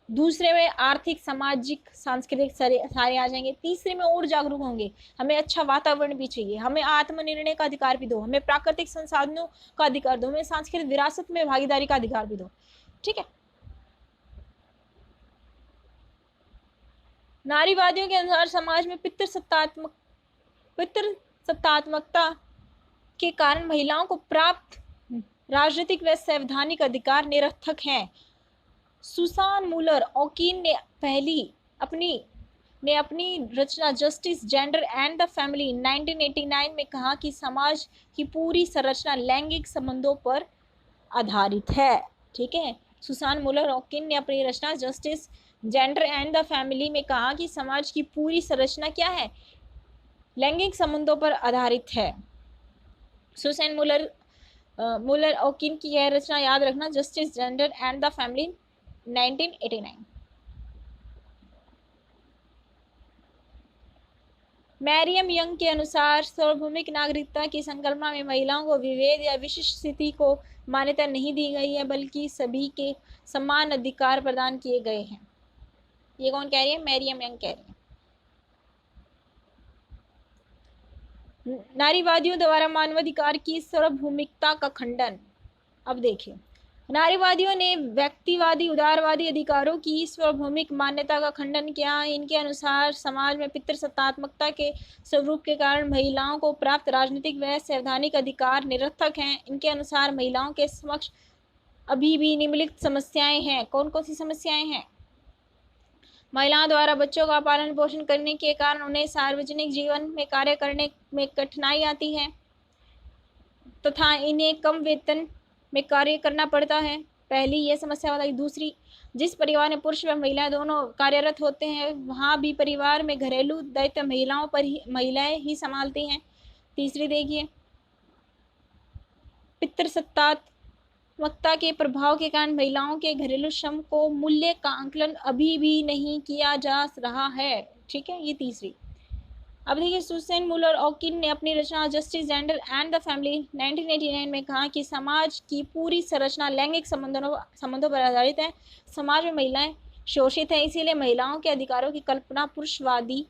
दूसरे में आर्थिक सामाजिक सांस्कृतिक सारे आ जाएंगे, तीसरे में और जागरूक होंगे, हमें अच्छा वातावरण भी चाहिए, हमें आत्मनिर्णय का अधिकार भी दो, हमें प्राकृतिक संसाधनों का अधिकार दो, हमें सांस्कृतिक विरासत में भागीदारी का अधिकार भी दो। ठीक है, नारीवादियों के अनुसार समाज में पितृसत्तात्मकता के कारण महिलाओं को प्राप्त राजनीतिक व संवैधानिक अधिकार निरर्थक हैं। सुसान मुलर ओकिन ने अपनी रचना justice, gender and the family 1989 में कहा कि समाज की पूरी संरचना लैंगिक संबंधों पर आधारित है। ठीक है, सुसान मुलर ओकिन ने अपनी रचना justice, gender and the family में कहा कि समाज की पूरी संरचना क्या है, लैंगिक संबंधों पर आधारित है। सुसान मुलर ओकिन की यह रचना याद रखना, justice, gender and the family 1989। Mariam young के अनुसार सार्वभौमिक नागरिकता की संकल्पना में महिलाओं को विभेद या विशिष्ट स्थिति को मान्यता नहीं दी गई है, बल्कि सभी के समान अधिकार प्रदान किए गए हैं। ये कौन कह रही है, मैरियम यंग कह रही है। नारीवादियों द्वारा मानवाधिकार की सार्वभौमिकता का खंडन। अब देखिए, नारीवादियों ने व्यक्तिवादी उदारवादी अधिकारों की सार्वभौमिक मान्यता का खंडन किया। इनके अनुसार समाज में पितृसत्तात्मकता के स्वरूप के कारण महिलाओं को प्राप्त राजनीतिक व संवैधानिक अधिकार निरर्थक हैं। इनके अनुसार महिलाओं के समक्ष अभी भी निम्नलिखित समस्याएं हैं। कौन कौन सी समस्याएं हैं, महिलाओं द्वारा बच्चों का पालन पोषण करने के कारण उन्हें सार्वजनिक जीवन में कार्य करने में कठिनाई आती है तथा इन्हें कम वेतन में कार्य करना पड़ता है। पहली यह समस्या बताई। दूसरी, जिस परिवार में पुरुष व महिलाएं दोनों कार्यरत होते हैं, वहां भी परिवार में घरेलू दायित्व महिलाएं ही संभालती हैं। तीसरी देखिए, पितृसत्तात्मकता के प्रभाव के कारण महिलाओं के घरेलू श्रम को मूल्य का आंकलन अभी भी नहीं किया जा रहा है। ठीक है, ये तीसरी। अब देखिए, सुसेन मुलर ऑकिन ने अपनी रचना justice, gender and the family 1989 में कहा कि समाज की पूरी संरचना लैंगिक संबंधों पर आधारित है। समाज में महिलाएं शोषित हैं, इसीलिए महिलाओं के अधिकारों की कल्पना पुरुषवादी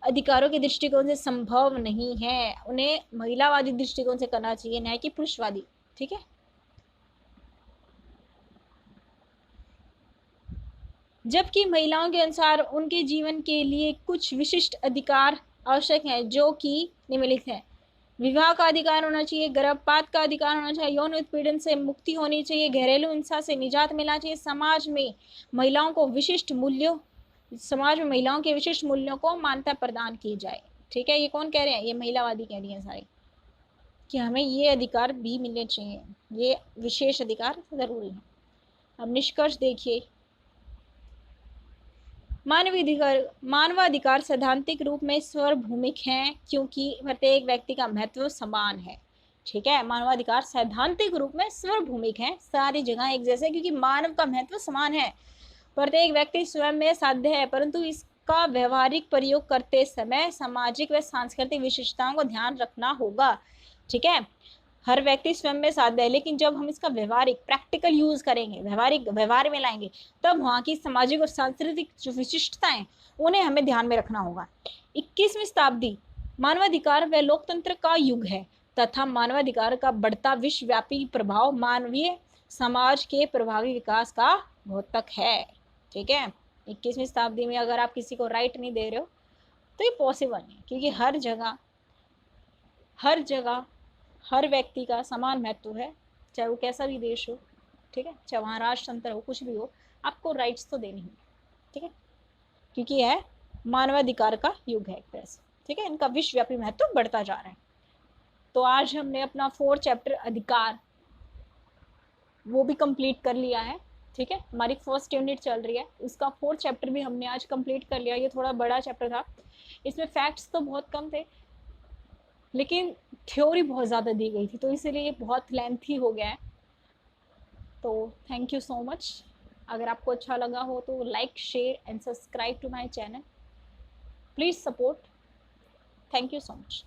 अधिकारों के दृष्टिकोण से संभव नहीं है। उन्हें महिलावादी दृष्टिकोण से करना चाहिए, न कि पुरुषवादी। ठीक है। जबकि महिलाओं के अनुसार उनके जीवन के लिए कुछ विशिष्ट अधिकार आवश्यक हैं, जो कि निम्नलिखित हैं। विवाह का अधिकार होना चाहिए, गर्भपात का अधिकार होना चाहिए, यौन उत्पीड़न से मुक्ति होनी चाहिए, घरेलू हिंसा से निजात मिलना चाहिए, समाज में महिलाओं के विशिष्ट मूल्यों को मान्यता प्रदान की जाए। ठीक है। ये कौन कह रहे हैं? ये महिलावादी कह रही हैं सारे, कि हमें ये अधिकार भी मिलने चाहिए, ये विशेष अधिकार जरूरी है। अब निष्कर्ष देखिए, मानवाधिकार सैद्धांतिक रूप में सार्वभौमिक हैं, क्योंकि प्रत्येक व्यक्ति का महत्व समान है। ठीक है। मानवाधिकार सैद्धांतिक रूप में सार्वभौमिक हैं, सारी जगह एक जैसे, क्योंकि मानव का महत्व समान है। प्रत्येक व्यक्ति स्वयं में साध्य है, परंतु इसका व्यवहारिक प्रयोग करते समय सामाजिक व सांस्कृतिक विशिष्टताओं को ध्यान रखना होगा। ठीक है। हर व्यक्ति स्वयं में साध्य है, लेकिन जब हम इसका व्यवहारिक प्रैक्टिकल यूज करेंगे, व्यवहार में लाएंगे, तब वहाँ की सामाजिक और सांस्कृतिक जो विशिष्टताएं, उन्हें हमें ध्यान में रखना होगा। 21वीं शताब्दी मानवाधिकार व लोकतंत्र का युग है, तथा मानवाधिकार का बढ़ता विश्वव्यापी प्रभाव मानवीय समाज के प्रभावी विकास का द्योतक है। ठीक है। 21वीं शताब्दी में अगर आप किसी को राइट नहीं दे रहे हो तो ये पॉसिबल नहीं, क्योंकि हर जगह हर व्यक्ति का समान महत्व है, चाहे वो कैसा भी देश हो। ठीक है। चाहे वहाँ राजतंत्र हो, कुछ भी हो, आपको राइट्स तो देने होंगे। ठीक है। क्योंकि यह मानवाधिकार का युग है एक तरह से। ठीक है। इनका विश्वव्यापी महत्व बढ़ता जा रहा है। तो आज हमने अपना 4th चैप्टर अधिकार वो भी कंप्लीट कर लिया है। ठीक है। हमारी 1st यूनिट चल रही है, उसका 4th चैप्टर भी हमने आज कंप्लीट कर लिया। ये थोड़ा बड़ा चैप्टर था, इसमें फैक्ट्स तो बहुत कम थे, लेकिन थ्योरी बहुत ज़्यादा दी गई थी, तो इसीलिए बहुत लेंथी हो गया है। तो थैंक यू सो मच। अगर आपको अच्छा लगा हो तो like, share and subscribe to my channel. Please support. Thank you so much.